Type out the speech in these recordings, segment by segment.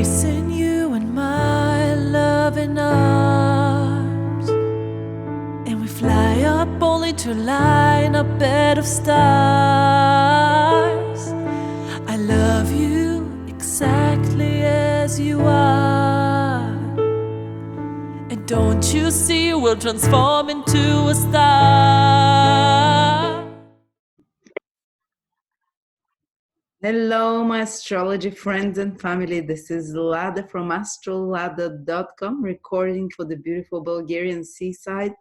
Embracing you in my loving arms, and we fly up only to lie in a bed of stars. I love you exactly as you are, and don't you see we'll transform into a star. Hello, my astrology friends and family. This is Lada from astrolada.com, recording for the beautiful Bulgarian seaside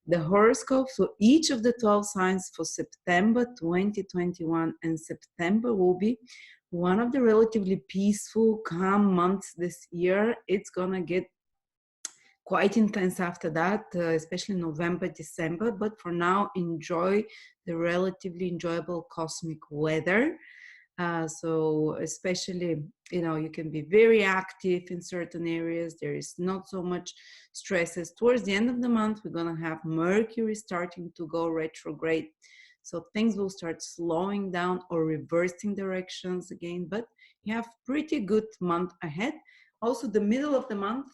the horoscopes for each of the 12 signs for September 2021. And September will be one of the relatively peaceful, calm months this year. It's gonna get quite intense after that, especially November, December. But for now, enjoy the relatively enjoyable cosmic weather. So especially, you can be very active in certain areas. There is not so much stresses. Towards the end of the month, we're going to have Mercury starting to go retrograde. So things will start slowing down or reversing directions again, but you have pretty good month ahead. Also, the middle of the month,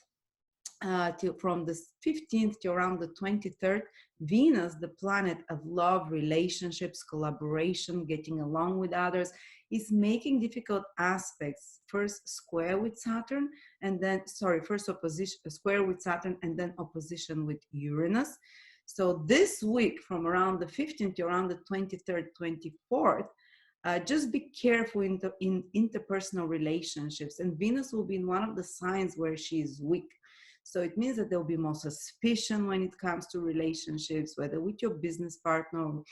from the 15th to around the 23rd, Venus, the planet of love, relationships, collaboration, getting along with others, is making difficult aspects. First square with Saturn, and then, first opposition, square with Saturn, and then opposition with Uranus. So this week, from around the 15th to around the 23rd, 24th, just be careful in interpersonal relationships. And Venus will be in one of the signs where she is weak. So it means that there will be more suspicion when it comes to relationships, whether with your business partner,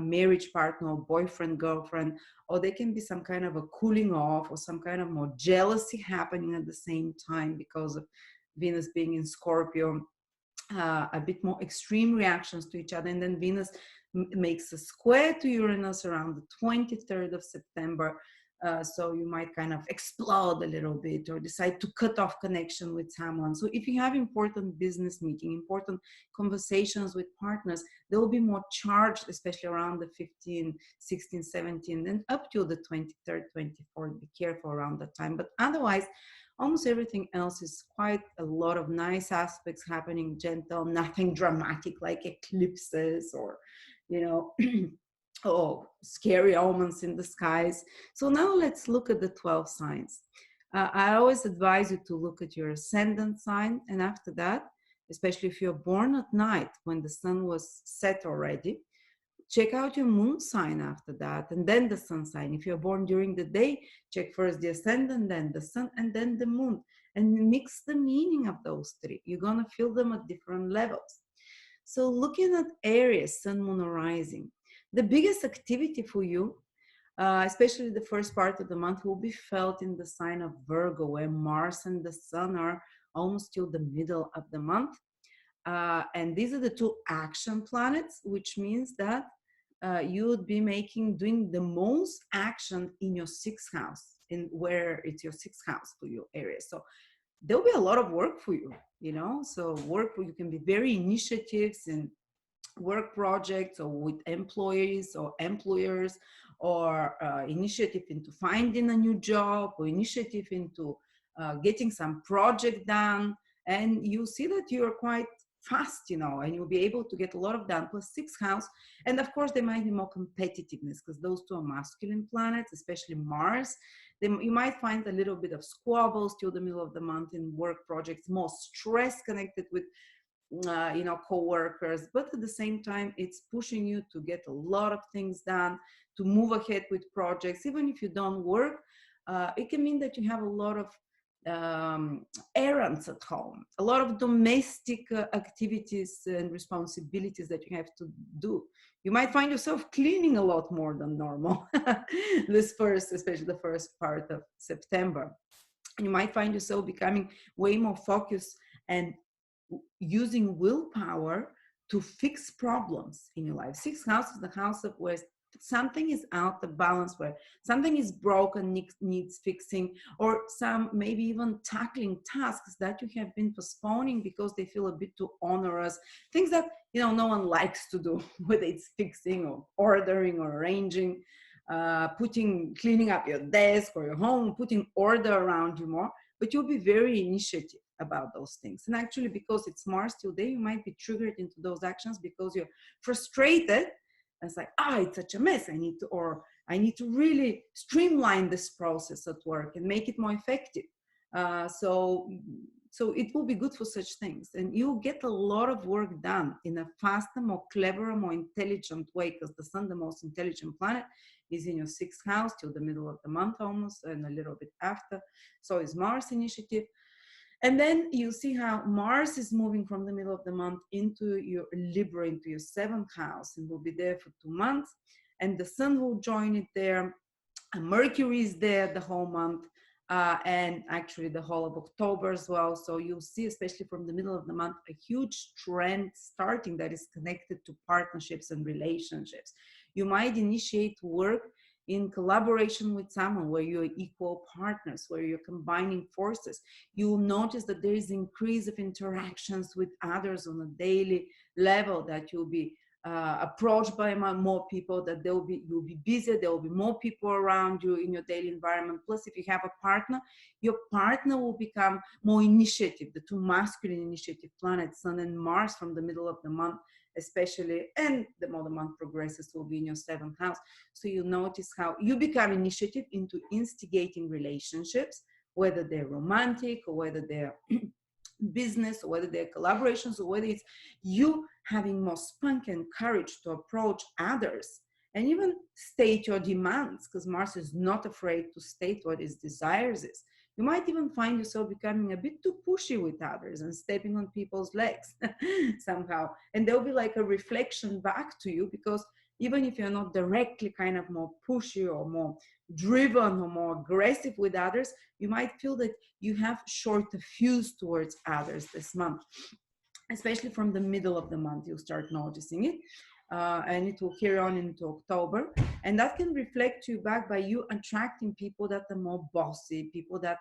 marriage partner, or boyfriend, girlfriend, or there can be some kind of a cooling off or some kind of more jealousy happening at the same time because of Venus being in Scorpio, a bit more extreme reactions to each other. And then Venus makes a square to Uranus around the 23rd of September. So you might kind of explode a little bit or decide to cut off connection with someone. So if you have important business meeting, important conversations with partners, they will be more charged, especially around the 15, 16, 17, and up to the 23rd, 24th. Be careful around that time. But otherwise, almost everything else is quite a lot of nice aspects happening, gentle, nothing dramatic like eclipses or, oh, scary omens in the skies. So now let's look at the 12 signs. I always advise you to look at your ascendant sign, and after that, especially if you're born at night when the sun was set already, check out your moon sign after that, and then the sun sign. If you're born during the day, check first the ascendant, then the sun, and then the moon, and mix the meaning of those three. You're gonna feel them at different levels. So looking at Aries, sun, moon, or rising, the biggest activity for you, especially the first part of the month, will be felt in the sign of Virgo, where Mars and the sun are almost till the middle of the month. And these are the two action planets, which means that you would be doing the most action in your sixth house, in where it's your sixth house for you, Aries. So there'll be a lot of work for you, so work where you can be very initiatives and work projects or with employees or employers, or initiative into finding a new job, or initiative into getting some project done. And you see that you're quite fast, and you'll be able to get a lot of done. Plus sixth house, and of course there might be more competitiveness because those two are masculine planets, especially Mars. Then you might find a little bit of squabbles till the middle of the month in work projects, more stress connected with co-workers, but at the same time it's pushing you to get a lot of things done, to move ahead with projects. Even if you don't work, it can mean that you have a lot of errands at home, a lot of domestic activities and responsibilities that you have to do. You might find yourself cleaning a lot more than normal especially the first part of September. You might find yourself becoming way more focused and using willpower to fix problems in your life. Sixth house is the house of where something is out of balance, where something is broken, needs fixing, or some maybe even tackling tasks that you have been postponing because they feel a bit too onerous, things that no one likes to do, whether it's fixing or ordering or arranging, cleaning up your desk or your home, putting order around you more. but you'll be very initiative about those things. And actually, because it's Mars still there, you might be triggered into those actions because you're frustrated. It's like, it's such a mess. I need to really streamline this process at work and make it more effective. So it will be good for such things, and you'll get a lot of work done in a faster, more clever, more intelligent way, because the sun, the most intelligent planet, is in your 6th house till the middle of the month almost, and a little bit after. So is Mars initiative. And then you see how Mars is moving from the middle of the month into your Libra, into your 7th house, and will be there for 2 months. And the sun will join it there. And Mercury is there the whole month, and actually the whole of October as well. So you'll see, especially from the middle of the month, a huge trend starting that is connected to partnerships and relationships. You might initiate work in collaboration with someone where you're equal partners, where you're combining forces. You will notice that there is increase of interactions with others on a daily level, that you'll be approached by more people, that you'll be busier, there will be more people around you in your daily environment. Plus, if you have a partner, your partner will become more initiative. The two masculine initiative planets, Sun and Mars, from the middle of the month especially, and the more the month progresses, will be in your 7th house. So you notice how you become initiative into instigating relationships, whether they're romantic or whether they're business, or whether they're collaborations, or whether it's you having more spunk and courage to approach others and even state your demands, because Mars is not afraid to state what his desires is. You might even find yourself becoming a bit too pushy with others and stepping on people's legs somehow. And there'll be like a reflection back to you, because even if you're not directly kind of more pushy or more driven or more aggressive with others, you might feel that you have shorter fuse towards others this month. Especially from the middle of the month, you'll start noticing it. And it will carry on into October. And that can reflect you back by you attracting people that are more bossy, people that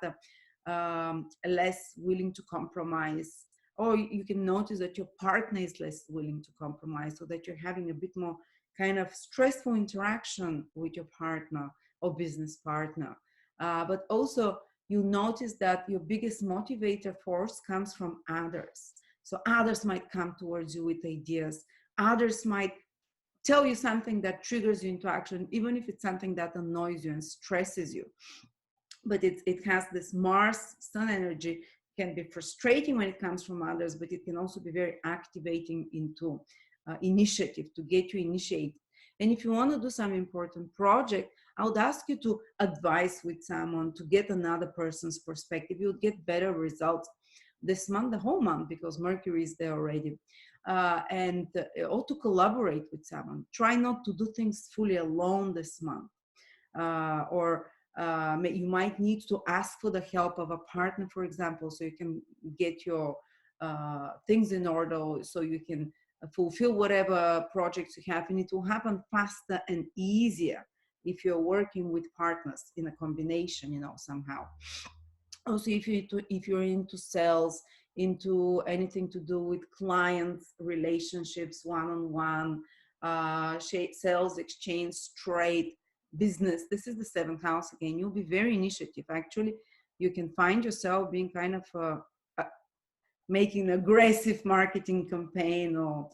are less willing to compromise. Or you can notice that your partner is less willing to compromise, so that you're having a bit more kind of stressful interaction with your partner or business partner. But also, you notice that your biggest motivator force comes from others. So others might come towards you with ideas. Others might tell you something that triggers you into action, even if it's something that annoys you and stresses you. But it has this Mars Sun energy. It can be frustrating when it comes from others, but it can also be very activating into initiative, to get you initiated. And if you want to do some important project, I would ask you to advise with someone, to get another person's perspective. You'll get better results this month, the whole month, because Mercury is there already. Or to collaborate with someone. Try not to do things fully alone this month. You might need to ask for the help of a partner, for example, so you can get your things in order, so you can fulfill whatever projects you have, and it will happen faster and easier if you're working with partners in a combination, somehow. Also, if you're into sales, into anything to do with clients, relationships, one-on-one, sales, exchange, trade, business, this is the 7th house again. You'll be very initiative. Actually, you can find yourself being kind of making an aggressive marketing campaign, or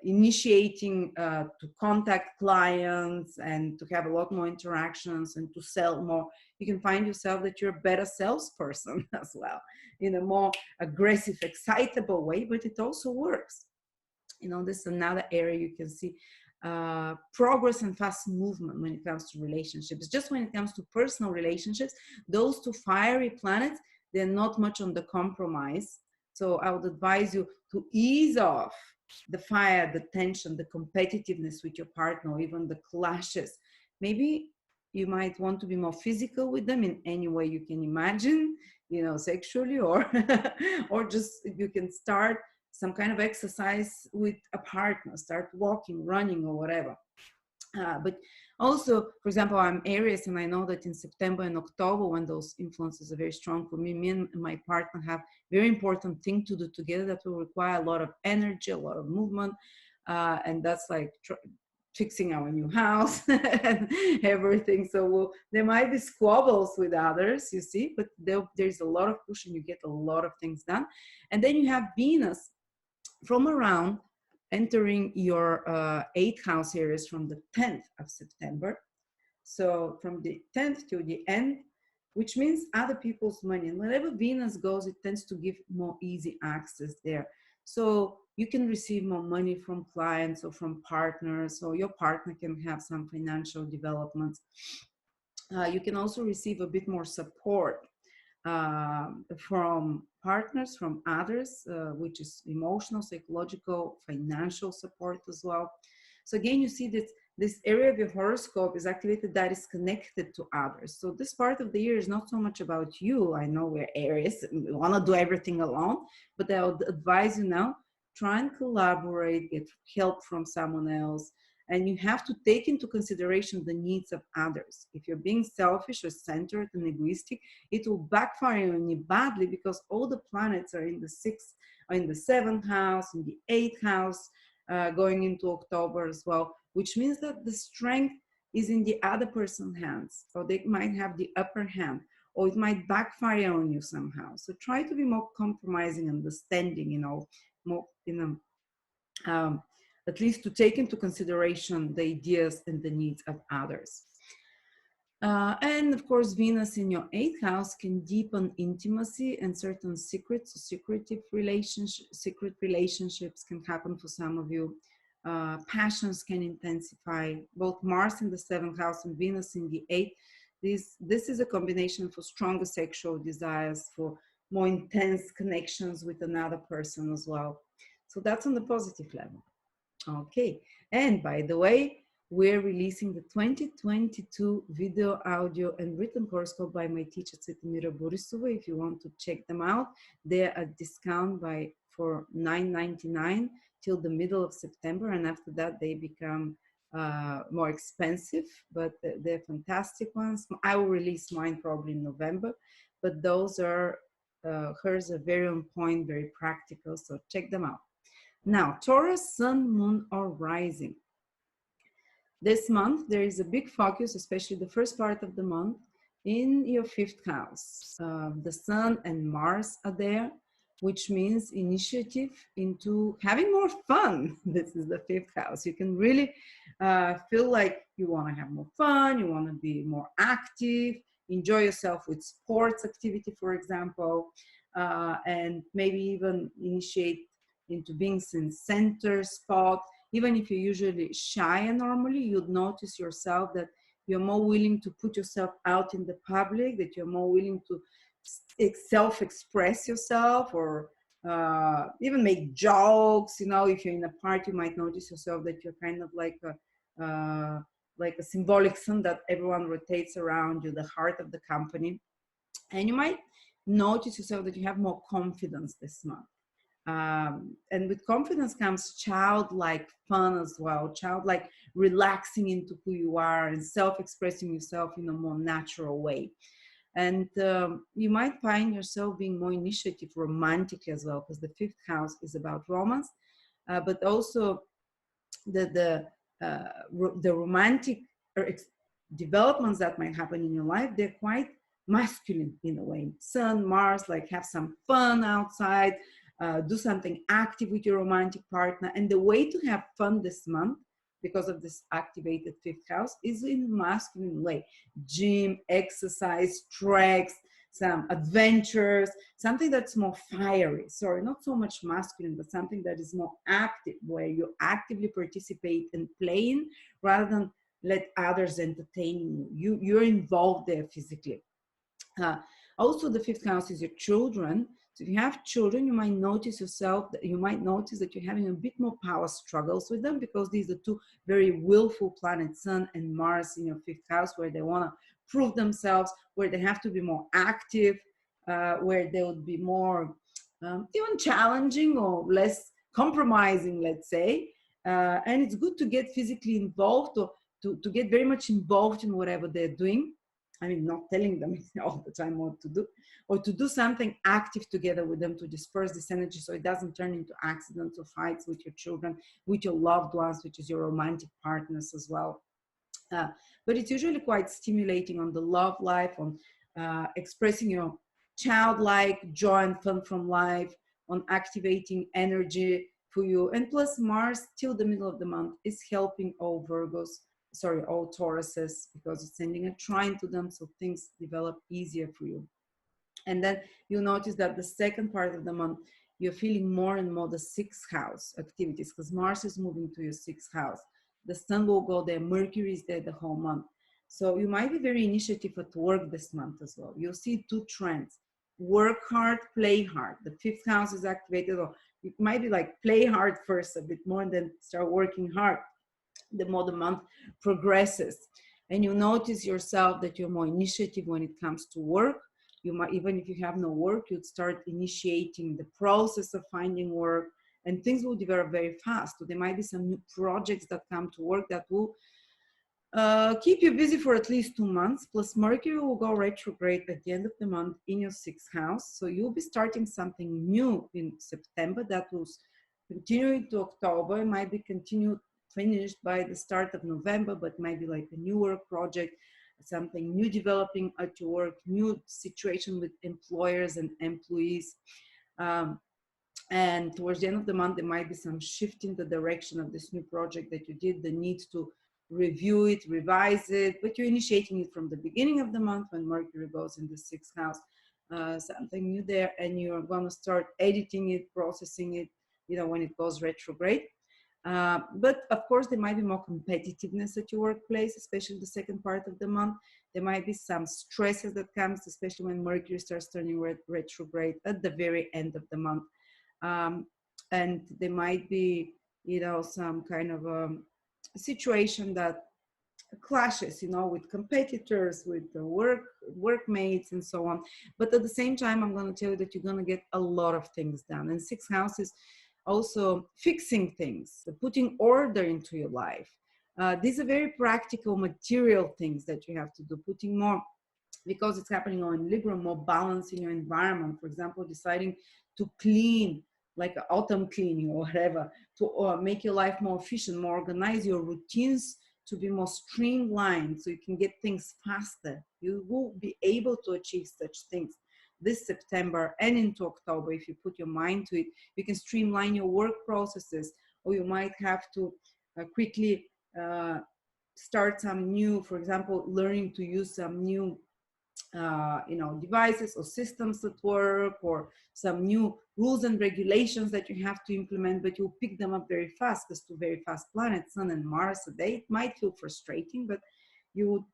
initiating to contact clients and to have a lot more interactions and to sell more. You can find yourself that you're a better salesperson as well, in a more aggressive, excitable way, but it also works. This is another area you can see progress and fast movement when it comes to relationships. Just when it comes to personal relationships, those two fiery planets, they're not much on the compromise. So I would advise you to ease off the fire, the tension, the competitiveness with your partner, or even the clashes. Maybe you might want to be more physical with them in any way you can imagine, sexually, or or just you can start some kind of exercise with a partner, start walking, running, or whatever. But also, for example, I'm Aries, and I know that in September and October, when those influences are very strong for me and my partner have very important thing to do together that will require a lot of energy, a lot of movement, and that's like fixing our new house and everything. So there might be squabbles with others, you see, but there's a lot of push and you get a lot of things done. And then you have Venus from around entering your 8th house Aries from the 10th of September. So from the 10th to the end, which means other people's money. And wherever Venus goes, it tends to give more easy access there. So you can receive more money from clients or from partners, or your partner can have some financial developments. You can also receive a bit more support from partners, from others, which is emotional, psychological, financial support as well. So again, you see that this area of your horoscope is activated that is connected to others. So this part of the year is not so much about you. I know we're Aries, we want to do everything alone, but I would advise you now, try and collaborate, get help from someone else. And you have to take into consideration the needs of others. If you're being selfish or centered and egoistic, it will backfire on you badly, because all the planets are in the 6th, or in the 7th house, in the 8th house, going into October as well, which means that the strength is in the other person's hands, or they might have the upper hand, or it might backfire on you somehow. So try to be more compromising, understanding, more, at least to take into consideration the ideas and the needs of others. And of course, Venus in your 8th house can deepen intimacy, and certain secret relationships can happen for some of you. Passions can intensify. Both Mars in the 7th house and Venus in the 8th. This is a combination for stronger sexual desires, for more intense connections with another person as well. So that's on the positive level. Okay, and by the way, we're releasing the 2022 video, audio, and written horoscope by my teacher Cvetomira Borisova. If you want to check them out, they're at discount for $9.99 till the middle of September, and after that they become more expensive, but they're fantastic ones. I will release mine probably in November, but those are hers are very on point, very practical, so check them out. Now, Taurus, Sun, Moon, or Rising. This month, there is a big focus, especially the first part of the month, in your 5th house. The Sun and Mars are there, which means initiative into having more fun. This is the 5th house. You can really feel like you want to have more fun, you want to be more active, enjoy yourself with sports activity, for example, and maybe even initiate into being in center spot. Even if you're usually shy and normally, you'd notice yourself that you're more willing to put yourself out in the public, that you're more willing to self-express yourself, or even make jokes. If you're in a party, you might notice yourself that you're kind of like a symbolic sun that everyone rotates around you, the heart of the company. And you might notice yourself that you have more confidence this month. And with confidence comes childlike fun as well, childlike relaxing into who you are and self-expressing yourself in a more natural way. And you might find yourself being more initiative romantically as well, because the 5th house is about romance, but also the romantic developments that might happen in your life, they're quite masculine in a way. Sun, Mars, like have some fun outside, do something active with your romantic partner. And the way to have fun this month, because of this activated 5th house, is in a masculine way. Gym, exercise, treks, some adventures, something that's more fiery. Sorry, not so much masculine, but something that is more active, where you actively participate in playing rather than let others entertain you. You're involved there physically. Also, the 5th house is your children. So if you have children, you might notice that you're having a bit more power struggles with them, because these are two very willful planets, Sun and Mars in your 5th house, where they want to prove themselves, where they have to be more active, where they would be more even challenging or less compromising, let's say. And it's good to get physically involved, or to get very much involved in whatever they're doing. I mean, not telling them all the time what to do, or to do something active together with them to disperse this energy so it doesn't turn into accidents or fights with your children, with your loved ones, which is your romantic partners as well. Uh, but it's usually quite stimulating on the love life, on expressing your childlike joy and fun from life, on activating energy for you. And plus, Mars till the middle of the month is helping all Virgos, sorry, all Tauruses, because it's sending a trine to them, so things develop easier for you. And then you'll notice that the second part of the month, you're feeling more and more the sixth house activities, because Mars is moving to your sixth house. The sun will go there, Mercury is there the whole month. So you might be very initiative at work this month as well. You'll see two trends: work hard, play hard. The fifth house is activated, or it might be like play hard first a bit more and then start working hard the more the month progresses. And you notice yourself that you're more initiative when it comes to work. You might, even if you have no work, you'd start initiating the process of finding work, and things will develop very fast. So there might be some new projects that come to work that will keep you busy for at least 2 months. Plus, Mercury will go retrograde at the end of the month in your sixth house. So you'll be starting something new in September that will continue into October. It might be continued, finished by the start of November, but maybe like a new work project, something new developing at your work, new situation with employers and employees. And towards the end of the month, there might be some shift in the direction of this new project that you did, the need to review it, revise it, but you're initiating it from the beginning of the month when Mercury goes in the sixth house, something new there, and you're going to start editing it, processing it, when it goes retrograde. But of course, there might be more competitiveness at your workplace, especially the second part of the month. There might be some stresses that comes, especially when Mercury starts turning retrograde at the very end of the month. And there might be, some kind of situation that clashes, with competitors, with the workmates, and so on. But at the same time, I'm going to tell you that you're going to get a lot of things done. And sixth house is also fixing things, putting order into your life. These are very practical, material things that you have to do, putting more, because it's happening on Libra, more balance in your environment. For example, deciding to clean, like autumn cleaning or whatever, to make your life more efficient, more organize your routines to be more streamlined so you can get things faster. You will be able to achieve such things this September and into October. If you put your mind to it, you can streamline your work processes, or you might have to quickly start some new, for example, learning to use some new devices or systems at work, or some new rules and regulations that you have to implement, but you'll pick them up very fast, because two very fast planets, Sun and Mars, a day, it might feel frustrating, but you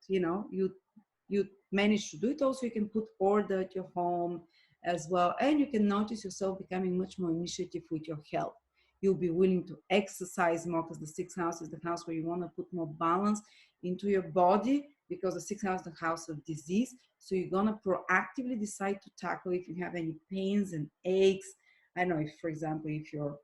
manage to do it. Also, you can put order at your home as well, and you can notice yourself becoming much more initiative with your health. You'll be willing to exercise more, because the sixth house is the house where you want to put more balance into your body, because the sixth house is the house of disease. So you're going to proactively decide to tackle if you have any pains and aches. I don't know, if, for example, if your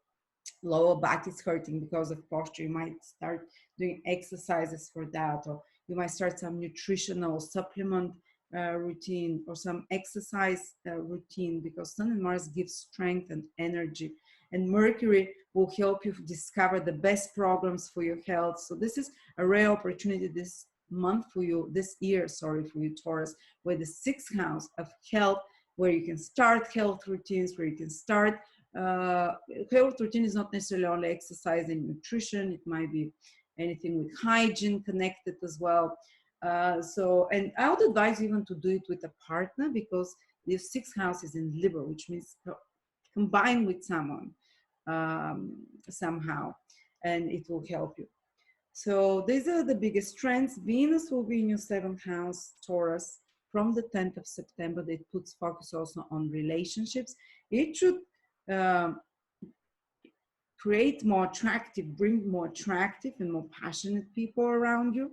lower back is hurting because of posture, you might start doing exercises for that, or you might start some nutritional supplement routine, or some exercise routine, because Sun and Mars give strength and energy, and Mercury will help you discover the best programs for your health. So this is a rare opportunity this month for you, this year, sorry, for you Taurus, where the sixth house of health, where you can start health routines, where you can start health routine is not necessarily only exercise and nutrition. It might be anything with hygiene connected as well. And I would advise even to do it with a partner, because the sixth house is in Libra, which means combine with someone somehow, and it will help you. So these are the biggest trends. Venus will be in your seventh house, Taurus, from the 10th of September. It puts focus also on relationships. It should create more attractive, bring more attractive and more passionate people around you.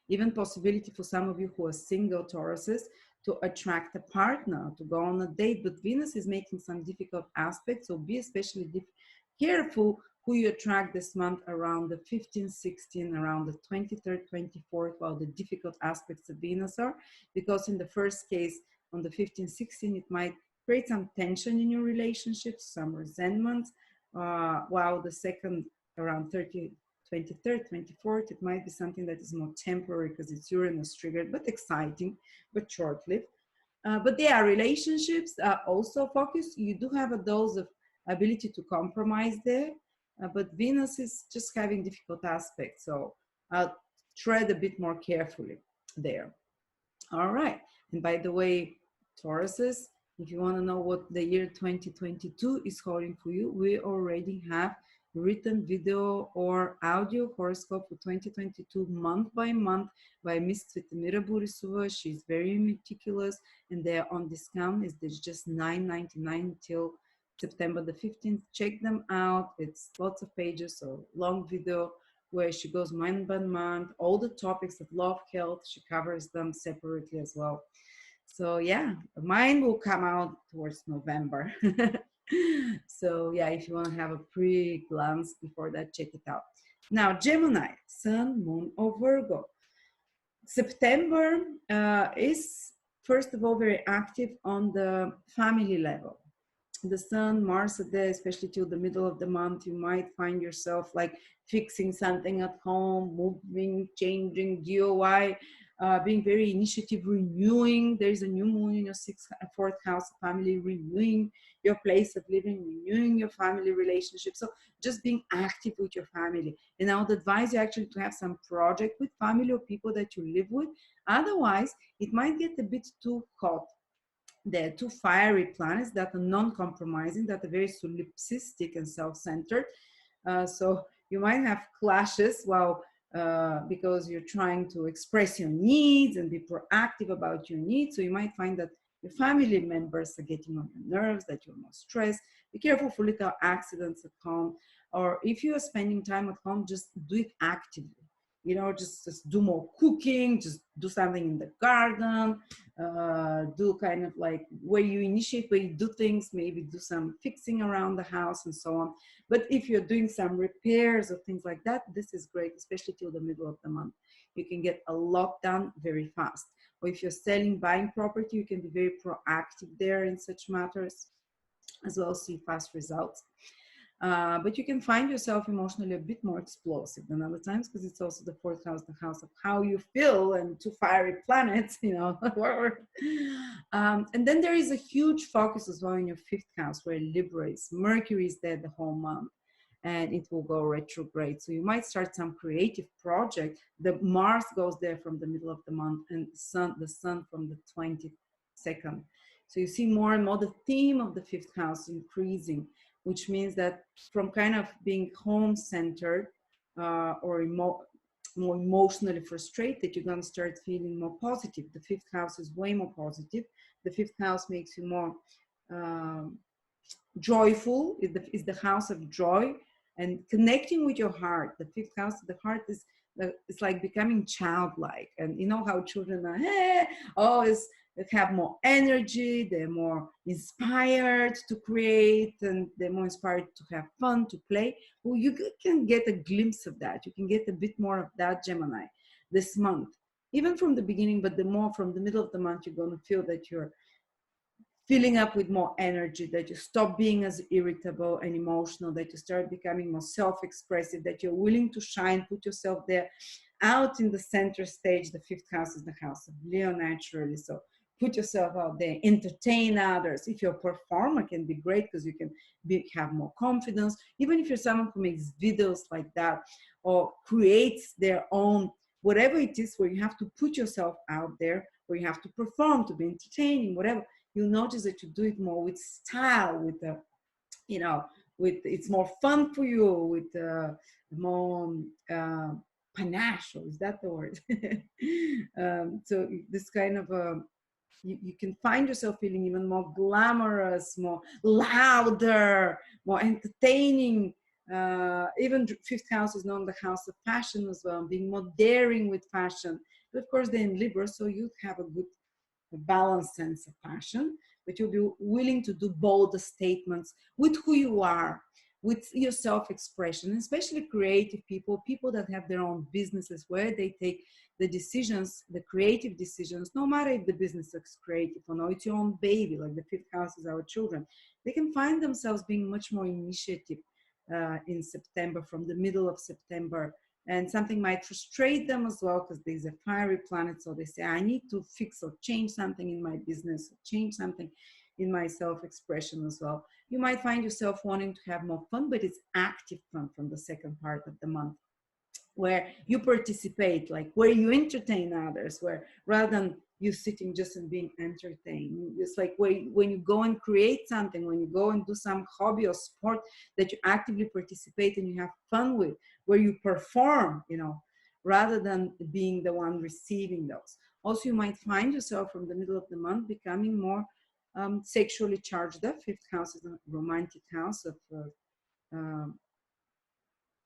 Even possibility for some of you who are single Tauruses to attract a partner, to go on a date. But Venus is making some difficult aspects, so be especially careful who you attract this month around the 15th, 16th, around the 23rd, 24th, while the difficult aspects of Venus are, because in the first case, on the 15th, 16th, it might create some tension in your relationships, some resentment, while the second, around 23rd, 24th, it might be something that is more temporary because it's Uranus triggered, but exciting, but short-lived. But yeah, relationships are also focused. You do have a dose of ability to compromise there, but Venus is just having difficult aspects. So tread a bit more carefully there. All right. And by the way, Tauruses, if you want to know what the year 2022 is holding for you, we already have written video or audio horoscope for 2022 month by month by Miss Cvetemira Borisova. She's very meticulous and they're on discount. It's just $9.99 till September the 15th. Check them out. It's lots of pages, so long video where she goes month by month, all the topics of love, health, she covers them separately as well. So yeah, mine will come out towards November. So yeah, if you want to have a pre-glance before that, check it out. Now, Gemini, Sun, Moon, or Virgo. September is, first of all, very active on the family level. The Sun, Mars are there, especially till the middle of the month. You might find yourself like fixing something at home, moving, changing, DIY, being very initiative, renewing. There's a new moon in your fourth house, family, renewing your place of living, renewing your family relationship. So just being active with your family. And I would advise you actually to have some project with family or people that you live with. Otherwise, it might get a bit too hot. There are two fiery planets that are non-compromising, that are very solipsistic and self-centered. So you might have clashes while because you're trying to express your needs and be proactive about your needs. So you might find that your family members are getting on your nerves, that you're more stressed. Be careful for little accidents at home. Or if you are spending time at home, just do it actively. You know, just do more cooking, just do something in the garden, do kind of like where you initiate, where you do things, maybe do some fixing around the house and so on. But if you're doing some repairs or things like that, this is great, especially till the middle of the month. You can get a lot done very fast. Or if you're selling, buying property, you can be very proactive there in such matters, as well as see fast results. But you can find yourself emotionally a bit more explosive than other times because it's also the fourth house, the house of how you feel, and two fiery planets, you know. And then there is a huge focus as well in your fifth house where Libra is. Mercury is there the whole month and it will go retrograde. So you might start some creative project. The Mars goes there from the middle of the month and the sun from the 22nd. So you see more and more the theme of the fifth house increasing, which means that from kind of being home-centered or more emotionally frustrated, you're going to start feeling more positive. The fifth house is way more positive. The fifth house makes you more joyful. It's the house of joy and connecting with your heart. The fifth house, the heart is it's like becoming childlike. And you know how children are always have more energy, they're more inspired to create, and they're more inspired to have fun, to play. Well, you can get a glimpse of that. You can get a bit more of that, Gemini, this month. Even from the beginning, but the more from the middle of the month, you're going to feel that you're filling up with more energy, that you stop being as irritable and emotional, that you start becoming more self-expressive, that you're willing to shine, put yourself there out in the center stage. The fifth house is the house of Leo naturally. So put yourself out there, entertain others. If you're a performer, it can be great because you can have more confidence. Even if you're someone who makes videos like that or creates their own, whatever it is where you have to put yourself out there, where you have to perform, to be entertaining, whatever, you'll notice that you do it more with style, with the, you know, with, it's more fun for you, with more panache, is that the word? So this kind of you can find yourself feeling even more glamorous, more louder, more entertaining. Even fifth house is known the house of fashion as well, being more daring with fashion. But of course, they're in Libra, so you have a good balanced sense of passion, but you'll be willing to do bold statements with who you are, with your self-expression, especially creative people, people that have their own businesses where they take the decisions, the creative decisions, no matter if the business is creative or not, it's your own baby, like the fifth house is our children. They can find themselves being much more initiative in September, from the middle of September. And something might frustrate them as well because there's a fiery planet. So they say, I need to fix or change something in my business, or change something in my self-expression as well. You might find yourself wanting to have more fun, but it's active fun from the second part of the month, where you participate, like where you entertain others, where rather than you sitting just and being entertained, it's like when you go and create something, when you go and do some hobby or sport that you actively participate and you have fun with, where you perform, you know, rather than being the one receiving those. Also, you might find yourself from the middle of the month becoming more sexually charged up. Fifth house is a romantic house of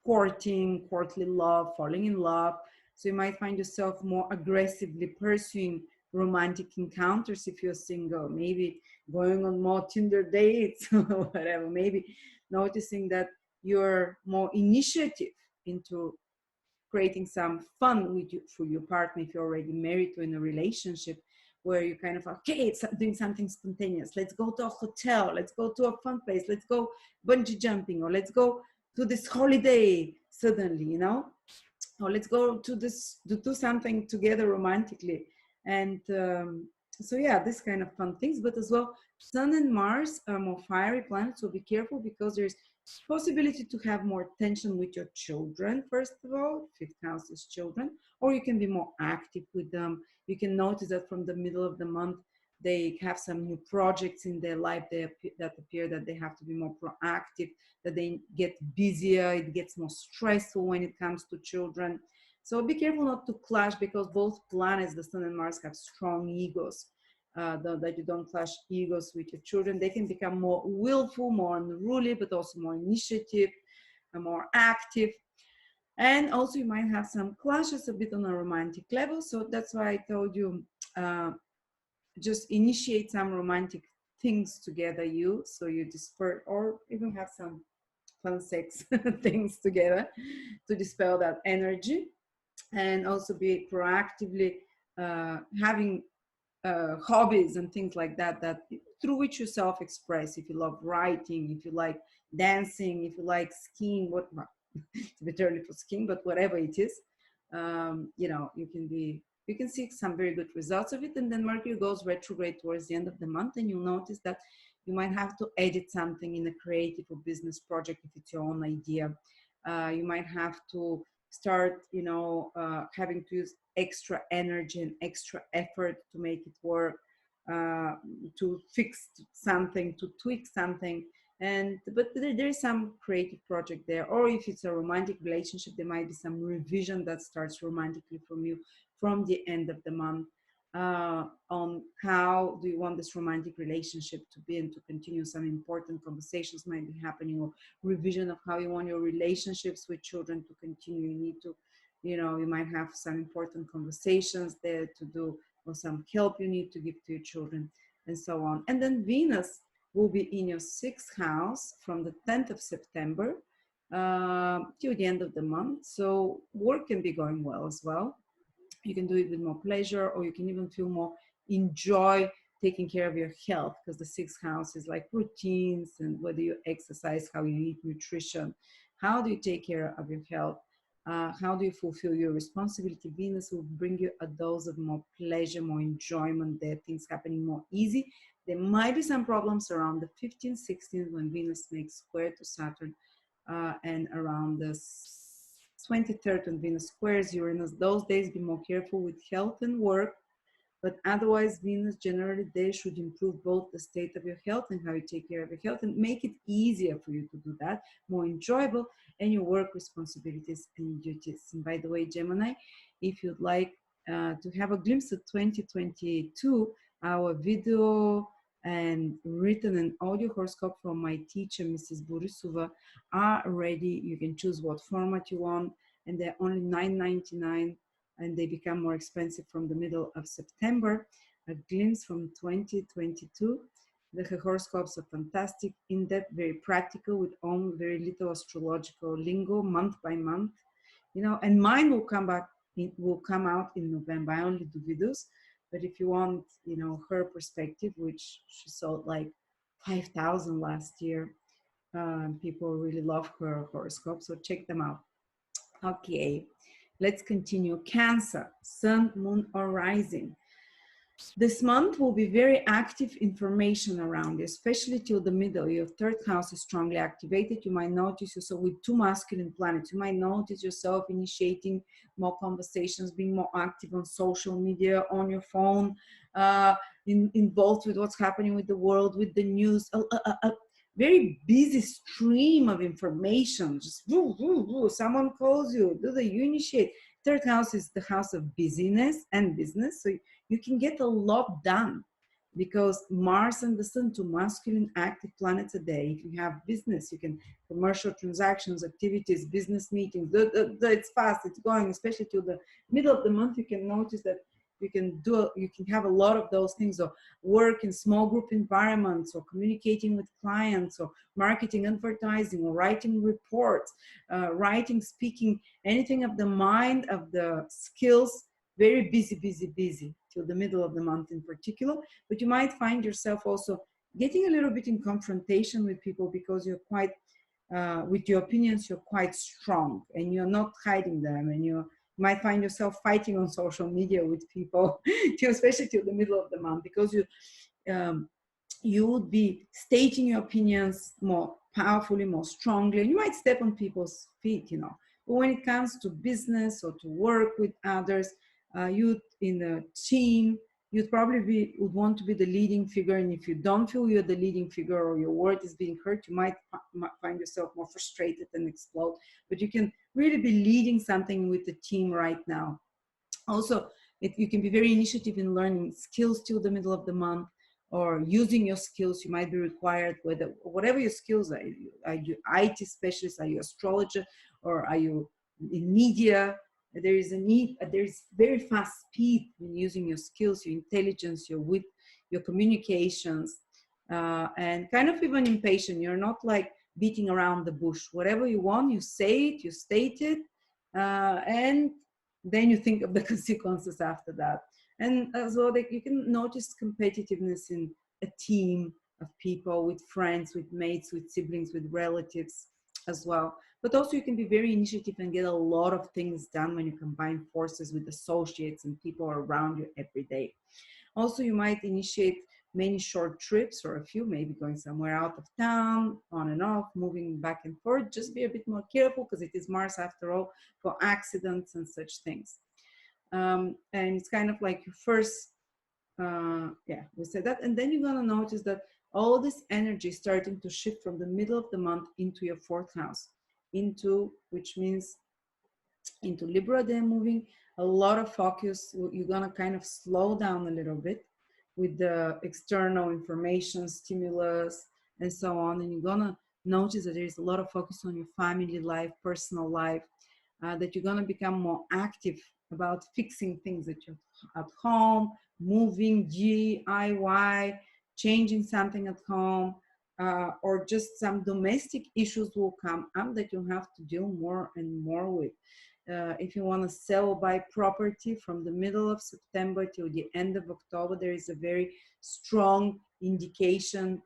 courting, courtly love, falling in love. So you might find yourself more aggressively pursuing romantic encounters if you're single, maybe going on more Tinder dates or whatever, maybe noticing that you're more initiative into creating some fun with you for your partner if you're already married or in a relationship, where you kind of, okay, it's doing something spontaneous, let's go to a hotel, let's go to a fun place, let's go bungee jumping, or let's go to this holiday suddenly, you know, or let's go to this, to do something together romantically. And so yeah, this kind of fun things. But as well, Sun and Mars are more fiery planets, so be careful, because there's possibility to have more tension with your children. First of all, fifth house is children, or you can be more active with them. You can notice that from the middle of the month they have some new projects in their life that appear that they have to be more proactive, that they get busier, it gets more stressful when it comes to children. So be careful not to clash, because both planets, the Sun and Mars, have strong egos. That you don't clash egos with your children. They can become more willful, more unruly, but also more initiative and more active. And also you might have some clashes a bit on a romantic level. So that's why I told you, just initiate some romantic things together, so you disperse, or even have some fun sex things together to dispel that energy. And also be proactively having hobbies and things like that, that through which you self-express. If you love writing, if you like dancing, if you like skiing, what it's a bit early for skiing, but whatever it is, you know, you can see some very good results of it. And then Mercury goes retrograde towards the end of the month, and you'll notice that you might have to edit something in a creative or business project if it's your own idea. You might have to start, you know, having to use extra energy and extra effort to make it work, to fix something, to tweak something. And but there is some creative project there. Or if it's a romantic relationship, there might be some revision that starts romantically from you from the end of the month, on how do you want this romantic relationship to be and to continue. Some important conversations might be happening, or revision of how you want your relationships with children to continue. You need to, you know, you might have some important conversations there to do, or some help you need to give to your children, and so on. And then Venus will be in your sixth house from the 10th of September till the end of the month. So work can be going well as well. You can do it with more pleasure, or you can even feel more enjoy taking care of your health, because the sixth house is like routines, and whether you exercise, how you eat, nutrition, how do you take care of your health, how do you fulfill your responsibility. Venus will bring you a dose of more pleasure, more enjoyment, there, things happening more easy. There might be some problems around the 15th, 16th, when Venus makes square to Saturn, and around the 23rd when Venus squares Uranus. Those days, be more careful with health and work. But otherwise, Venus generally there should improve both the state of your health and how you take care of your health, and make it easier for you to do that, more enjoyable, and your work responsibilities and duties. And by the way, Gemini, if you'd like to have a glimpse of 2022, our video and written and audio horoscope from my teacher, Mrs. Borisova, are ready. You can choose what format you want, and they're only $9.99. And they become more expensive from the middle of September. A glimpse from 2022. The horoscopes are fantastic, in-depth, very practical, with only very little astrological lingo, month by month. You know, and mine will come back. It will come out in November. I only do videos, but if you want, you know, her perspective, which she sold like 5,000 last year, people really love her horoscope, so check them out. Okay, let's continue. Cancer, Sun, Moon, or Rising. This month will be very active information around you, especially till the middle. Your third house is strongly activated. You might notice yourself with two masculine planets. You might notice yourself initiating more conversations, being more active on social media, on your phone, involved with what's happening with the world, with the news. A very busy stream of information. Just woo, woo, woo. Someone calls you, you initiate. Third house is the house of busyness and business. So you can get a lot done because Mars and the Sun, two masculine active planets a day. If you have business, you can commercial transactions, activities, business meetings. It's fast, it's going, especially till the middle of the month. You can notice that you can have a lot of those things, or work in small group environments, or communicating with clients, or marketing, advertising, or writing reports, writing, speaking, anything of the mind, of the skills. Very busy, busy, busy till the middle of the month in particular. But you might find yourself also getting a little bit in confrontation with people because you're quite, with your opinions, you're quite strong and you're not hiding them. And you might find yourself fighting on social media with people, especially till the middle of the month, because you would be stating your opinions more powerfully, more strongly, and you might step on people's feet, you know. But when it comes to business or to work with others, you in a team, you'd probably would want to be the leading figure. And if you don't feel you're the leading figure or your word is being heard, you might find yourself more frustrated and explode. But you can really be leading something with the team right now. Also, you can be very initiative in learning skills till the middle of the month, or using your skills. You might be required, whatever your skills are you IT specialist, are you astrologer, or are you in media? There is a need, there's very fast speed in using your skills, your intelligence, your wit, your communications, and kind of even impatient. You're not like beating around the bush. Whatever you want, you say it, you state it, and then you think of the consequences after that. And as well, you can notice competitiveness in a team of people, with friends, with mates, with siblings, with relatives as well. But also you can be very initiative and get a lot of things done when you combine forces with associates and people around you every day. Also, you might initiate many short trips, or a few, maybe going somewhere out of town, on and off, moving back and forth. Just be a bit more careful because it is Mars after all, for accidents and such things. And it's kind of like your first, we said that. And then you're going to notice that all this energy is starting to shift from the middle of the month into your fourth house, which means into Libra. They're moving a lot of focus. You're going to kind of slow down a little bit with the external information, stimulus, and so on. And you're going to notice that there's a lot of focus on your family life, personal life, that you're going to become more active about fixing things that you're at home, moving, DIY, changing something at home, or just some domestic issues will come up that you have to deal more and more with. If you want to sell, buy property from the middle of September till the end of October, there is a very strong indication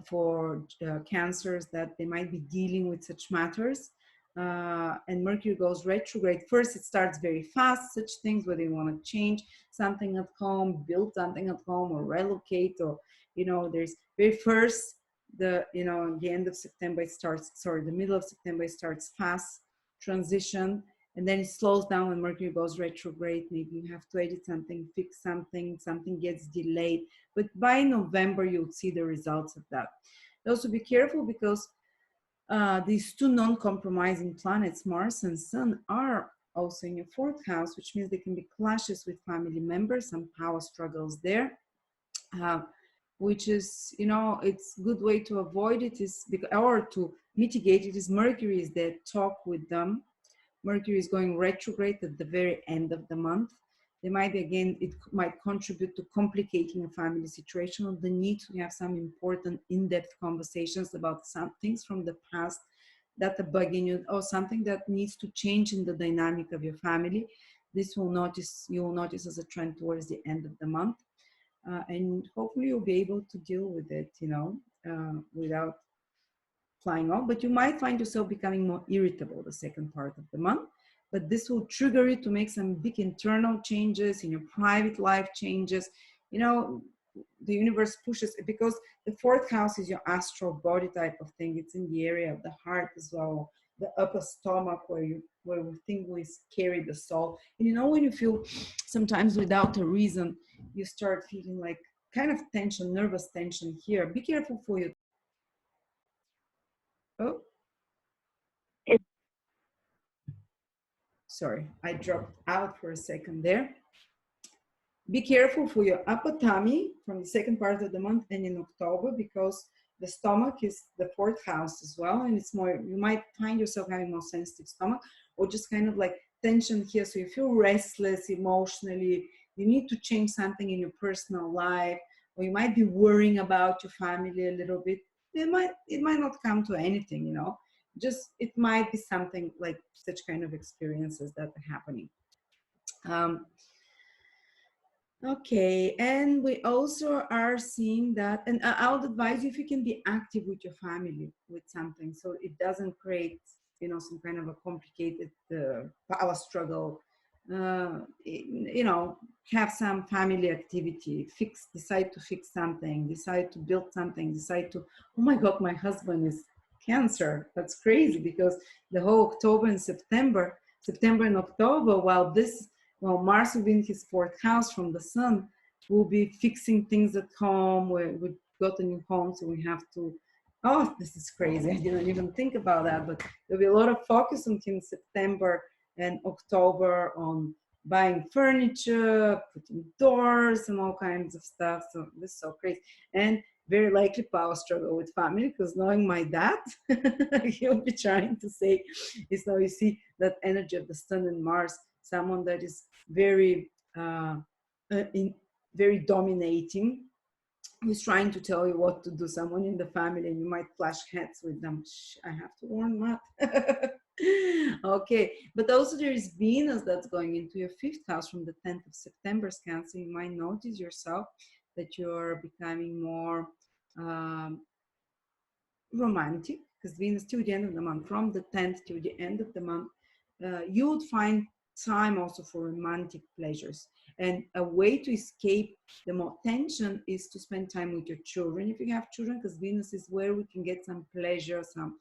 for cancers that they might be dealing with such matters. And Mercury goes retrograde. First, it starts very fast, such things whether you want to change something at home, build something at home, or relocate, or, there's very first, the end of September, the middle of September, it starts fast transition. And then it slows down when Mercury goes retrograde. Maybe you have to edit something, fix something gets delayed. But by November, you'll see the results of that. Also be careful because these two non-compromising planets, Mars and Sun, are also in your fourth house, which means there can be clashes with family members, some power struggles there, which is, it's a good way to avoid it or to mitigate it is Mercury is there, talk with them. Mercury is going retrograde at the very end of the month. There might be, again, it might contribute to complicating a family situation, or the need to have some important in-depth conversations about some things from the past that are bugging you, or something that needs to change in the dynamic of your family. This you will notice as a trend towards the end of the month. And hopefully you'll be able to deal with it, without flying off. But you might find yourself becoming more irritable the second part of the month. But this will trigger you to make some big internal changes in your private life, changes. You know, the universe pushes it, because the fourth house is your astral body type of thing. It's in the area of the heart as well, the upper stomach, where we think we carry the soul. And when you feel sometimes without a reason, you start feeling like kind of tension, nervous tension here. Be careful for your. Oh, sorry, I dropped out for a second there. Be careful for your upper tummy from the second part of the month and in October, because the stomach is the fourth house as well. And it's more, you might find yourself having more sensitive stomach, or just kind of like tension here. So you feel restless emotionally. You need to change something in your personal life, or you might be worrying about your family a little bit. It might not come to anything, just it might be something like such kind of experiences that are happening. Okay, and we also are seeing that, and I would advise you, if you can be active with your family with something, so it doesn't create, some kind of a complicated power struggle. Have some family activity, decide to fix something, decide to build something, decide to, oh my God, my husband is Cancer. That's crazy, because the whole October and September and October, while Mars will be in his fourth house from the sun, we'll be fixing things at home. We got a new home, so we have to. Oh, this is crazy. I didn't even think about that, but there'll be a lot of focus on in September and October on buying furniture, putting doors, and all kinds of stuff. So this is so crazy. And very likely power struggle with family, because knowing my dad, he'll be trying to say, you see that energy of the sun and Mars, someone that is very very dominating, who's trying to tell you what to do, someone in the family, and you might clash heads with them. Shh, I have to warn Matt. Okay, but also there is Venus that's going into your fifth house from the 10th of September, Cancer. You might notice yourself that you're becoming more romantic, because Venus till the end of the month, from the 10th to the end of the month, you would find time also for romantic pleasures. And a way to escape the more tension is to spend time with your children, if you have children, because Venus is where we can get some pleasure, some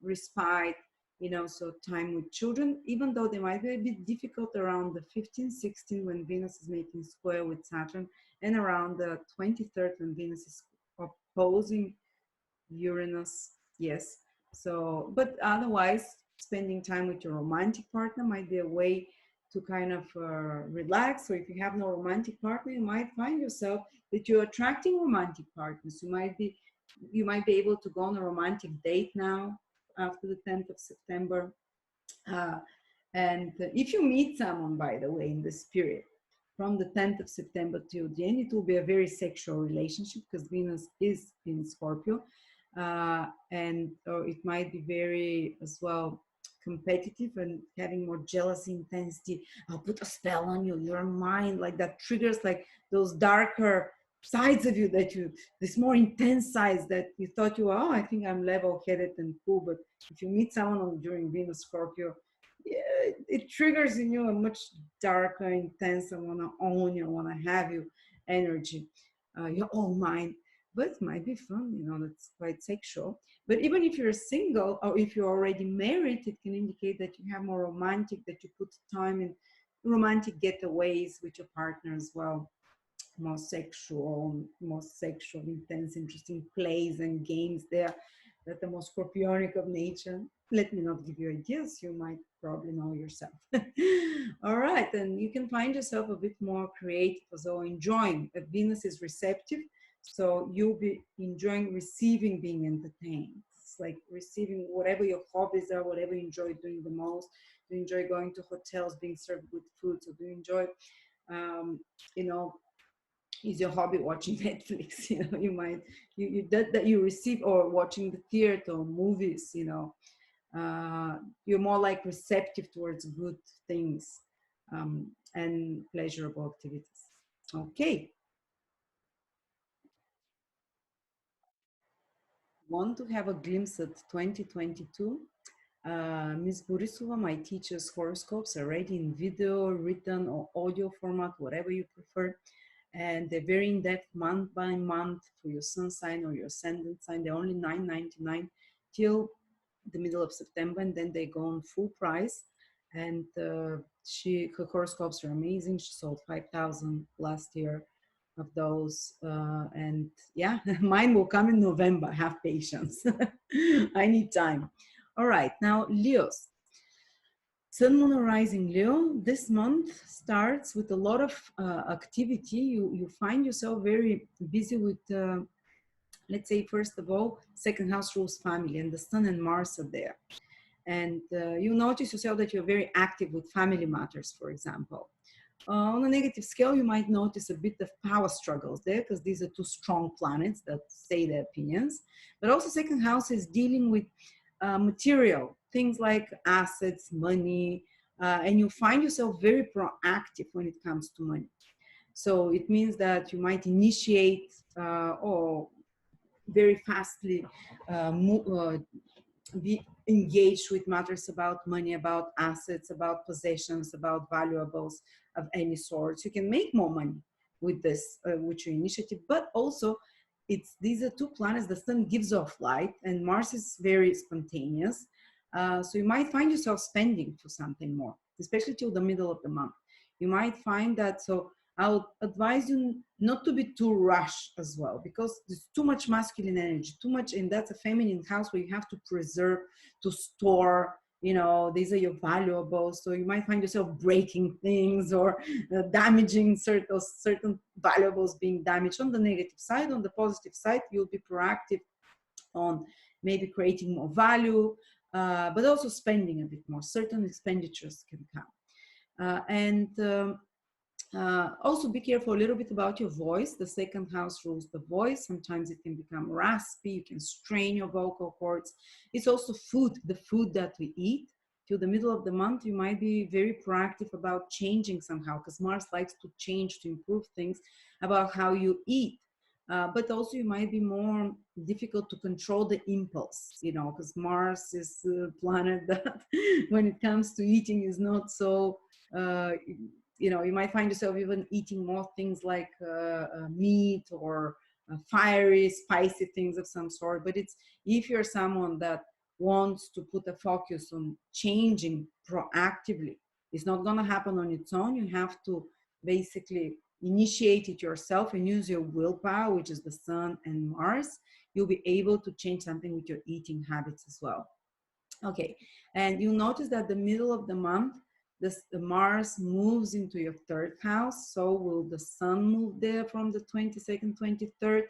respite, so time with children, even though they might be a bit difficult around the 15th, 16th, when Venus is making square with Saturn, and around the 23rd, when Venus is opposing Uranus. Yes. So, but otherwise, spending time with your romantic partner might be a way to kind of relax. So if you have no romantic partner, you might find yourself that you're attracting romantic partners. You might be able to go on a romantic date now after the 10th of September. And if you meet someone, by the way, in this period, from the 10th of September till the end, it will be a very sexual relationship, because Venus is in Scorpio. And it might be very, as well, competitive and having more jealousy, intensity. I'll put a spell on you, you're mine, like that triggers like those darker sides of you, this more intense sides that you thought you were, oh, I think I'm level-headed and cool. But if you meet someone during Venus Scorpio, yeah, it triggers in you a much darker, intense, I want to own you, I want to have you energy. You're all mine. But it might be fun, that's quite sexual. But even if you're single, or if you're already married, it can indicate that you have more romantic, that you put time in romantic getaways with your partner as well. More sexual, intense, interesting plays and games there that are more scorpionic of nature. Let me not give you ideas, you might probably know yourself. All right, and you can find yourself a bit more creative, so enjoying. Venus is receptive, so you'll be enjoying receiving, being entertained. It's like receiving whatever your hobbies are, whatever you enjoy doing the most. Do you enjoy going to hotels, being served good food? So do you enjoy you know, is your hobby watching Netflix? You know, you might that you receive, or watching the theater or movies. You know, you're more like receptive towards good things and pleasurable activities. Okay, want to have a glimpse at 2022? Ms. Borisova, my teacher's horoscopes are ready in video, written, or audio format, whatever you prefer. And they're very in-depth, month by month, for your sun sign or your ascendant sign. They're only $9.99 till the middle of September, and then they go on full price. And her horoscopes are amazing. She sold 5,000 last year of those, and yeah, mine will come in November. Have patience. I need time. All right, now Leos. Sun, Moon, or Rising Leo, this month starts with a lot of activity. You find yourself very busy with, let's say, first of all, second house rules family, and the Sun and Mars are there. And you notice yourself that you're very active with family matters, for example. On a negative scale, you might notice a bit of power struggles there, because these are two strong planets that say their opinions. But also second house is dealing with material, things like assets, money, and you find yourself very proactive when it comes to money. So it means that you might initiate or very fastly be engaged with matters about money, about assets, about possessions, about valuables of any sort. You can make more money with this, with your initiative, but also these are two planets. The Sun gives off light, and Mars is very spontaneous. So you might find yourself spending for something more, especially till the middle of the month. You might find that. So I'll advise you not to be too rushed as well, because there's too much masculine energy, too much, and that's a feminine house where you have to preserve, to store. You know, these are your valuables. So you might find yourself breaking things or damaging certain valuables, being damaged on the negative side. On the positive side, you'll be proactive on maybe creating more value, but also spending a bit more. Certain expenditures can come. Also be careful a little bit about your voice. The second house rules the voice. Sometimes it can become raspy. You can strain your vocal cords. It's also food, the food that we eat. Till the middle of the month, you might be very proactive about changing somehow, because Mars likes to change, to improve things about how you eat. But also you might be more difficult to control the impulse, you know, because Mars is a planet that when it comes to eating is not so, you know, you might find yourself even eating more things like meat or fiery, spicy things of some sort. But it's, if you're someone that wants to put a focus on changing proactively, it's not going to happen on its own. You have to basically initiate it yourself and use your willpower, which is the Sun and Mars. You'll be able to change something with your eating habits as well. Okay, and you'll notice that the middle of the month, the Mars moves into your third house. So will the Sun move there from the 22nd, 23rd.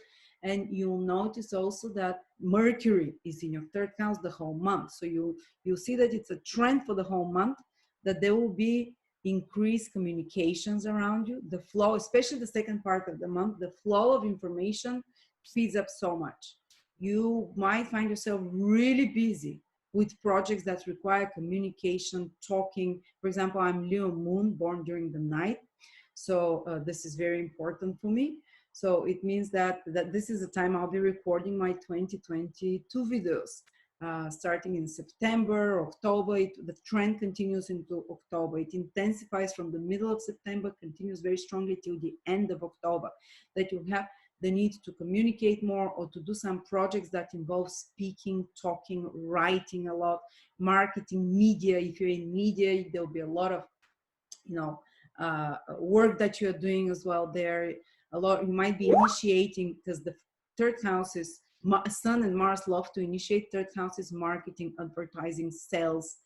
And you'll notice also that Mercury is in your third house the whole month. So you'll see that it's a trend for the whole month, that there will be increased communications around you. The flow, especially the second part of the month, the flow of information speeds up so much. You might find yourself really busy with projects that require communication, talking. For example, I'm Leo Moon, born during the night. So this is very important for me. So it means that this is the time I'll be recording my 2022 videos. Starting in September, October, the trend continues into October. It intensifies from the middle of September, continues very strongly till the end of October. That you have the need to communicate more, or to do some projects that involve speaking, talking, writing a lot, marketing, media. If you're in media, there'll be a lot of, you know, work that you're doing as well there. A lot, you might be initiating, because the third house is, Sun and Mars love to initiate. Third house is marketing, advertising, sales.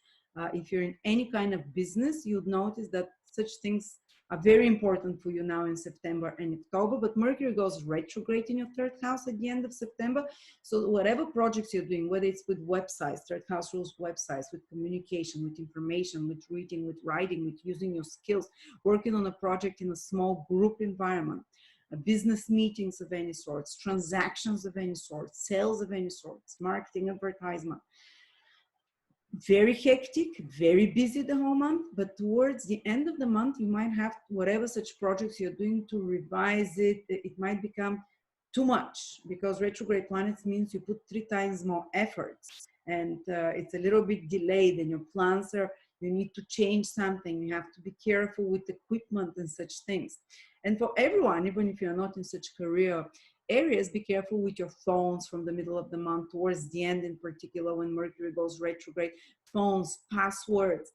If you're in any kind of business, you'll notice that such things are very important for you now in September and October. But Mercury goes retrograde in your third house at the end of September. So whatever projects you're doing, whether it's with websites, third house rules websites, with communication, with information, with reading, with writing, with using your skills, working on a project in a small group environment, business meetings of any sorts, transactions of any sort, sales of any sorts, marketing, advertisement. Very hectic, very busy the whole month, but towards the end of the month, you might have whatever such projects you're doing to revise it. It might become too much because retrograde planets means you put 3 times more efforts, and it's a little bit delayed, and your plans are, you need to change something. You have to be careful with equipment and such things. And for everyone, even if you're not in such career areas, be careful with your phones from the middle of the month towards the end, in particular when Mercury goes retrograde. Phones, passwords,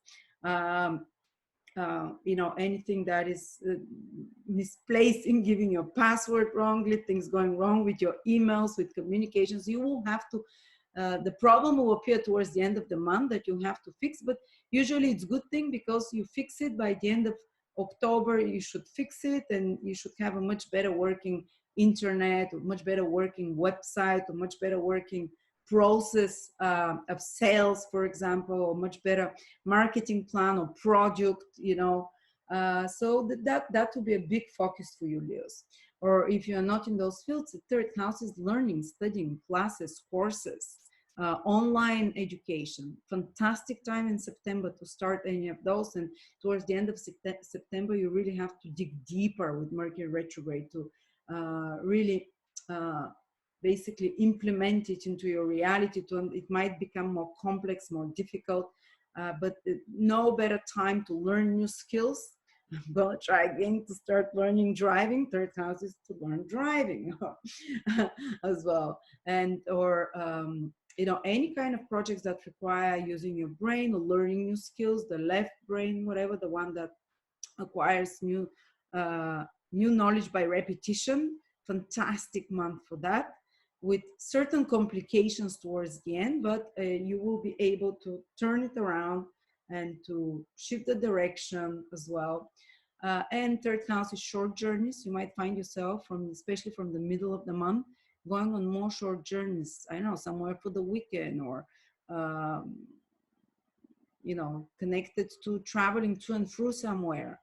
you know, anything that is misplacing, giving your password wrongly, things going wrong with your emails, with communications. You will have to, the problem will appear towards the end of the month that you have to fix, but usually it's a good thing because you fix it by the end of October. You should fix it, and you should have a much better working internet, or much better working website, or much better working process of sales, for example, or much better marketing plan or product, you know. So that will be a big focus for you, Leos. Or if you're not in those fields, the third house is learning, studying, classes, courses, online education. Fantastic time in September to start any of those. And towards the end of September, you really have to dig deeper with Mercury retrograde to really basically implement it into your reality. It might become more complex, more difficult, but no better time to learn new skills. I'm gonna try again to start learning driving. Third house is to learn driving as well, and or you know, any kind of projects that require using your brain or learning new skills. The left brain, whatever, the one that acquires new knowledge by repetition. Fantastic month for that, with certain complications towards the end, but you will be able to turn it around and to shift the direction as well. And third house is short journeys. You might find yourself, especially from the middle of the month, going on more short journeys. I know, somewhere for the weekend, or you know, connected to traveling to and through somewhere.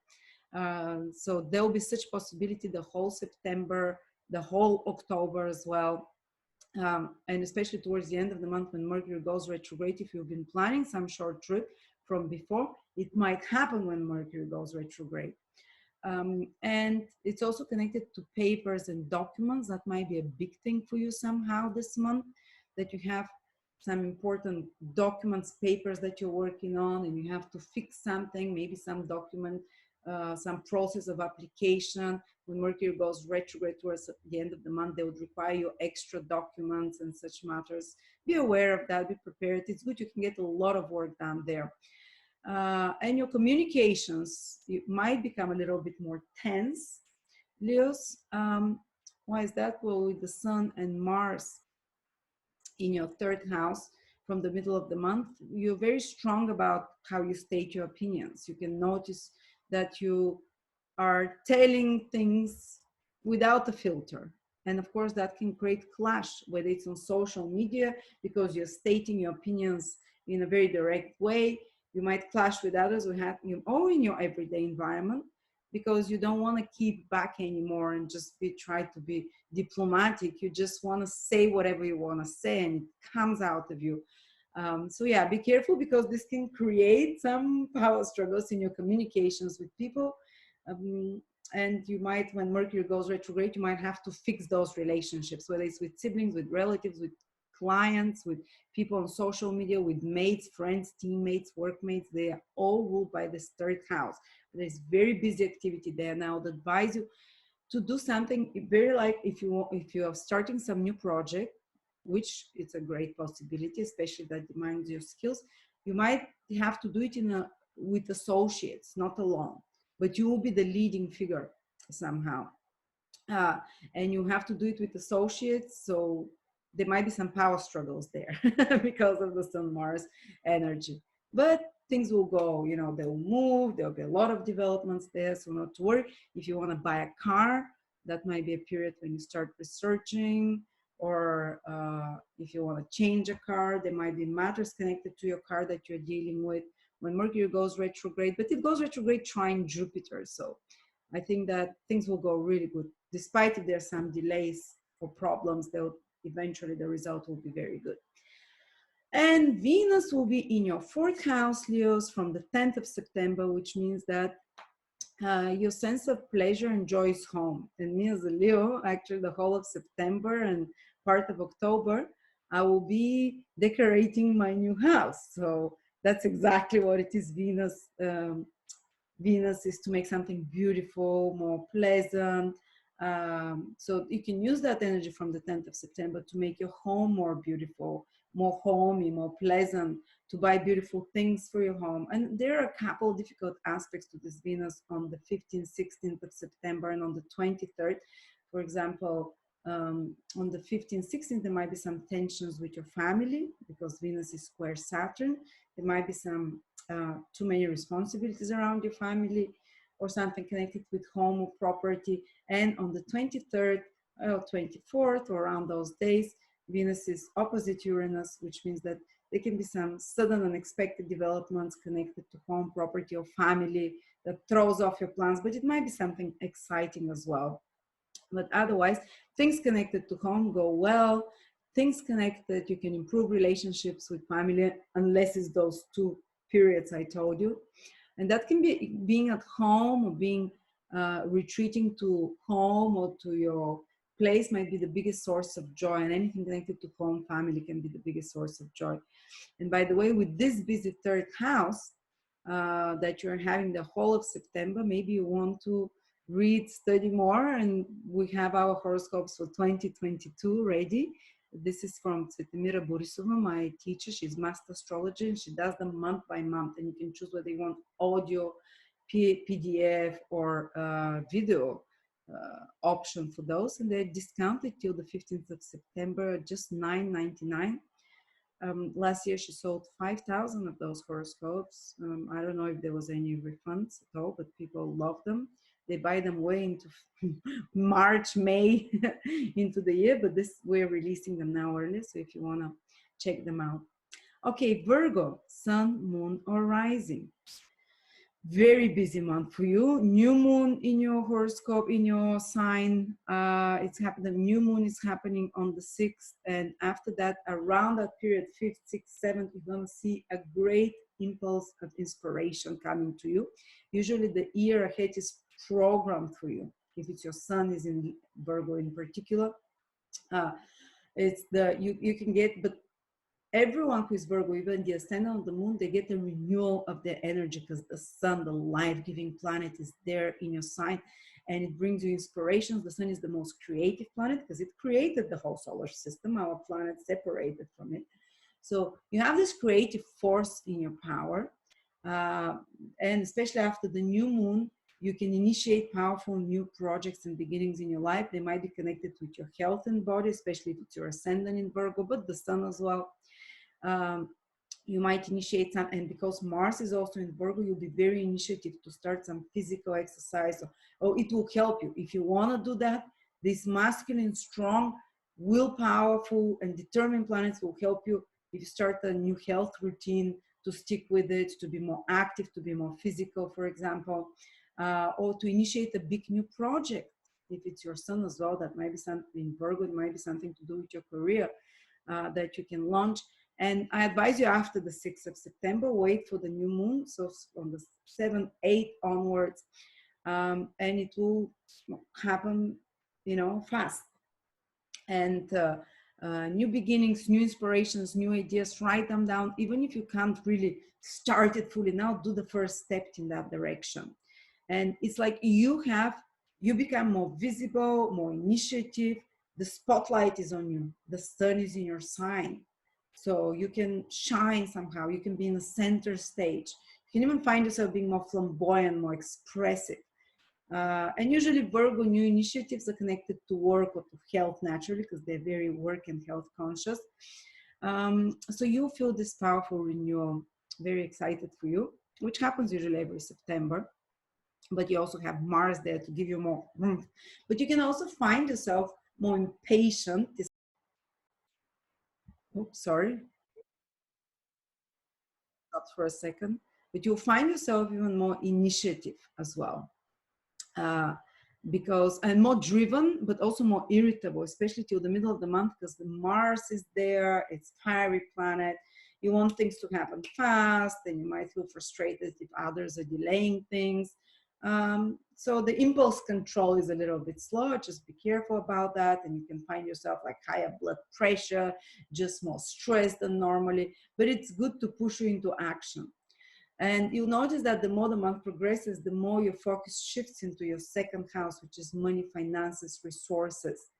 So there will be such possibility the whole September, the whole October as well. And especially towards the end of the month when Mercury goes retrograde, if you've been planning some short trip from before, it might happen when Mercury goes retrograde. And it's also connected to papers and documents. That might be a big thing for you somehow this month, that you have some important documents, papers that you're working on, and you have to fix something, maybe some document, some process of application. When Mercury goes retrograde towards the end of the month, they would require you extra documents and such matters. Be aware of that, be prepared. It's good, you can get a lot of work done there. And your communications, you might become a little bit more tense, Leos. Why is that? Well, with the Sun and Mars in your third house from the middle of the month, you're very strong about how you state your opinions. You can notice that you are telling things without a filter. And of course, that can create clash, whether it's on social media, because you're stating your opinions in a very direct way. You might clash with others who have you, or in your everyday environment, because you don't want to keep back anymore and just try to be diplomatic. You just want to say whatever you want to say, and it comes out of you. So yeah, be careful, because this can create some power struggles in your communications with people. And you might, when Mercury goes retrograde, you might have to fix those relationships, whether it's with siblings, with relatives, with clients, with people on social media, with mates, friends, teammates, workmates. They are all ruled by this third house. There's very busy activity there now. That advise you to do something very, like if you are starting some new project, which it's a great possibility, especially that demands your skills. You might have to do it with associates, not alone, but you will be the leading figure somehow. And you have to do it with associates, so there might be some power struggles there because of the Sun Mars energy. But things will go, you know, they'll move, there'll be a lot of developments there, so not to worry. If you want to buy a car, that might be a period when you start researching, or if you want to change a car, there might be matters connected to your car that you're dealing with when Mercury goes retrograde, but it goes retrograde trying Jupiter. So I think that things will go really good. Despite if there's some delays or problems, they'll eventually the result will be very good. And Venus will be in your 4th house, Leos, from the 10th of September, which means that your sense of pleasure and joy is home. And me as a Leo, actually the whole of September and part of October, I will be decorating my new house. So that's exactly what it is. Venus is to make something beautiful, more pleasant. So you can use that energy from the 10th of September to make your home more beautiful, more homey, more pleasant, to buy beautiful things for your home. And there are a couple difficult aspects to this Venus on the 15th, 16th of September and on the 23rd. For example, on the 15th, 16th, there might be some tensions with your family because Venus is square Saturn. There might be some too many responsibilities around your family or something connected with home or property. And on the 23rd or 24th or around those days, Venus is opposite Uranus, which means that there can be some sudden unexpected developments connected to home, property, or family that throws off your plans, but it might be something exciting as well. But otherwise, things connected to home go well. Things connected, you can improve relationships with family, unless it's those two periods I told you. And that can be being at home or being retreating to home or to your place might be the biggest source of joy, and anything connected to home, family can be the biggest source of joy. And by the way, with this busy 3rd house that you're having the whole of September, maybe you want to read, study more, and we have our horoscopes for 2022 ready. This is from Svetomira Borisova, my teacher. She's master astrologer, and she does them month by month, and you can choose whether you want audio, PDF, or video option for those, and they're discounted till the 15th of September, just $9.99. Last year she sold 5,000 of those horoscopes. I don't know if there was any refunds at all, but people love them. They buy them way into March, May into the year, but we're releasing them now early, so if you want to check them out. Okay, Virgo, Sun, Moon, or Rising. Very busy month for you. New moon in your horoscope, in your sign. It's happening. The new moon is happening on the 6th, and after that, around that period, 5th, 6th, 7th, you're gonna see a great impulse of inspiration coming to you. Usually, the year ahead is programmed for you. If it's your sun is in Virgo in particular, it's you can get, but everyone who is Virgo, even the ascendant of the moon, they get the renewal of their energy because the sun, the life-giving planet, is there in your sign, and it brings you inspirations. The sun is the most creative planet because it created the whole solar system. Our planet separated from it. So you have this creative force in your power, and especially after the new moon, you can initiate powerful new projects and beginnings in your life. They might be connected with your health and body, especially if it's your ascendant in Virgo, but the sun as well. You might initiate some, and because Mars is also in Virgo, you'll be very initiative to start some physical exercise, or it will help you. If you want to do that, these masculine, strong, will powerful, and determined planets will help you if you start a new health routine, to stick with it, to be more active, to be more physical, for example, or to initiate a big new project. If it's your sun as well, that might be something in Virgo, it might be something to do with your career that you can launch. And I advise you after the 6th of September, wait for the new moon. So from the 7th, 8th onwards, and it will happen, fast. And new beginnings, new inspirations, new ideas, write them down. Even if you can't really start it fully now, do the first step in that direction. And it's like you become more visible, more initiative. The spotlight is on you. The sun is in your sign. So you can shine somehow. You can be in the center stage. You can even find yourself being more flamboyant, more expressive. And usually Virgo new initiatives are connected to work or to health naturally, because they're very work and health conscious. So you feel this powerful renewal. very excited for you, which happens usually every September. But you also have Mars there to give you more room. But you can also find yourself more impatient. Oops, sorry, stopped for a second. But you'll find yourself even more initiative as well. Because and more driven, but also more irritable, especially till the middle of the month, because the Mars is there, it's fiery planet. You want things to happen fast, and you might feel frustrated if others are delaying things. So the impulse control is a little bit slow. Just be careful about that, and you can find yourself like higher blood pressure, just more stressed than normally. But it's good to push you into action. And you'll notice that the more the month progresses, the more your focus shifts into your second house, which is money, finances, resources,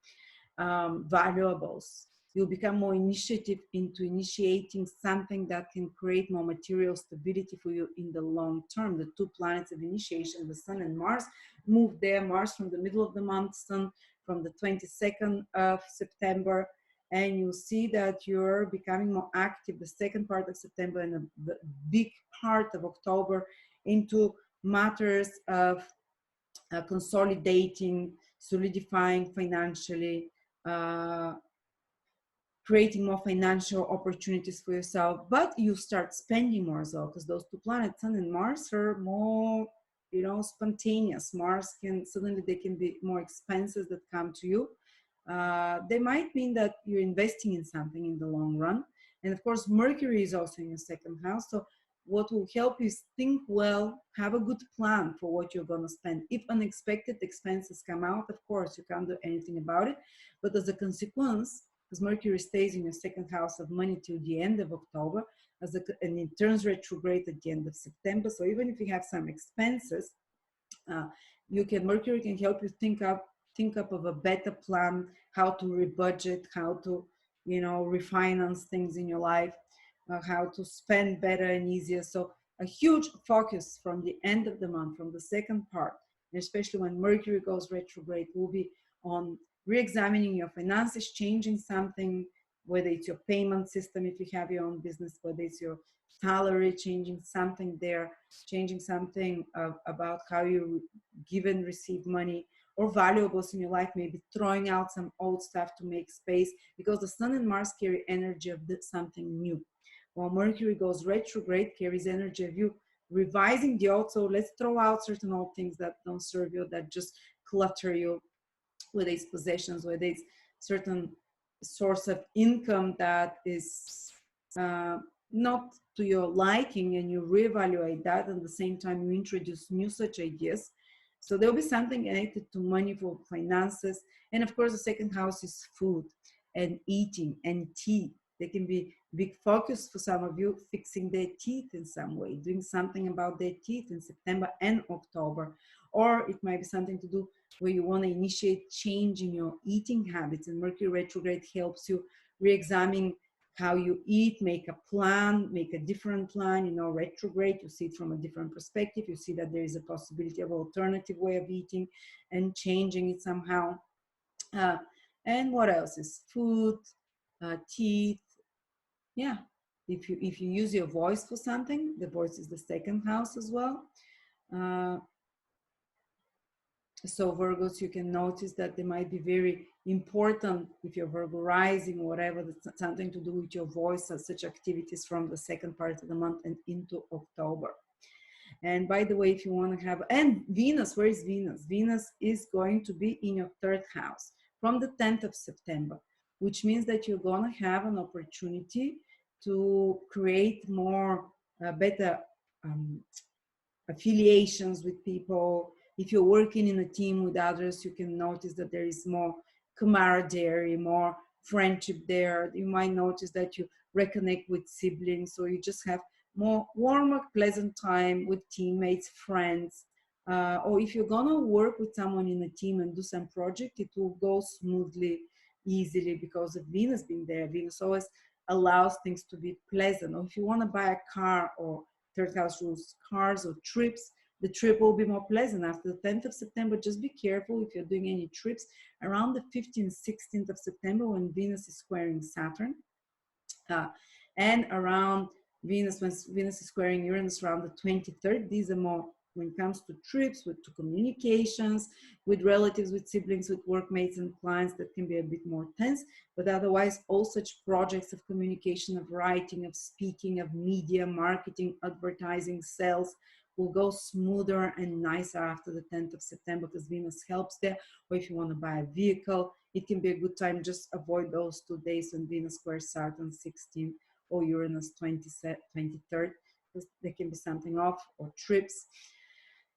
valuables. You'll become more initiative into initiating something that can create more material stability for you in the long term. The two planets of initiation, the Sun and Mars, move there. Mars from the middle of the month, Sun from the 22nd of September. And you'll see that you're becoming more active the second part of September and the big part of October into matters of consolidating, solidifying financially, creating more financial opportunities for yourself. But you start spending more as well, because those two planets, Sun and Mars, are more, spontaneous. Mars can suddenly, they can be more expenses that come to you. They might mean that you're investing in something in the long run. And of course, Mercury is also in your second house. So what will help you is think well, have a good plan for what you're going to spend. If unexpected expenses come out, of course, you can't do anything about it. But as a consequence, because Mercury stays in your second house of money till the end of October, and it turns retrograde at the end of September. So even if you have some expenses, Mercury can help you think up of a better plan, how to rebudget, how to, refinance things in your life, how to spend better and easier. So a huge focus from the end of the month, from the second part, especially when Mercury goes retrograde, will be on re-examining your finances, changing something, whether it's your payment system if you have your own business, whether it's your salary, changing something there, changing something about how you give and receive money, or valuables in your life, maybe throwing out some old stuff to make space, because the Sun and Mars carry energy of something new. While Mercury goes retrograde, carries energy of you revising the old. So let's throw out certain old things that don't serve you, that just clutter you, whether it's possessions, whether it's certain source of income that is not to your liking, and you reevaluate that. And at the same time, you introduce new such ideas. So there'll be something connected to money, for finances. And of course, the second house is food and eating and tea. They can be big focus for some of you, fixing their teeth in some way, doing something about their teeth in September and October. Or it might be something to do where you want to initiate change in your eating habits, and Mercury retrograde helps you re-examine how you eat, make a plan, make a different plan. Retrograde, you see it from a different perspective. You see that there is a possibility of alternative way of eating and changing it somehow. And what else is food, teeth? Yeah, if you use your voice for something, the voice is the second house as well. So Virgos, you can notice that they might be very important if you're Virgo rising, whatever, that's something to do with your voice, such activities from the second part of the month and into October. And by the way, if you want to have, and Venus, where is Venus? Venus is going to be in your third house from the 10th of September, which means that you're going to have an opportunity to create more, better affiliations with people. If you're working in a team with others, you can notice that there is more camaraderie, more friendship there. You might notice that you reconnect with siblings, so you just have more warmer, pleasant time with teammates, friends. Or if you're gonna work with someone in a team and do some project, it will go smoothly, easily, because of Venus being there. Venus always allows things to be pleasant. Or if you want to buy a car, or third house rules cars or trips, the trip will be more pleasant after the 10th of September. Just be careful if you're doing any trips around the 15th, 16th of September, when Venus is squaring Saturn, and around When Venus is squaring Uranus around the 23rd, these are more when it comes to trips, to communications, with relatives, with siblings, with workmates and clients, that can be a bit more tense. But otherwise, all such projects of communication, of writing, of speaking, of media, marketing, advertising, sales will go smoother and nicer after the 10th of September because Venus helps there. Or if you want to buy a vehicle, it can be a good time. Just avoid those 2 days when Venus squares Saturn 16 or Uranus 23rd. There can be something off, or trips.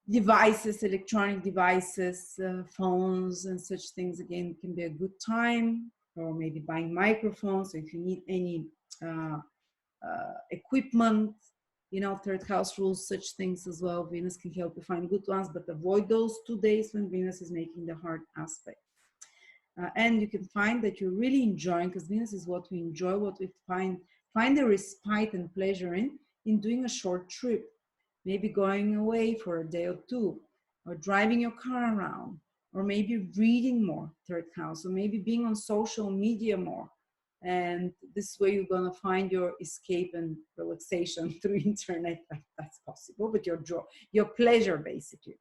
Devices, electronic devices, phones and such things, again, can be a good time. Or maybe buying microphones. So if you need any equipment, third house rules such things as well. Venus can help you find good ones, but avoid those 2 days when Venus is making the hard aspect. And you can find that you're really enjoying, because Venus is what we enjoy, what we find a respite and pleasure in doing a short trip, maybe going away for a day or two, or driving your car around, or maybe reading more, third house, or maybe being on social media more. And this way you're going to find your escape and relaxation through internet. That's possible, but your pleasure, basically.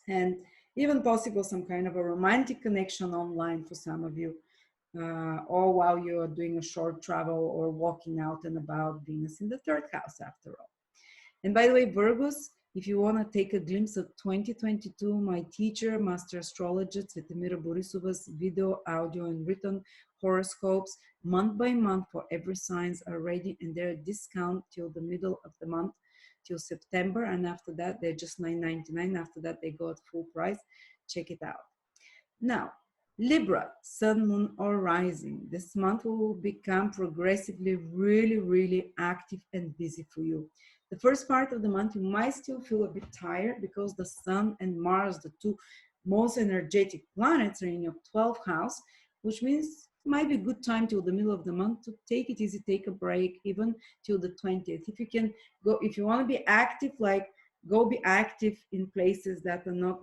And even possible some kind of a romantic connection online for some of you, or while you're doing a short travel or walking out and about. Venus in the third house, after all. And by the way, Virgos, if you want to take a glimpse of 2022, my teacher, master astrologist Cvetimira Borisova's video, audio, and written horoscopes, month by month for every signs are ready, and they're at discount till the middle of the month, till September. And after that, they're just $9.99. After that, they go at full price. Check it out. Now, Libra, sun, moon, or rising. This month will become progressively really, really active and busy for you. The first part of the month, you might still feel a bit tired because the sun and Mars, the two most energetic planets, are in your 12th house, which means it might be a good time till the middle of the month to take it easy, take a break, even till the 20th. If you can go, if you want to be active, go be active in places that are not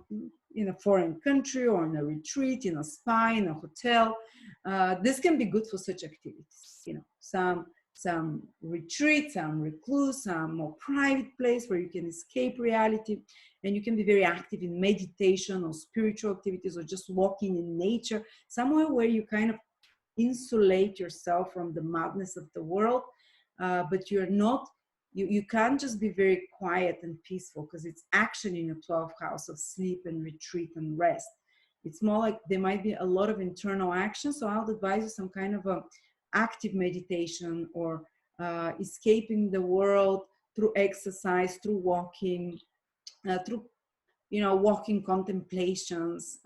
in a foreign country, or in a retreat, in a spa, in a hotel. This can be good for such activities. Some retreat, some recluse, some more private place where you can escape reality, and you can be very active in meditation or spiritual activities, or just walking in nature, somewhere where you kind of insulate yourself from the madness of the world, but you're not. You can't just be very quiet and peaceful, because it's action in your 12th house of sleep and retreat and rest. It's more like there might be a lot of internal action. So I'll advise you some kind of a active meditation, or escaping the world through exercise, through walking, through walking contemplations,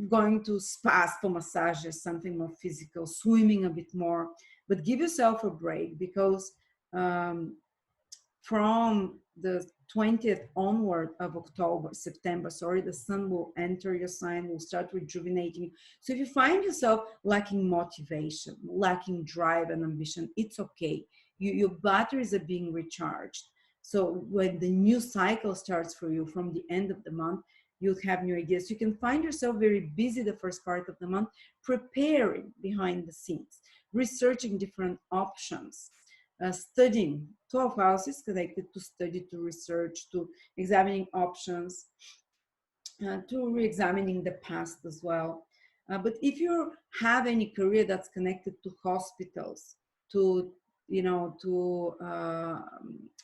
going to spas for massages, something more physical, swimming a bit more. But give yourself a break, because from the 20th onward of September, the sun will enter your sign, will start rejuvenating. So if you find yourself lacking motivation, lacking drive and ambition, it's okay. Your batteries are being recharged. So when the new cycle starts for you from the end of the month, you'll have new ideas. You can find yourself very busy the first part of the month, preparing behind the scenes, researching different options, studying. 12 houses connected to study, to research, to examining options, to re-examining the past as well. But if you have any career that's connected to hospitals, to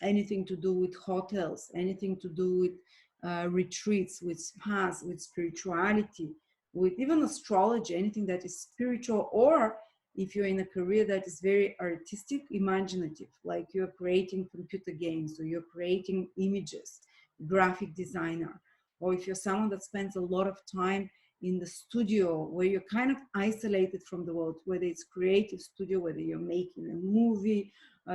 anything to do with hotels, anything to do with retreats, with spas, with spirituality, with even astrology, anything that is spiritual, or if you're in a career that is very artistic, imaginative, like you're creating computer games, or you're creating images, graphic designer, or if you're someone that spends a lot of time in the studio, where you're kind of isolated from the world, whether it's creative studio, whether you're making a movie,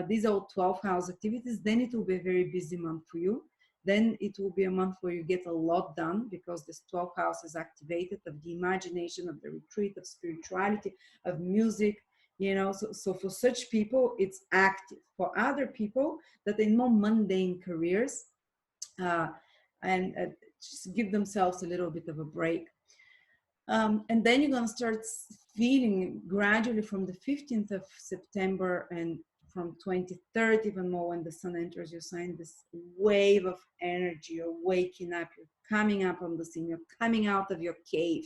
these are all 12 house activities, then it will be a very busy month for you. Then it will be a month where you get a lot done, because this 12th house is activated, of the imagination, of the retreat, of spirituality, of music, so for such people, it's active. For other people that are in more mundane careers, and just give themselves a little bit of a break. And then you're going to start feeling gradually from the 15th of September and from 23rd, even more, when the sun enters your sign, this wave of energy. You're waking up, you're coming up on the scene, you're coming out of your cave,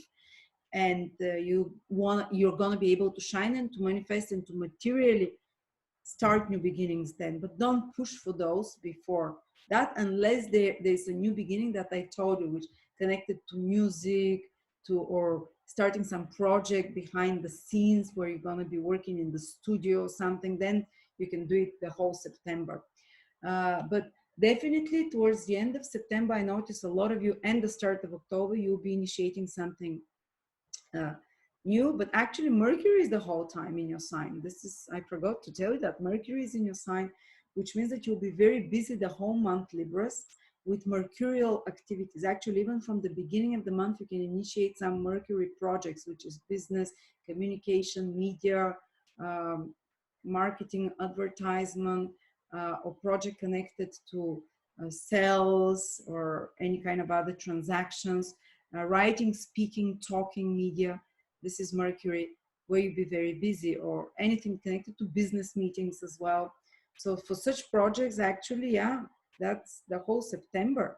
and you're going to be able to shine and to manifest and to materially start new beginnings then. But don't push for those before that, unless there's a new beginning that I told you, which connected to music, to, or starting some project behind the scenes where you're going to be working in the studio or something. Then you can do it the whole September. But definitely towards the end of September, I notice a lot of you, and the start of October, you'll be initiating something uh, new. But actually Mercury is the whole time in your sign. This is, I forgot to tell you that Mercury is in your sign, which means that you'll be very busy the whole month, Libras, with mercurial activities. Actually, even from the beginning of the month, you can initiate some Mercury projects, which is business, communication, media, marketing, advertisement, or project connected to sales or any kind of other transactions. Writing, speaking, talking, media. This is Mercury, where you'll be very busy, or anything connected to business meetings as well. So for such projects, actually, yeah, that's the whole September.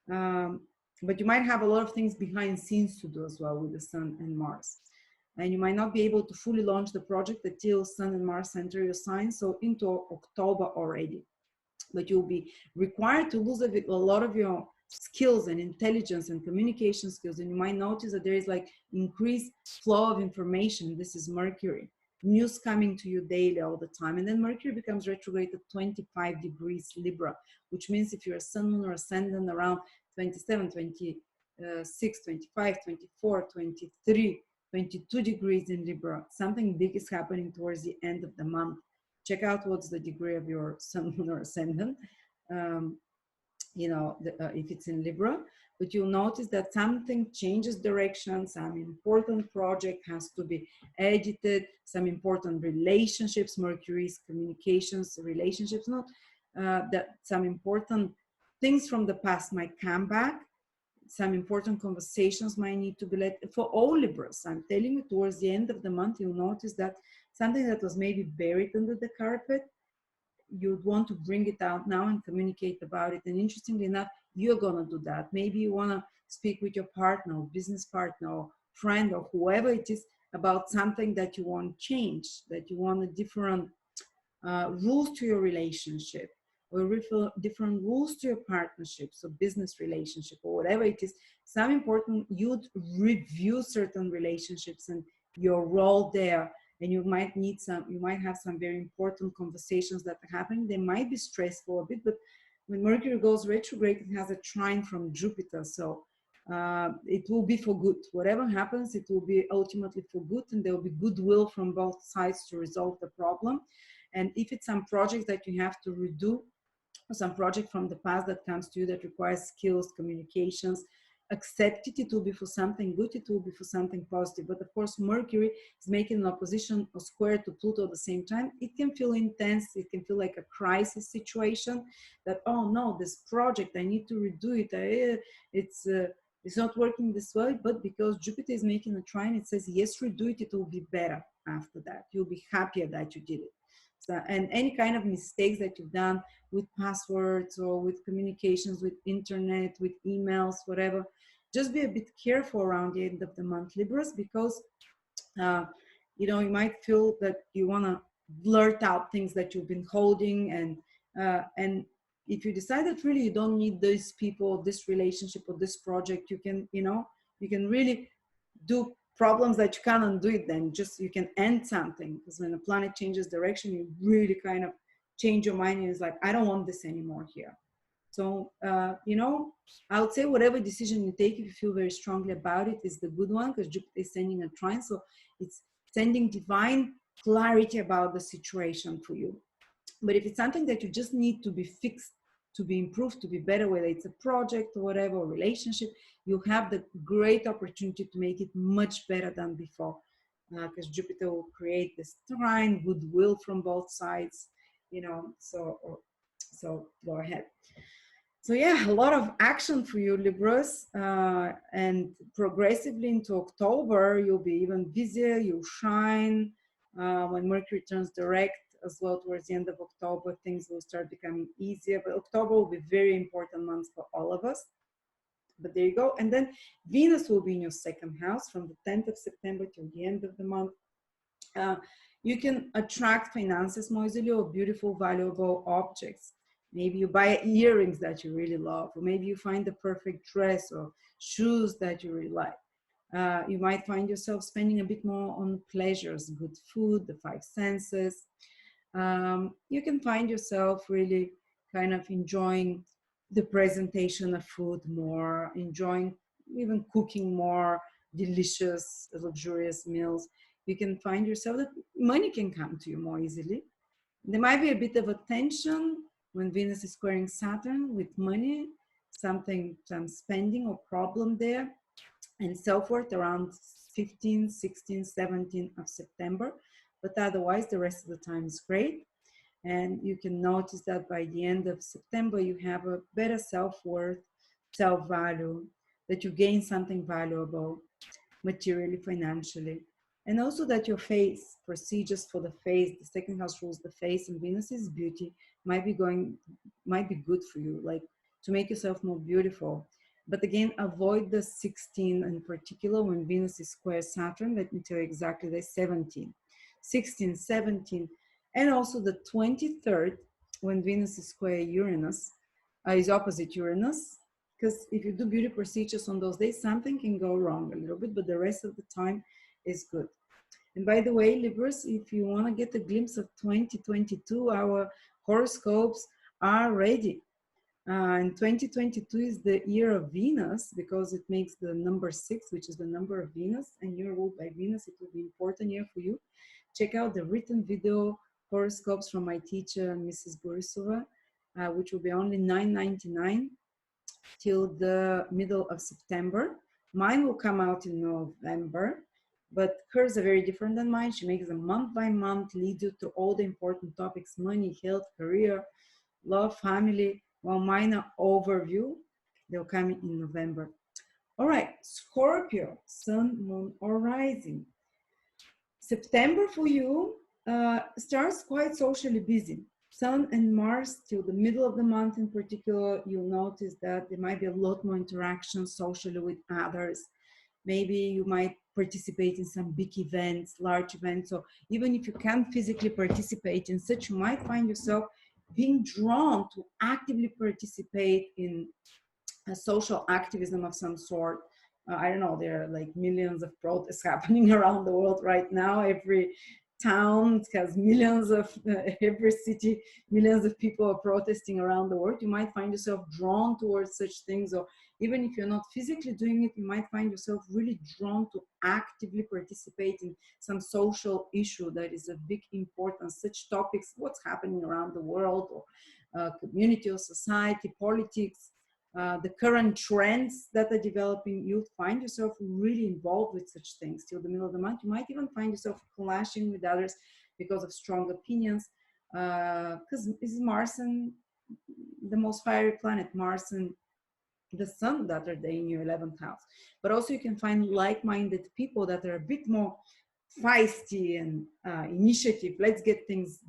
But you might have a lot of things behind scenes to do as well with the Sun and Mars. And you might not be able to fully launch the project until Sun and Mars enter your sign, so into October already. But you'll be required to lose a lot of your skills and intelligence and communication skills. And you might notice that there is like increased flow of information. This is Mercury. News coming to you daily all the time. And then Mercury becomes retrograde at 25 degrees Libra, which means if you're a sun, moon, or ascendant around 27, 26, 25, 24, 23, 22 degrees in Libra, something big is happening towards the end of the month. Check out what's the degree of your sun, moon, or ascendant, if it's in Libra. But you'll notice that something changes direction, some important project has to be edited, some important relationships, Mercury's communications, relationships, not that some important things from the past might come back. Some important conversations might need to be led for all Libras. I'm telling you, towards the end of the month, you'll notice that something that was maybe buried under the carpet, you'd want to bring it out now and communicate about it. And interestingly enough, you're going to do that. Maybe you want to speak with your partner, or business partner, or friend, or whoever it is, about something that you want change, that you want a different rules to your relationship, or different rules to your partnership, so business relationship or whatever it is. Some important, you'd review certain relationships and your role there, and you might have some very important conversations that are happening. They might be stressful a bit, but when Mercury goes retrograde, it has a trine from Jupiter, so it will be for good. Whatever happens, it will be ultimately for good, and there will be goodwill from both sides to resolve the problem. And if it's some project that you have to redo, or some project from the past that comes to you that requires skills, communications, accept it. It will be for something good, it will be for something positive. But of course, Mercury is making an opposition or square to Pluto at the same time. It can feel intense, it can feel like a crisis situation, that, oh no, this project, I need to redo it, it's not working this way. But because Jupiter is making a trine, it says, yes, redo it, it will be better after that. You'll be happier that you did it. So, and any kind of mistakes that you've done with passwords or with communications, with internet, with emails, whatever, just be a bit careful around the end of the month, Libras, because you might feel that you want to blurt out things that you've been holding, and if you decide that really you don't need these people, this relationship, or this project, you can really do problems that you can't undo it. Then just you can end something, because when a planet changes direction, you really kind of change your mind, and it's like, I don't want this anymore here. So I would say whatever decision you take, if you feel very strongly about it, is the good one, because Jupiter is sending a trine, so it's sending divine clarity about the situation for you. But if it's something that you just need to be fixed, to be improved, to be better, whether it's a project or whatever, or relationship, you have the great opportunity to make it much better than before, because Jupiter will create this trine, goodwill from both sides, so go ahead. So yeah, a lot of action for you, Libras, and progressively into October, you'll be even busier, you'll shine. When Mercury turns direct, as well towards the end of October. Things will start becoming easier, but October will be a very important month for all of us. But there you go. And then Venus will be in your second house from the 10th of September till the end of the month. You can attract finances more easily, or beautiful, valuable objects. Maybe you buy earrings that you really love, or maybe you find the perfect dress or shoes that you really like. You might find yourself spending a bit more on pleasures, good food, the five senses. You can find yourself really kind of enjoying the presentation of food more, enjoying even cooking more delicious, luxurious meals. You can find yourself that money can come to you more easily. There might be a bit of a tension when Venus is squaring Saturn with money, some spending or problem there, and so forth around 15, 16, 17 of September. But otherwise, the rest of the time is great. And you can notice that by the end of September, you have a better self-worth, self-value, that you gain something valuable materially, financially. And also that your face, procedures for the face, the second house rules the face, and Venus is beauty, might be good for you, like to make yourself more beautiful. But again, avoid the 16 in particular when Venus is square Saturn. Let me tell you exactly the 17, 16, 17, and also the 23rd when Venus is square Uranus, is opposite Uranus. Because if you do beauty procedures on those days, something can go wrong a little bit, but the rest of the time is good. And by the way, Libras, if you want to get a glimpse of 2022, our horoscopes are ready. And 2022 is the year of Venus because it makes the number 6, which is the number of Venus, and you're ruled by Venus. It will be an important year for you. Check out the written video horoscopes from my teacher, Mrs. Borisova, which will be only $9.99 till the middle of September. Mine will come out in November, but hers are very different than mine. She makes them month by month, lead you to all the important topics: money, health, career, love, family. While mine are overview, they'll come in November. All right, Scorpio, sun, moon, or rising. September for you starts quite socially busy. Sun and Mars till the middle of the month in particular, you'll notice that there might be a lot more interaction socially with others. Maybe you might participate in some big events, large events, or even if you can't physically participate in such, you might find yourself being drawn to actively participate in a social activism of some sort. I don't know, there are like millions of protests happening around the world right now. Every town has millions of, every city, millions of people are protesting around the world. You might find yourself drawn towards such things, or even if you're not physically doing it, you might find yourself really drawn to actively participate in some social issue that is of big importance, such topics, what's happening around the world, or community or society, politics, the current trends that are developing. You'll find yourself really involved with such things till the middle of the month. You might even find yourself clashing with others because of strong opinions, because it's Mars and the most fiery planet, Mars and the sun that are there in your 11th house. But also you can find like-minded people that are a bit more feisty and initiative. Let's get things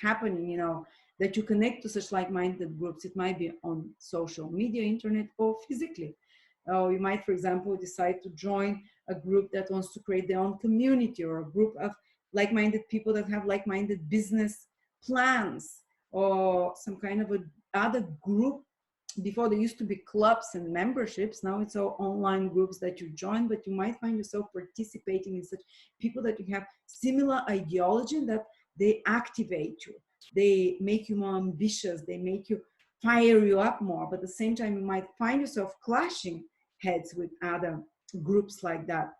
happening, you know, that you connect to such like-minded groups. It might be on social media, internet, or physically. You might, for example, decide to join a group that wants to create their own community, or a group of like-minded people that have like-minded business plans, or some kind of other group. Before there used to be clubs and memberships, now it's all online groups that you join, but you might find yourself participating in such people that you have similar ideology, that they activate you. They make you more ambitious. They make you fire you up more. But at the same time, you might find yourself clashing heads with other groups like that.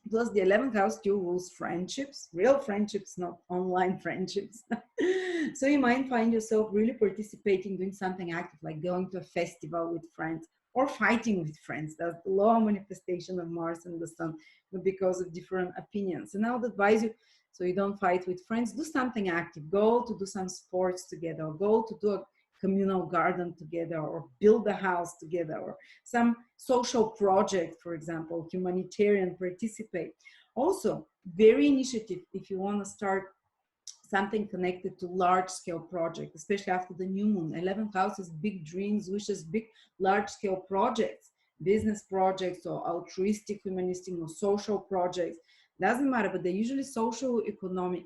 Plus, the 11th house still rules friendships, real friendships, not online friendships. So you might find yourself really participating, doing something active, like going to a festival with friends, or fighting with friends. That's the lower manifestation of Mars and the Sun, but because of different opinions. And I would advise you, so you don't fight with friends, do something active. Go to do some sports together, or go to do a communal garden together, or build a house together, or some social project, for example, humanitarian, participate. Also, very initiative if you want to start something connected to large-scale project, especially after the new moon. 11th house is big dreams, wishes, big large-scale projects, business projects or altruistic, humanistic or social projects. Doesn't matter, but they're usually social, economic.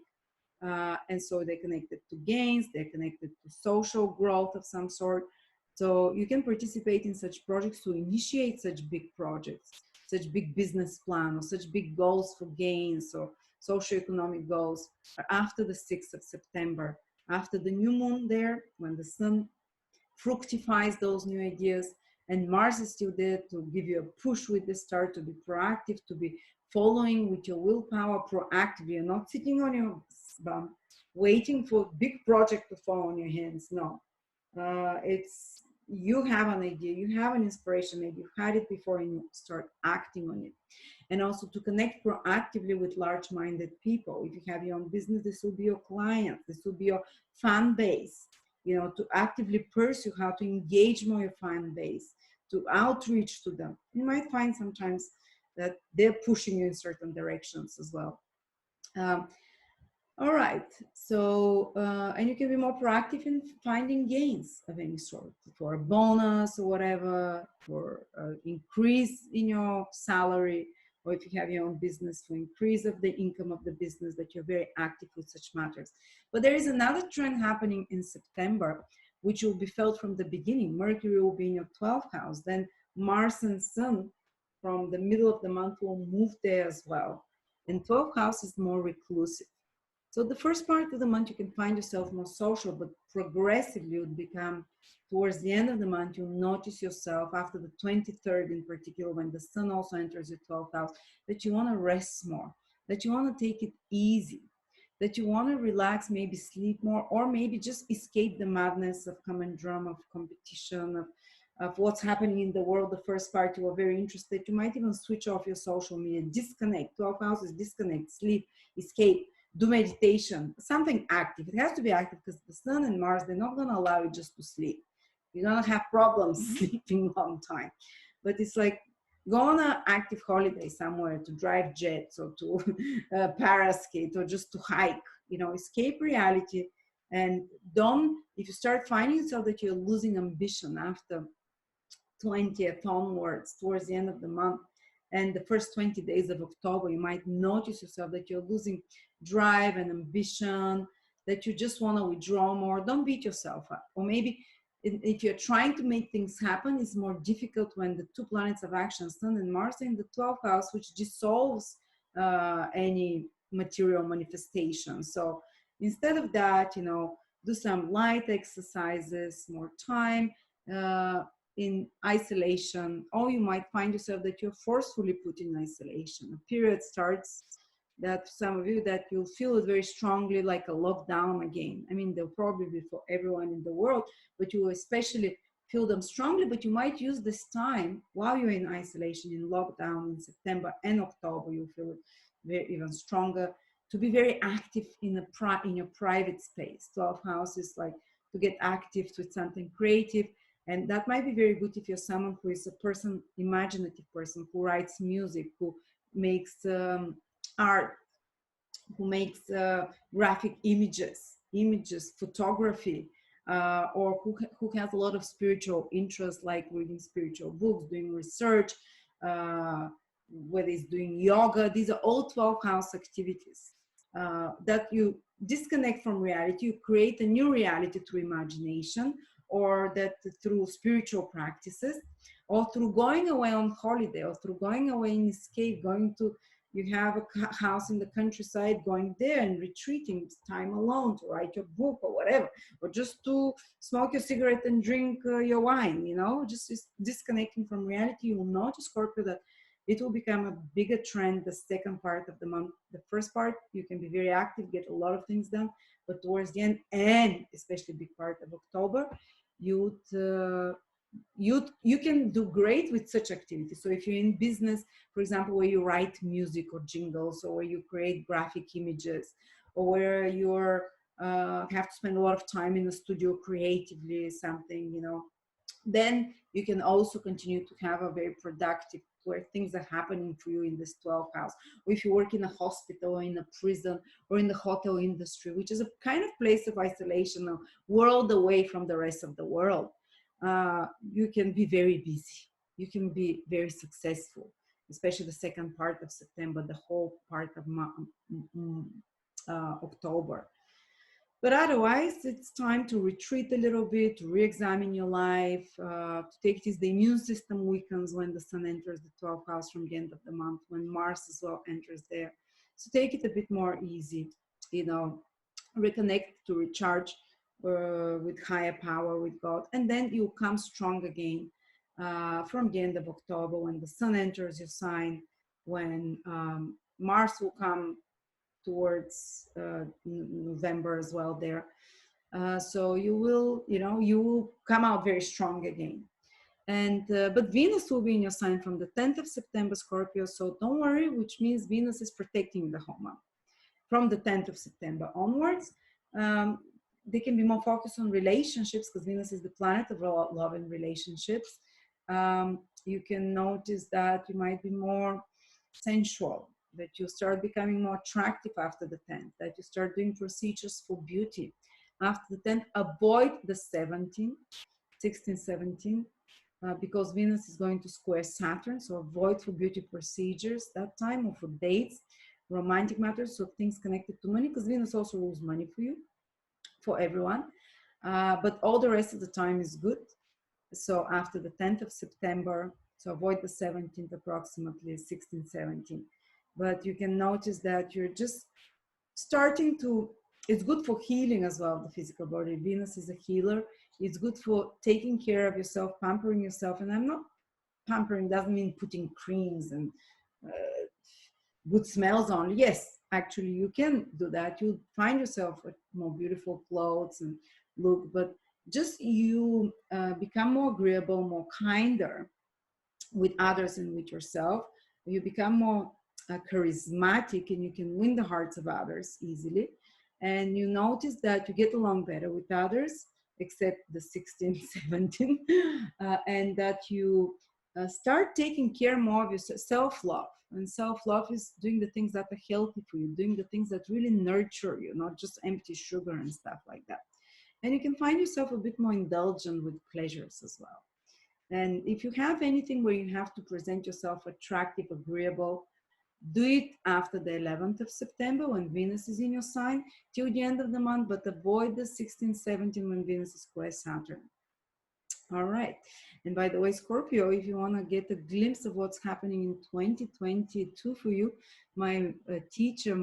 And so they're connected to gains, they're connected to social growth of some sort. So you can participate in such projects to initiate such big projects, such big business plan, or such big goals for gains or socioeconomic goals after the 6th of September, after the new moon there, when the sun fructifies those new ideas, and Mars is still there to give you a push with the star, to be proactive, to be following with your willpower proactively. You're not sitting on your bum waiting for big project to fall on your hands. No, it's you have an idea, you have an inspiration, maybe you've had it before and you start acting on it. And also to connect proactively with large-minded people. If you have your own business, this will be your client, this will be your fan base, you know, to actively pursue how to engage more your fan base, to outreach to them. You might find sometimes that they're pushing you in certain directions as well. All right, so, and you can be more proactive in finding gains of any sort, for a bonus or whatever, for increase in your salary, or if you have your own business, for increase of the income of the business, that you're very active with such matters. But there is another trend happening in September, which will be felt from the beginning. Mercury will be in your 12th house, then Mars and Sun from the middle of the month will move there as well. And 12th house is more reclusive. So the first part of the month, you can find yourself more social, but progressively it would become, towards the end of the month, you'll notice yourself after the 23rd in particular, when the sun also enters your 12th house, that you want to rest more, that you want to take it easy, that you want to relax, maybe sleep more, or maybe just escape the madness of common drama, of competition, of what's happening in the world. The first part, you are very interested. You might even switch off your social media, disconnect. 12 houses, disconnect, sleep, escape. Do meditation, something active. It has to be active because the sun and Mars, they're not going to allow you just to sleep. You're going to have problems sleeping a long time. But it's like, go on an active holiday somewhere, to drive jets or to paraskate or just to hike, you know, escape reality. And don't, if you start finding yourself that you're losing ambition after 20th onwards, towards the end of the month, and the first 20 days of October, you might notice yourself that you're losing drive and ambition, that you just want to withdraw more. Don't beat yourself up. Or maybe if you're trying to make things happen, it's more difficult when the two planets of action, Sun and Mars, are in the 12th house, which dissolves any material manifestation. So instead of that, you know, do some light exercises, more time in isolation, or you might find yourself that you're forcefully put in isolation. A period starts that some of you, that you'll feel it very strongly, like a lockdown again. I mean, they'll probably be for everyone in the world, but you especially feel them strongly. But you might use this time while you're in isolation, in lockdown in September and October, you'll feel it very, even stronger, to be very active in your private space. 12 houses, like to get active with something creative. And that might be very good if you're someone who is a person, imaginative person, who writes music, who makes art, who makes graphic images, photography, or who has a lot of spiritual interest, like reading spiritual books, doing research, whether it's doing yoga. These are all 12 house activities that you disconnect from reality. You create a new reality through imagination, or that through spiritual practices, or through going away on holiday, or through going away in escape, going to, you have a house in the countryside, going there and retreating, time alone, to write your book or whatever, or just to smoke your cigarette and drink your wine, you know, just disconnecting from reality. You will notice, Scorpio, that it will become a bigger trend the second part of the month. The first part, you can be very active, get a lot of things done, but towards the end, and especially big part of October, you can do great with such activities. So if you're in business, for example, where you write music or jingles, or where you create graphic images, or where you're have to spend a lot of time in the studio creatively, something, you know, then you can also continue to have a very productive where things are happening for you in this 12th house, or if you work in a hospital or in a prison or in the hotel industry, which is a kind of place of isolation, a world away from the rest of the world, you can be very busy. You can be very successful, especially the second part of September, the whole part of October. But otherwise, it's time to retreat a little bit, to re-examine your life, to take this. The immune system weakens when the sun enters the 12th house from the end of the month, when Mars as well enters there. So take it a bit more easy, you know, reconnect, to recharge with higher power, with God. And then you come strong again from the end of October, when the sun enters your sign, when Mars will come towards November as well there. So you will, you will come out very strong again. And but Venus will be in your sign from the 10th of September, Scorpio. So don't worry, which means Venus is protecting the whole month. From the 10th of September onwards, they can be more focused on relationships, because Venus is the planet of love and relationships. You can notice that you might be more sensual, that you start becoming more attractive after the 10th, that you start doing procedures for beauty. After the 10th, avoid the 17th, 16, 17, because Venus is going to square Saturn. So avoid for beauty procedures that time, or for dates, romantic matters, so things connected to money, because Venus also rules money for you, for everyone. But all the rest of the time is good. So after the 10th of September, so avoid the 17th, approximately 16, 17. But you can notice that you're just starting to, it's good for healing as well, the physical body. Venus is a healer. It's good for taking care of yourself, pampering yourself. And I'm not, pampering doesn't mean putting creams and good smells on. Yes, actually you can do that. You find yourself with more beautiful clothes and look, but just you become more agreeable, more kinder with others and with yourself. You become more charismatic, and you can win the hearts of others easily. And you notice that you get along better with others, except the 16, 17, and that you start taking care more of your self-love. And self-love is doing the things that are healthy for you, doing the things that really nurture you, not just empty sugar and stuff like that. And you can find yourself a bit more indulgent with pleasures as well. And if you have anything where you have to present yourself attractive, agreeable, do it after the 11th of September, when Venus is in your sign, till the end of the month, but avoid the 16, 17, when Venus is square Saturn. All right. And by the way, Scorpio, if you want to get a glimpse of what's happening in 2022 for you, my teacher,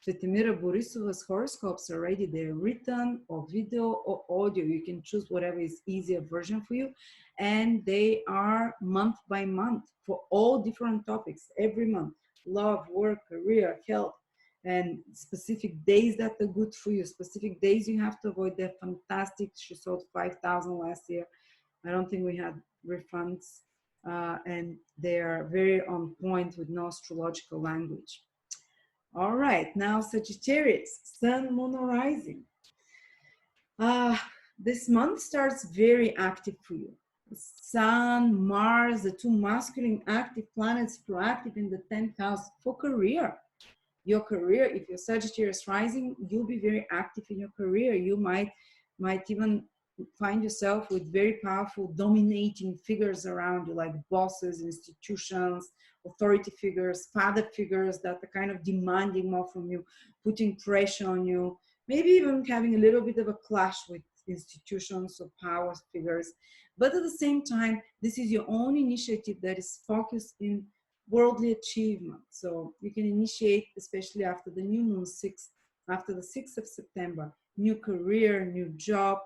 Svetimira Borisova's horoscopes are already there, written or video or audio. You can choose whatever is easier version for you. And they are month by month for all different topics, every month: love, work, career, health, and specific days that are good for you, specific days you have to avoid. They're fantastic. She sold 5,000 last year. I don't think we had refunds, and they are very on point with no astrological language. All right, now Sagittarius, Sun, Moon, or Rising. This month starts very active for you. Sun, Mars, the two masculine active planets, proactive in the 10th house for career. Your career, if you're Sagittarius rising, you'll be very active in your career. You might even find yourself with very powerful dominating figures around you, like bosses, institutions, authority figures, father figures that are kind of demanding more from you, putting pressure on you, maybe even having a little bit of a clash with institutions or power figures. But at the same time, this is your own initiative that is focused in worldly achievement. So you can initiate, especially after the new moon, after the 6th of September, new career, new job,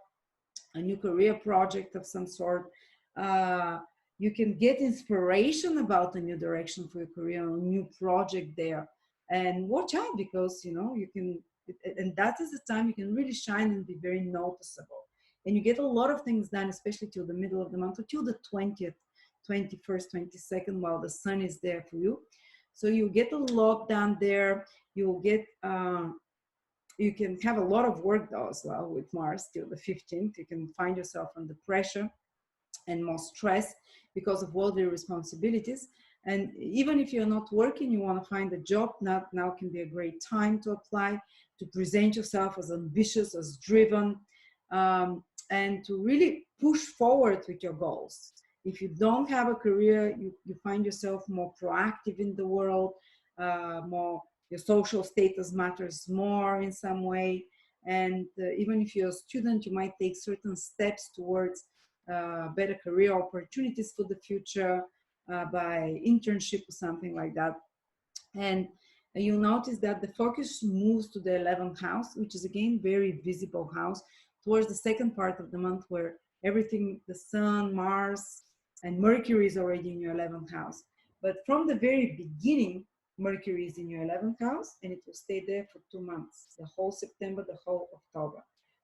a new career project of some sort. You can get inspiration about a new direction for your career, a new project there. And watch out, because you can, and that is the time you can really shine and be very noticeable. And you get a lot of things done, especially till the middle of the month, or till the 20th, 21st, 22nd, while the sun is there for you. So you get a lot done there. You'll get, you can have a lot of work though as well with Mars till the 15th. You can find yourself under pressure. and more stress because of all the responsibilities. And even if you're not working, you want to find a job, now can be a great time to apply, to present yourself as ambitious, as driven, and to really push forward with your goals. If you don't have a career, you find yourself more proactive in the world, more your social status matters more in some way. And even if you're a student, you might take certain steps towards better career opportunities for the future by internship or something like that. And you'll notice that the focus moves to the 11th house, which is again very visible house, towards the second part of the month, where everything, the sun, Mars, and Mercury is already in your 11th house. But from the very beginning, Mercury is in your 11th house, and it will stay there for 2 months, the whole September, the whole October.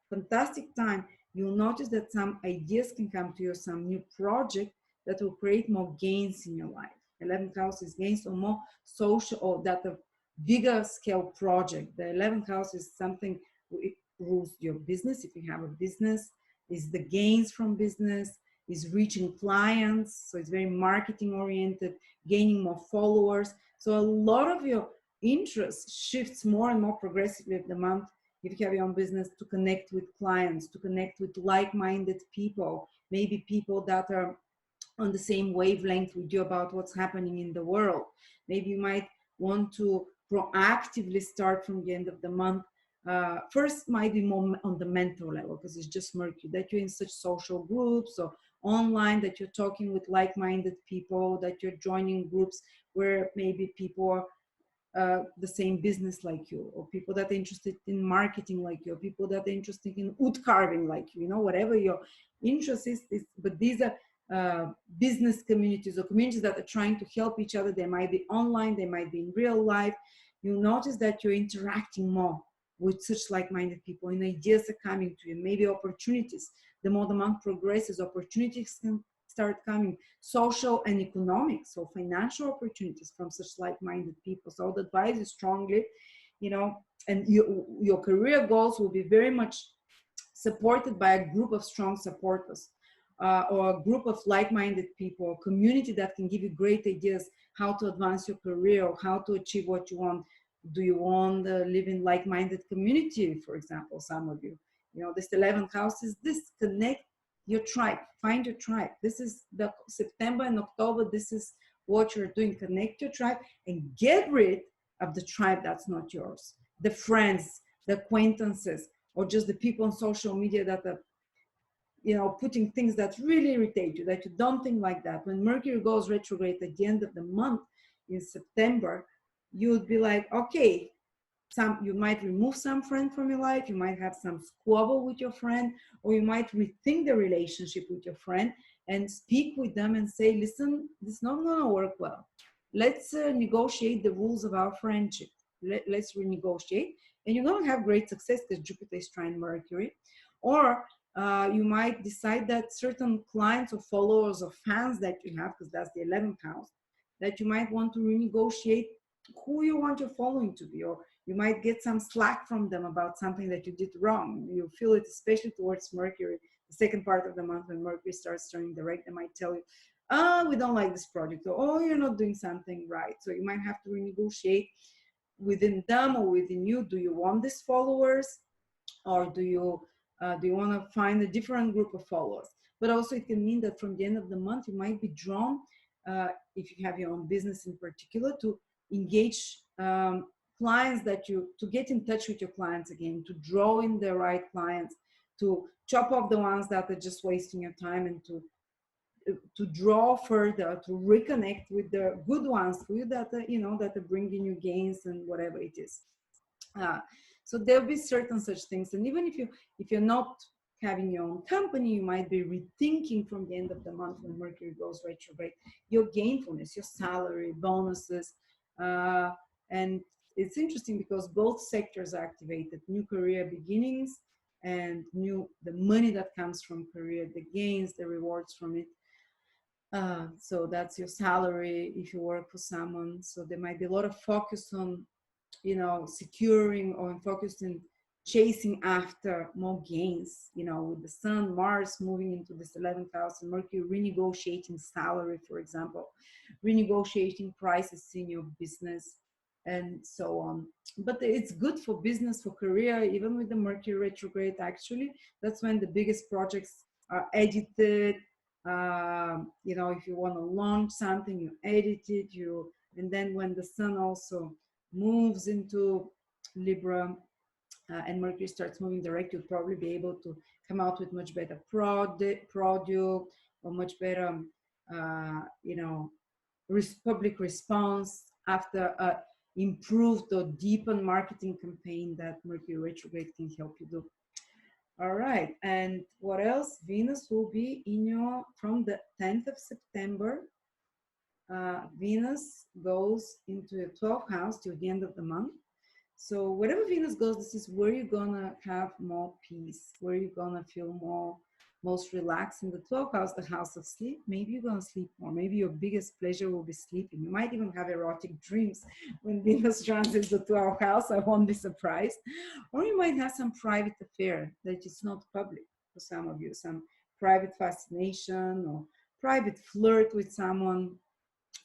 Fantastic time. You'll notice that some ideas can come to you, some new project that will create more gains in your life. 11th house is gains or more social, or that a bigger scale project. The 11th house is something, it rules your business. If you have a business, is the gains from business, is reaching clients. So it's very marketing oriented, gaining more followers. So a lot of your interest shifts more and more progressively of the month, if you have your own business, to connect with clients, to connect with like-minded people, maybe people that are on the same wavelength with you about what's happening in the world. Maybe you might want to proactively start from the end of the month. First might be more on the mental level, because it's just Mercury, that you're in such social groups or online, that you're talking with like-minded people, that you're joining groups where maybe people are the same business like you, or people that are interested in marketing like you, or people that are interested in wood carving like you, whatever your interest is. But these are business communities, or communities that are trying to help each other. They might be online, they might be in real life. You'll notice that you're interacting more with such like-minded people, and ideas are coming to you, maybe opportunities. The more the month progresses, opportunities can start coming, social and economic, so financial opportunities from such like-minded people. So I would advise you strongly, and your career goals will be very much supported by a group of strong supporters, or a group of like-minded people, a community that can give you great ideas how to advance your career or how to achieve what you want. Do you want to live in like-minded community, for example? Some of you, this 11th house is this: connect your tribe, find your tribe. This is the September and October. This is what you're doing. Connect your tribe and get rid of the tribe that's not yours, the friends, the acquaintances, or just the people on social media that are putting things that really irritate you, that you don't think like that. When Mercury goes retrograde at the end of the month in September, you would be like, okay, you might remove some friend from your life, you might have some squabble with your friend, or you might rethink the relationship with your friend and speak with them and say, listen, this is not going to work well. Let's negotiate the rules of our friendship. Let's renegotiate. And you're going to have great success, because Jupiter is trine Mercury. Or you might decide that certain clients or followers or fans that you have, because that's the 11th house, that you might want to renegotiate who you want your following to be, or you might get some slack from them about something that you did wrong. You feel it, especially towards Mercury, the second part of the month when Mercury starts turning direct. They might tell you, we don't like this project, or oh, you're not doing something right. So you might have to renegotiate within them or within you. Do you want these followers, or do you want to find a different group of followers? But also it can mean that from the end of the month, you might be drawn, if you have your own business in particular, to engage clients to get in touch with your clients again, to draw in the right clients, to chop off the ones that are just wasting your time, and to draw further, to reconnect with the good ones for you that are, that are bringing you gains and whatever it is. So there'll be certain such things. And even if you're not having your own company, you might be rethinking from the end of the month when Mercury goes retrograde, your gainfulness, your salary, bonuses. And it's interesting because both sectors are activated: new career beginnings and the money that comes from career, the gains, the rewards from it. So that's your salary if you work for someone. So there might be a lot of focus on securing or focusing chasing after more gains, you know, with the sun, Mars moving into this 11th house, and Mercury renegotiating salary, for example, renegotiating prices in your business, and so on. But it's good for business, for career, even with the Mercury retrograde. Actually, that's when the biggest projects are edited. You know, if you want to launch something, you edit it, and then when the sun also moves into Libra, and Mercury starts moving direct, you'll probably be able to come out with much better product or much better, you know, public response after improved or deepened marketing campaign that Mercury retrograde can help you do. All right, and what else? Venus will be in your, from the 10th of September, Venus goes into your 12th house till the end of the month. So wherever Venus goes, this is where you're gonna have more peace, where you're gonna feel most relaxed. In the 12th house, the house of sleep, maybe you're gonna sleep more. Maybe your biggest pleasure will be sleeping. You might even have erotic dreams when Venus transits the 12th house. I won't be surprised. Or you might have some private affair that is not public for some of you, some private fascination or private flirt with someone.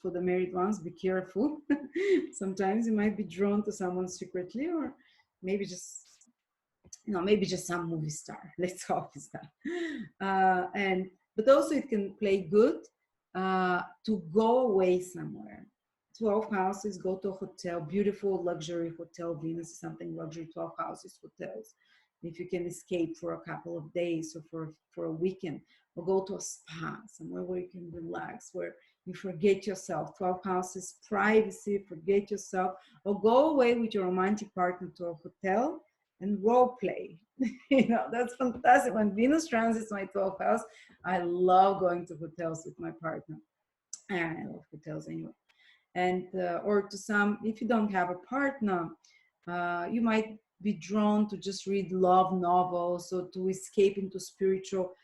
For the married ones, be careful. Sometimes you might be drawn to someone secretly, or maybe just, you know, maybe just some movie star. Let's hope it's that. But also it can play good to go away somewhere. 12 houses, go to a hotel, beautiful luxury hotel. Venus is something luxury. 12 houses, hotels. If you can escape for a couple of days or for a weekend, or go to a spa, somewhere where you can relax, where you forget yourself. 12 houses, privacy, forget yourself, or go away with your romantic partner to a hotel and role play. You know, that's fantastic. When Venus transits my 12th house, I love going to hotels with my partner. And I love hotels anyway. And or to some, if you don't have a partner, you might be drawn to just read love novels or to escape into spiritual,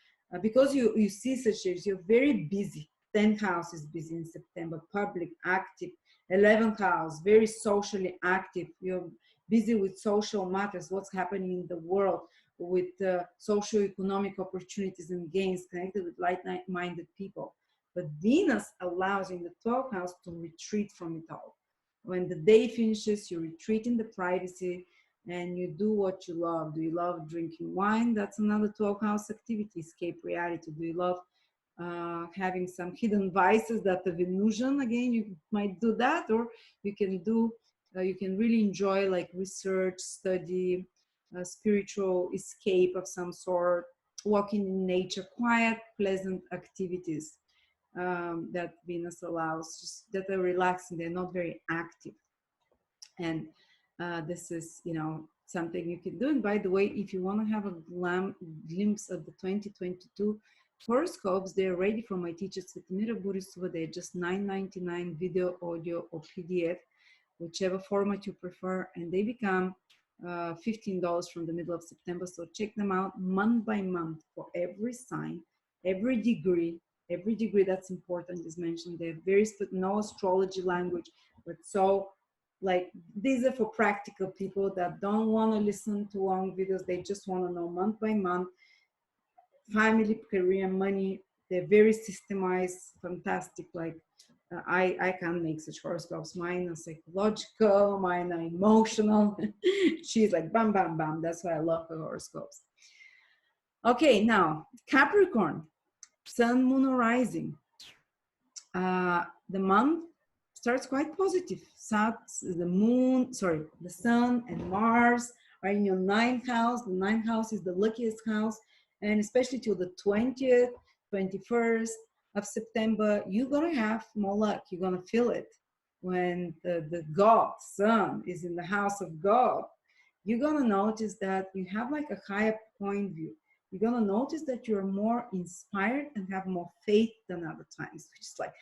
because you see such as you're very busy. 10th house is busy in September, public, active. 11th house, very socially active. You're busy with social matters, what's happening in the world, with socio-economic opportunities and gains, connected with like-minded people. But Venus allows you in the 12th house to retreat from it all. When the day finishes, you retreat in the privacy and you do what you love. Do you love drinking wine? That's another 12th house activity, escape reality. Do you love having some hidden vices that the Venusian, again, you might do that, or you can do, you can really enjoy like research, study, spiritual escape of some sort, walking in nature, quiet, pleasant activities that Venus allows, just that are relaxing, they're not very active. And this is, you know, something you can do. And by the way, if you want to have a glimpse of the 2022 horoscopes, they're ready for my teachers with Mira Borisova. They're just $9.99 video, audio, or PDF, whichever format you prefer, and they become $15 from the middle of September. So check them out month by month for every sign, every degree that's important is mentioned. They're very no astrology language, but so like these are for practical people that don't want to listen to long videos. They just want to know month by month, family, career, money. They're very systemized, fantastic. Like I can't make such horoscopes. Mine are psychological, mine are emotional. She's like bam, bam, bam. That's why I love her horoscopes. Okay, now Capricorn, Sun, Moon, or Rising. The month starts quite positive. The Sun and Mars are in your 9th house. The 9th house is the luckiest house, and especially till the 20th, 21st of September, you're gonna have more luck. You're gonna feel it when the God, Sun, is in the house of God. You're gonna notice that you have like a higher point view. You're gonna notice that you're more inspired and have more faith than other times, which is like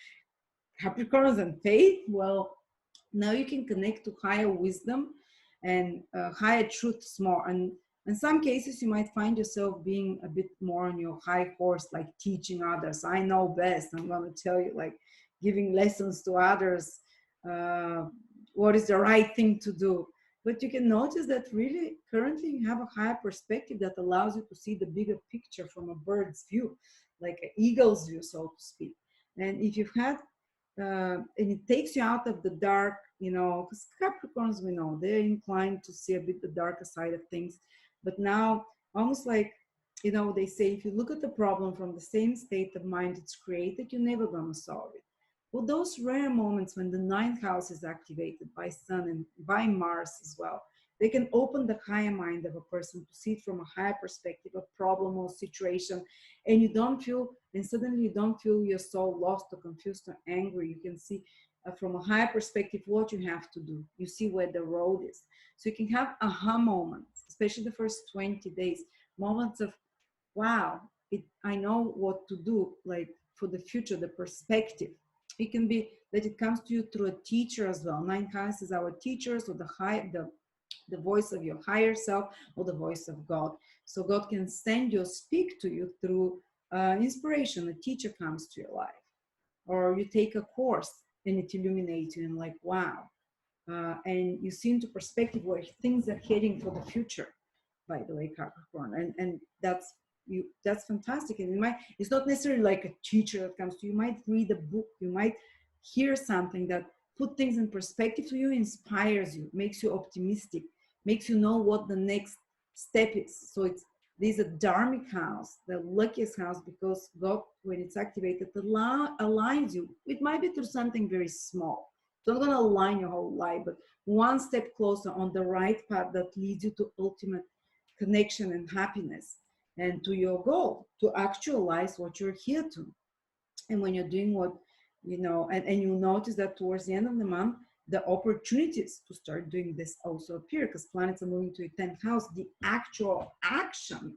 Capricorns and faith. Well, now you can connect to higher wisdom and higher truths more. And in some cases, you might find yourself being a bit more on your high horse, like teaching others. I know best. I'm going to tell you, like giving lessons to others, what is the right thing to do. But you can notice that really currently you have a higher perspective that allows you to see the bigger picture from a bird's view, like an eagle's view, so to speak. And if you've had, and it takes you out of the dark, you know, because Capricorns, we know, they're inclined to see a bit the darker side of things. But now, almost like, you know, they say, if you look at the problem from the same state of mind it's created, you're never going to solve it. Well, those rare moments when the ninth house is activated by Sun and by Mars as well, they can open the higher mind of a person to see it from a higher perspective, a problem or situation, and you don't feel, and suddenly you don't feel you're so lost or confused or angry. You can see from a higher perspective what you have to do. You see where the road is. So you can have aha moments, especially the first 20 days, moments of, wow, I know what to do, like for the future, the perspective. It can be that it comes to you through a teacher as well. Ninth house is our teachers, or the voice of your higher self, or the voice of God. So God can send you or speak to you through inspiration. A teacher comes to your life, or you take a course and it illuminates you and like, wow. And you see into perspective where things are heading for the future, by the way, Capricorn. And that's fantastic. And it's not necessarily like a teacher that comes to you. You might read a book, you might hear something that put things in perspective to you, inspires you, makes you optimistic, makes you know what the next step is. So there's a dharmic house, the luckiest house, because God, when it's activated, aligns you. It might be through something very small. It's not going to align your whole life, but one step closer on the right path that leads you to ultimate connection and happiness, and to your goal, to actualize what you're here to. And when you're doing what, you know, and you notice that towards the end of the month, the opportunities to start doing this also appear, because planets are moving to your 10th house, the actual action.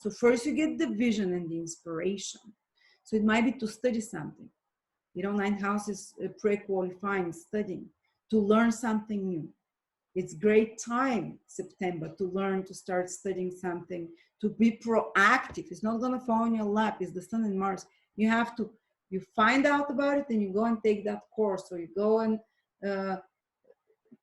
So first you get the vision and the inspiration. So it might be to study something. You know, 9th house is pre-qualifying, studying, to learn something new. It's great time, September, to learn, to start studying something, to be proactive. It's not going to fall in your lap. It's the Sun and Mars. You have to, you find out about it and you go and take that course, or you go and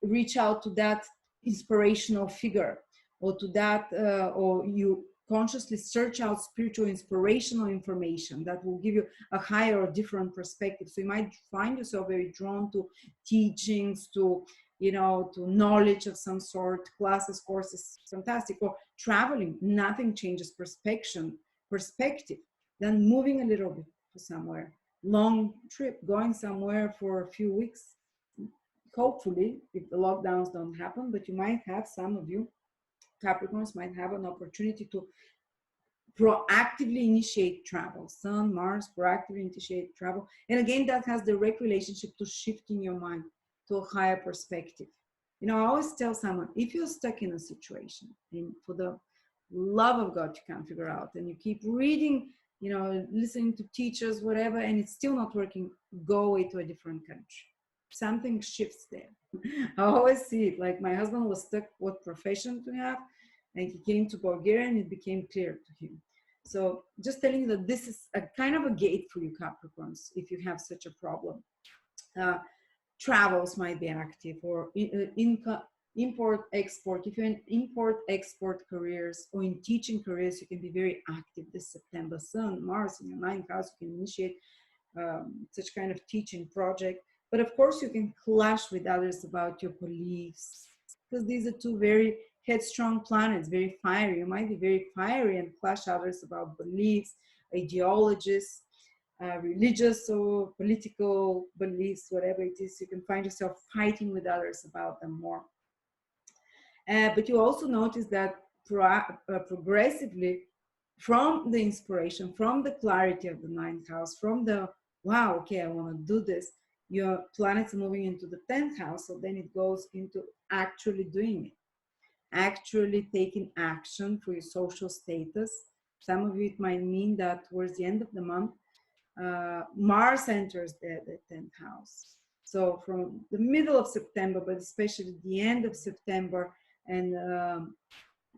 reach out to that inspirational figure, or to that, or you consciously search out spiritual inspirational information that will give you a higher or different perspective. So you might find yourself very drawn to teachings, to, you know, to knowledge of some sort, classes, courses, fantastic. Or traveling, nothing changes perspective. Then moving a little bit to somewhere, long trip, going somewhere for a few weeks, hopefully, if the lockdowns don't happen. But you might have, some of you Capricorns might have an opportunity to proactively initiate travel. Sun, Mars, proactively initiate travel. And again, that has direct relationship to shifting your mind to a higher perspective. You know, I always tell someone, if you're stuck in a situation and for the love of God you can't figure out, and you keep reading, you know, listening to teachers, whatever, and it's still not working, go away to a different country. Something shifts there. I always see it. Like my husband was stuck what profession to have, and he came to Bulgaria and it became clear to him. So just telling you that this is a kind of a gate for you Capricorns if you have such a problem. Travels might be active, or import export. If you're in import export careers or in teaching careers, you can be very active this September. Sun, Mars in your 9th house, you can initiate such kind of teaching project. But of course you can clash with others about your beliefs, because these are two very headstrong planets, very fiery. You might be very fiery and clash others about beliefs, ideologies, religious or political beliefs, whatever it is. You can find yourself fighting with others about them more. But you also notice that progressively, from the inspiration, from the clarity of the 9th house, from the, wow, okay, I want to do this, your planets are moving into the 10th house. So then it goes into actually doing it, actually taking action for your social status. Some of you, it might mean that towards the end of the month, Mars enters the 10th house. So from the middle of September, but especially the end of September and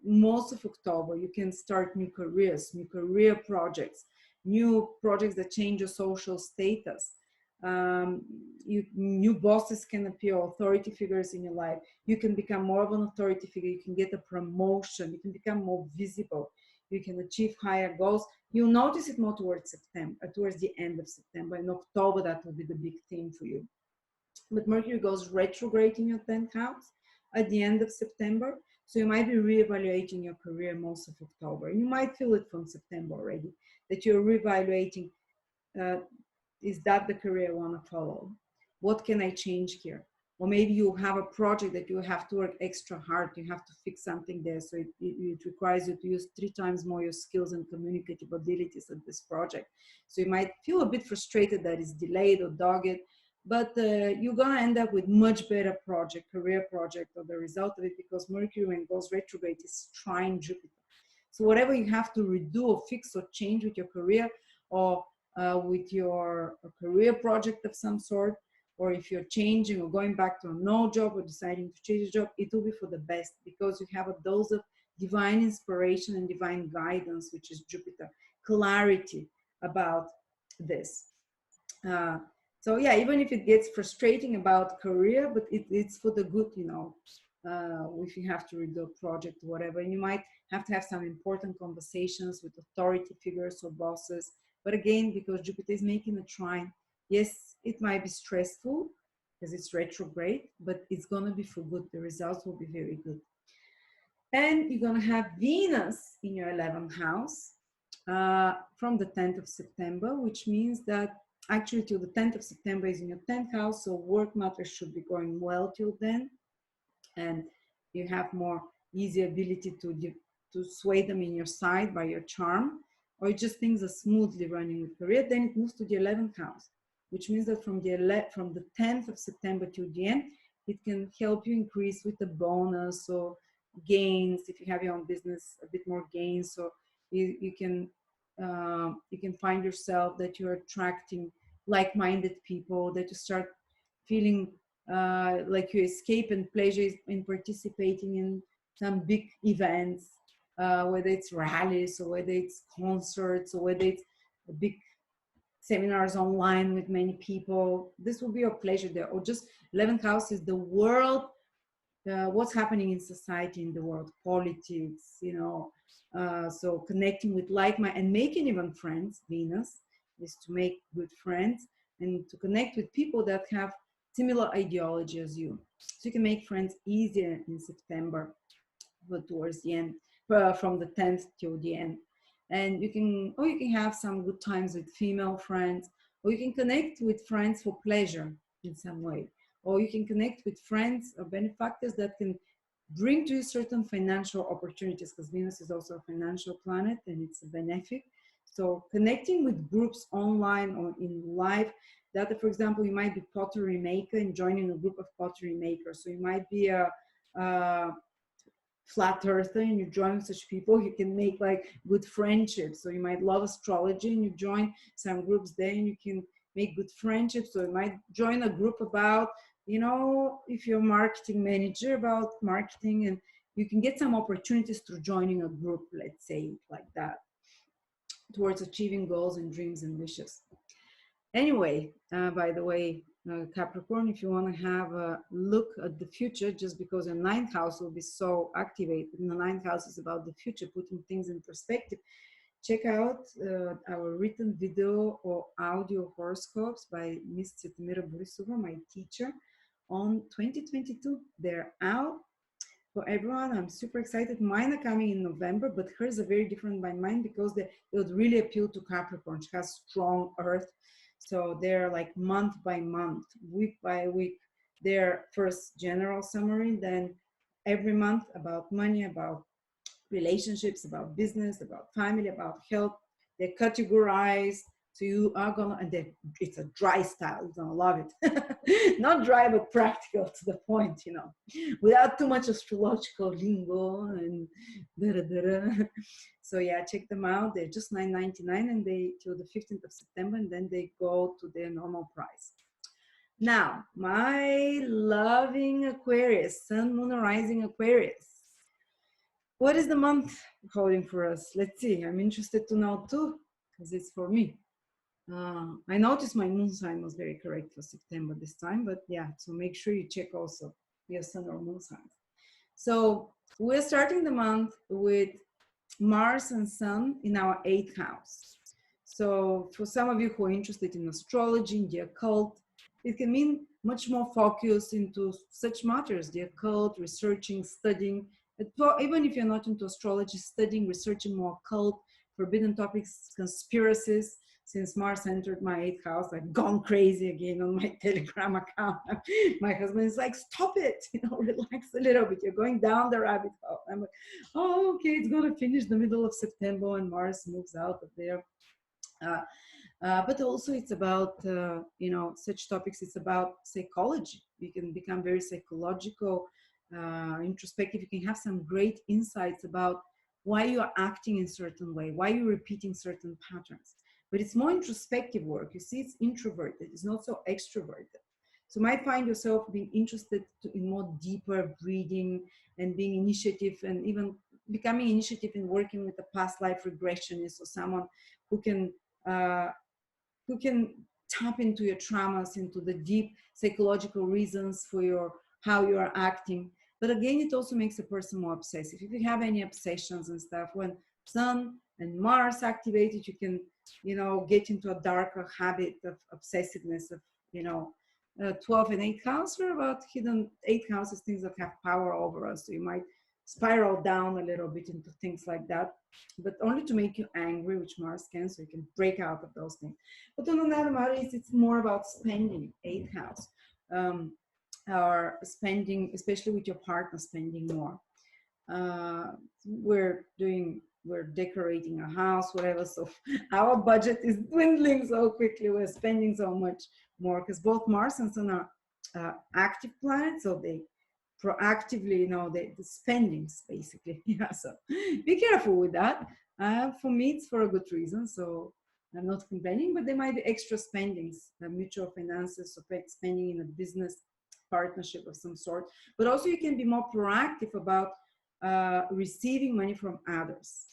most of October, you can start new careers, new career projects, new projects that change your social status. New bosses can appear, authority figures in your life. You can become more of an authority figure. You can get a promotion. You can become more visible. You can achieve higher goals. You'll notice it more towards September, towards the end of September. In October, that will be the big theme for you. But Mercury goes retrograde in your 10th house at the end of September. So you might be reevaluating your career most of October. And you might feel it from September already, that you're reevaluating, is that the career I want to follow? What can I change here? Or maybe you have a project that you have to work extra hard. You have to fix something there. So it requires you to use 3 times more your skills and communicative abilities at this project. So you might feel a bit frustrated that it's delayed or dogged, but you're going to end up with much better project, career project, or the result of it, because Mercury, when it goes retrograde, is trine Jupiter. So whatever you have to redo or fix or change with your career, or with your career project of some sort, or if you're changing or going back to a no job or deciding to change your job, it will be for the best, because you have a dose of divine inspiration and divine guidance, which is Jupiter, clarity about this. So yeah, even if it gets frustrating about career, but it's for the good, you know, if you have to redo a project or whatever. And you might have to have some important conversations with authority figures or bosses. But again, because Jupiter is making a trine, yes, it might be stressful because it's retrograde, but it's going to be for good. The results will be very good. And you're going to have Venus in your 11th house from the 10th of September, which means that actually till the 10th of September is in your 10th house. So work matters should be going well till then. And you have more easy ability to sway them in your side by your charm, or just things are smoothly running with career. Then it moves to the 11th house, which means that from the 10th of September to the end, it can help you increase with a bonus or gains. If you have your own business, a bit more gains. So you can find yourself that you're attracting like-minded people, that you start feeling like you escape and pleasure in participating in some big events, whether it's rallies or whether it's concerts or whether it's big seminars online with many people. This will be your pleasure there. Or just 11th house is the world, what's happening in society, in the world, politics, you know. So connecting with like-minded and making even friends. Venus is to make good friends and to connect with people that have similar ideology as you. So you can make friends easier in September, but towards the end, from the 10th till the end. And you can have some good times with female friends, or you can connect with friends for pleasure in some way, or you can connect with friends or benefactors that can bring to you certain financial opportunities, because Venus is also a financial planet and it's a benefic. So connecting with groups online or in live, that, for example, you might be pottery maker and joining a group of pottery makers. So you might be a flat earther and you join such people, you can make like good friendships. So you might love astrology and you join some groups there and you can make good friendships. So you might join a group about, you know, if you're a marketing manager, about marketing, and you can get some opportunities through joining a group, let's say like that, towards achieving goals and dreams and wishes. Anyway, by the way, Capricorn, if you want to have a look at the future, just because your 9th house will be so activated, and the 9th house is about the future, putting things in perspective, check out our written video or audio horoscopes by Miss Tsitimira Borisova, my teacher, on 2022. They're out for everyone. I'm super excited. Mine are coming in November, but hers are very different by mine because they would really appeal to Capricorn. She has strong earth. So they're like month by month, week by week. Their first general summary, then every month about money, about relationships, about business, about family, about health. They're categorized. So you are gonna, and it's a dry style. You're gonna love it. Not dry, but practical, to the point, you know, without too much astrological lingo and da-da-da-da. So yeah, check them out. They're just $9.99 and they till the 15th of September, and then they go to their normal price. Now, my loving Aquarius, Sun, Moon, Rising Aquarius. What is the month holding for us? Let's see. I'm interested to know too, because it's for me. I noticed my moon sign was very correct for September this time, but yeah, so make sure you check also your sun or moon signs. So we're starting the month with Mars and Sun in our 8th house. So for some of you who are interested in astrology, in the occult, it can mean much more focus into such matters, the occult, researching, studying. Even if you're not into astrology, studying, researching more occult, forbidden topics, conspiracies. Since Mars entered my 8th house, I've gone crazy again on my Telegram account. My husband is like, stop it, relax a little bit. You're going down the rabbit hole. I'm like, oh, okay, it's going to finish the middle of September when Mars moves out of there. But also it's about, such topics, it's about psychology. You can become very psychological, introspective. You can have some great insights about why you are acting in a certain way, why you're repeating certain patterns. But it's more introspective work. You see, it's introverted. It's not so extroverted. So you might find yourself being interested in more deeper breathing and being initiative, and even becoming initiative in working with a past life regressionist or someone who can tap into your traumas, into the deep psychological reasons for how you are acting. But again, it also makes a person more obsessive. If you have any obsessions and stuff, when Sun and Mars activated, you can, get into a darker habit of obsessiveness of, 12 and 8th house are about hidden 8th houses, things that have power over us. So you might spiral down a little bit into things like that, but only to make you angry, which Mars can, so you can break out of those things. But on another matter, it's more about spending, 8th house, or spending, especially with your partner, spending more. We're decorating a house, whatever, so our budget is dwindling so quickly. We're spending so much more because both Mars and Sun are active planets, so they proactively, the spendings basically. Yeah, so be careful with that. For me, it's for a good reason, so I'm not complaining, but there might be extra spendings, mutual finances, so spending in a business partnership of some sort. But also you can be more proactive about receiving money from others.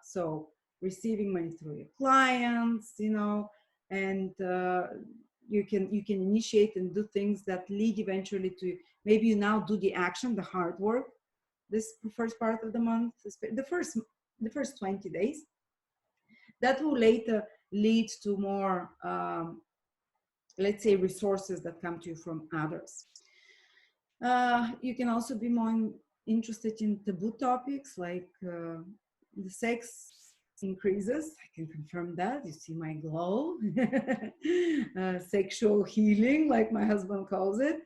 So receiving money through your clients, and you can initiate and do things that lead eventually to, maybe you now do the action, the hard work, this first part of the month, the first 20 days, that will later lead to more, let's say, resources that come to you from others. You can also be more interested in taboo topics like the sex increases. I can confirm that. You see my glow. Sexual healing, like my husband calls it.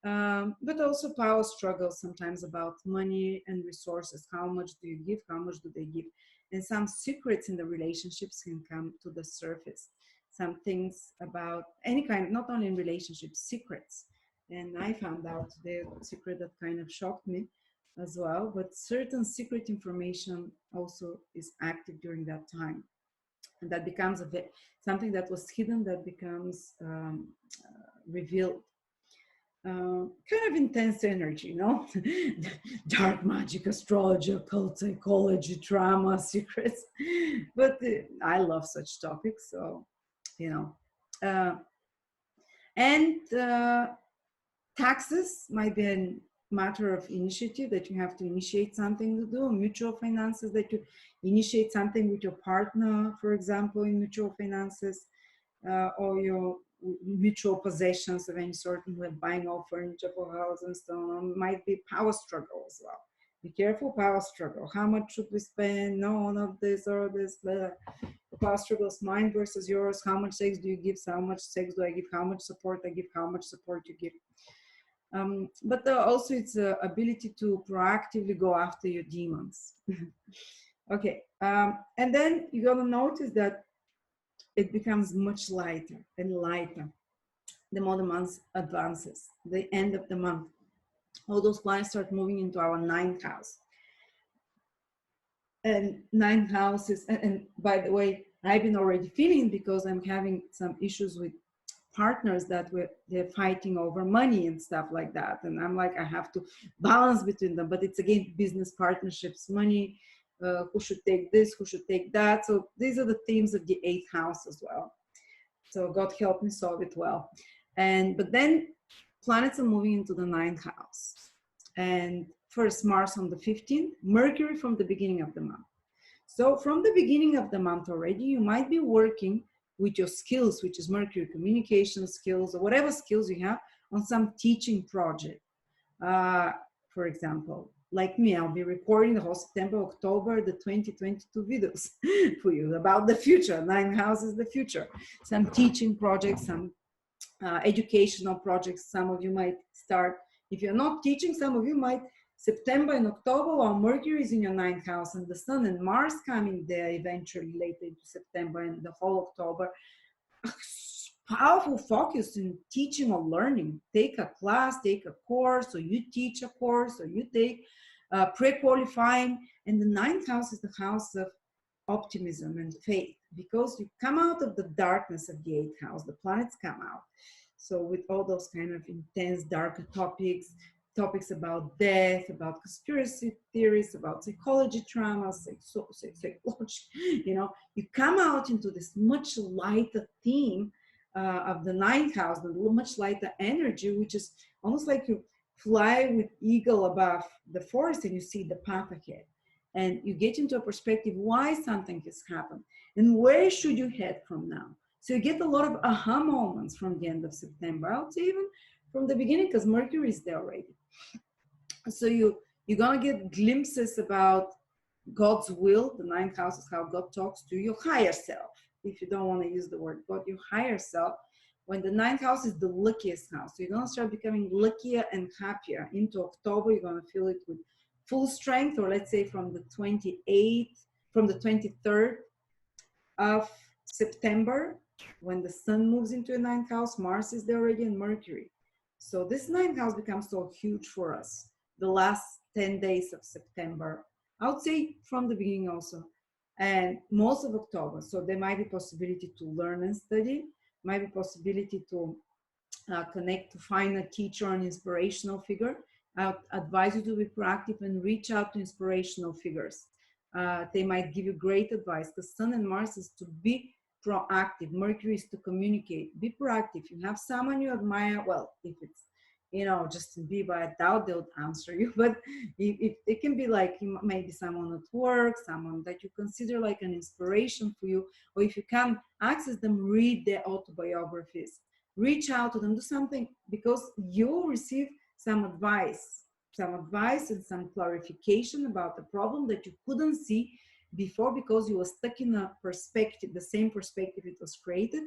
But also power struggles sometimes about money and resources. How much do you give? How much do they give? And some secrets in the relationships can come to the surface. Some things about any kind, not only in relationships, secrets. And I found out the secret that kind of shocked me as well. But certain secret information also is active during that time. And that becomes something that was hidden, that becomes revealed. Kind of intense energy, dark magic, astrology, occult psychology, drama, secrets. But I love such topics, so and taxes might be a matter of initiative, that you have to initiate something to do. Mutual finances, that you initiate something with your partner, for example, in mutual finances, or your mutual possessions of any sort, and we're buying all furniture for house and so on. Might be power struggle as well. Be careful, power struggle. How much should we spend? No, not this or this. The power struggle is mine versus yours. How much sex do you give? How much sex do I give? How much support I give? How much support you give? But also it's the ability to proactively go after your demons. Okay, and then you're gonna notice that it becomes much lighter and lighter the more the month advances, the end of the month. All those planets start moving into our 9th house. And 9th house is, and by the way, I've been already feeling, because I'm having some issues with partners that they're fighting over money and stuff like that. And I'm like, I have to balance between them. But it's again, business partnerships, money, who should take this, who should take that. So these are the themes of the 8th house as well. So God helped me solve it well. But then planets are moving into the ninth house. And first Mars on the 15th, Mercury from the beginning of the month. So from the beginning of the month already, you might be working with your skills, which is Mercury, communication skills, or whatever skills you have, on some teaching project. For example, like me, I'll be recording the whole September, October, the 2022 videos for you about the future. Nine houses, the future. Some teaching projects, some educational projects. Some of you might start, if you're not teaching, some of you might September and October, while Mercury is in your ninth house and the Sun and Mars coming there eventually later into September and the whole October. Powerful focus in teaching or learning. Take a class, take a course, or you teach a course, or you take pre-qualifying. And the ninth house is the house of optimism and faith, because you come out of the darkness of the eighth house. The planets come out. So with all those kind of intense, darker topics about death, about conspiracy theories, about psychology, trauma, psychology, you come out into this much lighter theme of the ninth house, the much lighter energy, which is almost like you fly with eagle above the forest and you see the path ahead. And you get into a perspective why something has happened and where should you head from now. So you get a lot of aha moments from the end of September. I would say even from the beginning, because Mercury is there already. So you're going to get glimpses about God's will. The ninth house is how God talks to your higher self. If you don't want to use the word God, your higher self. When the ninth house is the luckiest house. So you're going to start becoming luckier and happier. Into October, you're going to feel it with full strength, or let's say from the 23rd of September, when the Sun moves into a ninth house, Mars is there already and Mercury. So this ninth house becomes so huge for us. The last 10 days of September, I would say from the beginning also, and most of October. So there might be possibility to learn and study, might be possibility to connect, to find a teacher or an inspirational figure. I would advise you to be proactive and reach out to inspirational figures. They might give you great advice. The Sun and Mars is to be proactive. Mercury is to communicate. Be proactive. You have someone you admire. Well, if it's, Justin Bieber, I doubt they'll answer you. But if it can be like maybe someone at work, someone that you consider like an inspiration for you, or if you can access them, read their autobiographies. Reach out to them, do something, because you'll receive some advice and some clarification about the problem that you couldn't see before because you were stuck in a perspective, the same perspective it was created.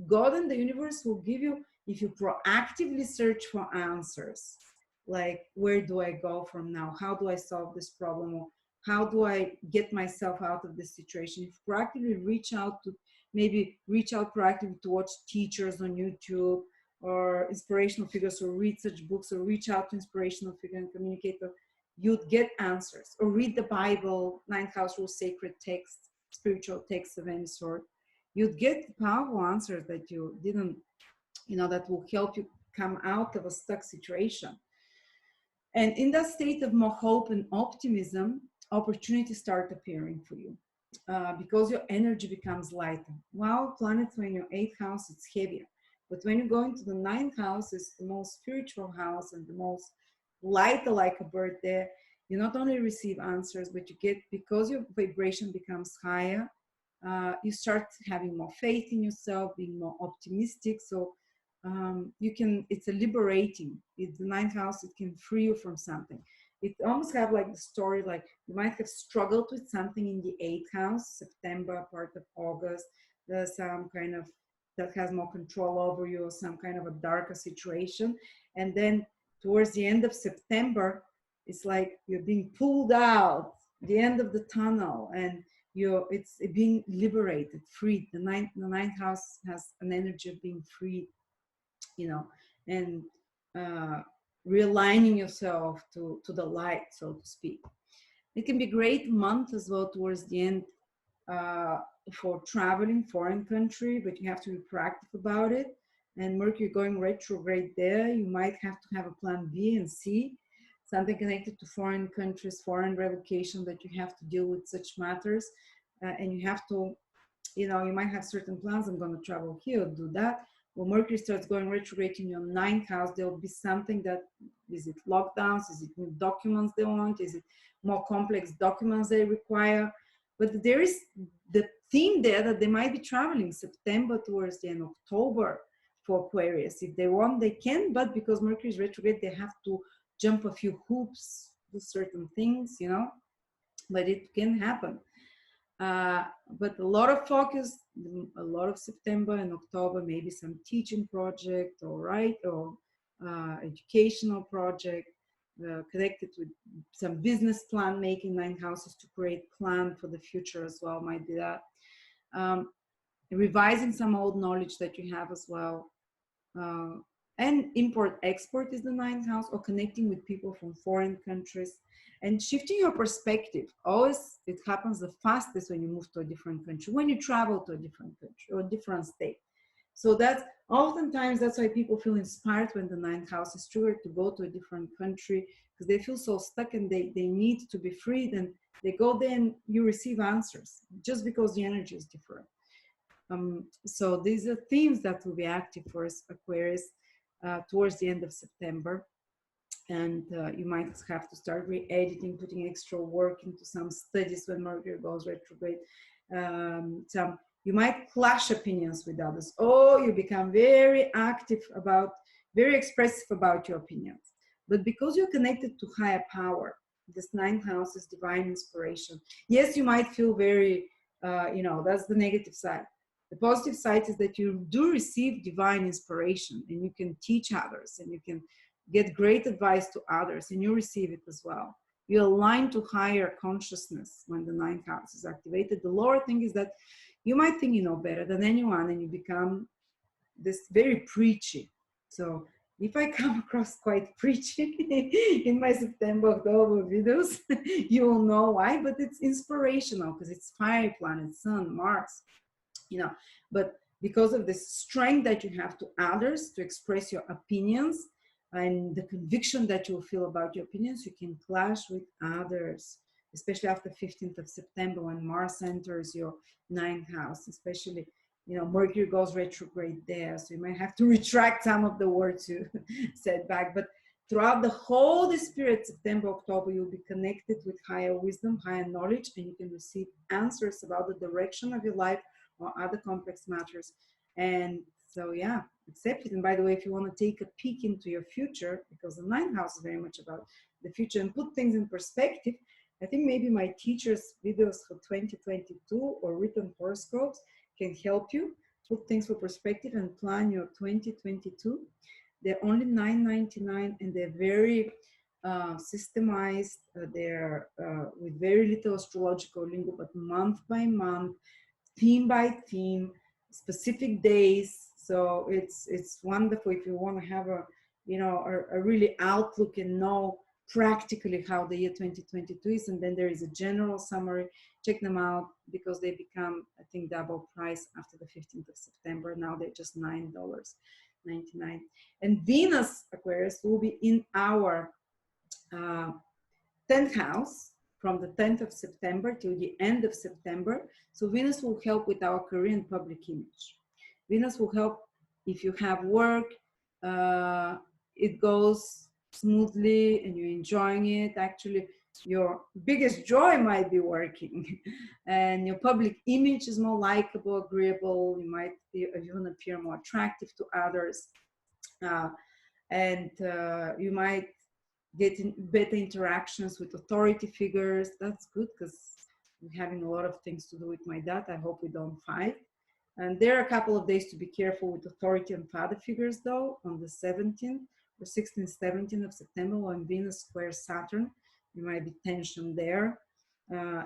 God and the universe will give you, if you proactively search for answers, like where do I go from now? How do I solve this problem? Or how do I get myself out of this situation? If you proactively reach out proactively to watch teachers on YouTube, or inspirational figures, or read such books, or reach out to inspirational figure and communicator, you'd get answers. Or read the Bible, ninth house rules, sacred texts, spiritual texts of any sort. You'd get powerful answers that you didn't, that will help you come out of a stuck situation. And in that state of more hope and optimism, opportunities start appearing for you. Because your energy becomes lighter. While planets, when your eighth house, it's heavier. But when you go into the ninth house, it's the most spiritual house and the most lighter, like a bird there. You not only receive answers, but you get, because your vibration becomes higher, you start having more faith in yourself, being more optimistic. So it's a liberating. It's the ninth house, it can free you from something. It almost have like the story, like you might have struggled with something in the eighth house, September, part of August. There's some kind of that has more control over you, or some kind of a darker situation. And then towards the end of September, it's like you're being pulled out, the end of the tunnel, and it's being liberated, freed. The ninth house has an energy of being freed, and realigning yourself to the light, so to speak. It can be a great month as well towards the end for traveling foreign country, but you have to be proactive about it. And Mercury going retrograde there, you might have to have a plan B and C, something connected to foreign countries, foreign relocation, that you have to deal with such matters. And you have to you know, you might have certain plans. I'm going to travel here, do that. When Mercury starts going retrograde in your ninth house, there will be something that, is it lockdowns? Is it new documents they want? Is it more complex documents they require? But there is the theme there that they might be traveling September towards the end of October for Aquarius. If they want, they can, but because Mercury is retrograde, they have to jump a few hoops, do certain things, you know, but it can happen. But a lot of focus, a lot of September and October, maybe some teaching project or educational project connected with some business plan making, nine houses to create plan for the future as well, might be that. Revising some old knowledge that you have as well. And import export is the ninth house, or connecting with people from foreign countries and shifting your perspective. Always it happens the fastest when you move to a different country, when you travel to a different country or a different state. So that's oftentimes that's why people feel inspired when the ninth house is triggered to go to a different country, because they feel so stuck and they need to be freed, and they go there and you receive answers just because the energy is different. So these are themes that will be active for Aquarius towards the end of September. And you might have to start re-editing, putting extra work into some studies when Mercury goes retrograde. You might clash opinions with others. Oh, you become very active about, very expressive about your opinions. But because you're connected to higher power, this ninth house is divine inspiration. Yes, you might feel very, that's the negative side. The positive side is that you do receive divine inspiration, and you can teach others, and you can get great advice to others, and you receive it as well. You align to higher consciousness when the ninth house is activated. The lower thing is that you might think you know better than anyone, and you become this very preachy. So if I come across quite preachy in my September, October videos, you will know why, but it's inspirational because it's fire planet, Sun, Mars, but because of the strength that you have to others to express your opinions and the conviction that you feel about your opinions, you can clash with others, especially after 15th of September when Mars enters your ninth house, especially, Mercury goes retrograde there. So you might have to retract some of the words you said back, but throughout the whole this period, September, October, you'll be connected with higher wisdom, higher knowledge, and you can receive answers about the direction of your life or other complex matters. And so, yeah, accept it. And by the way, if you want to take a peek into your future, because the ninth house is very much about the future and put things in perspective, I think maybe my teacher's videos for 2022 or written horoscopes can help you put things for perspective and plan your 2022. They're only $9.99 and they're very systemized. They're with very little astrological lingo, but month by month, theme by theme, specific days. So it's wonderful if you want to have a really outlook and know practically how the year 2022 is. And then there is a general summary. Check them out because they become, I think, double price after the 15th of September. Now they're just $9.99. And Venus Aquarius will be in our 10th house from the 10th of September till the end of September. So Venus will help with our career and public image. Venus will help if you have work, it goes smoothly and you're enjoying it. Actually, your biggest joy might be working and your public image is more likable, agreeable. You might even appear more attractive to others. And you might get better interactions with authority figures. That's good because I'm having a lot of things to do with my dad. I hope we don't fight. And there are a couple of days to be careful with authority and father figures, though, on the 17th or 16th, 17th of September, when Venus squares Saturn. There might be tension there.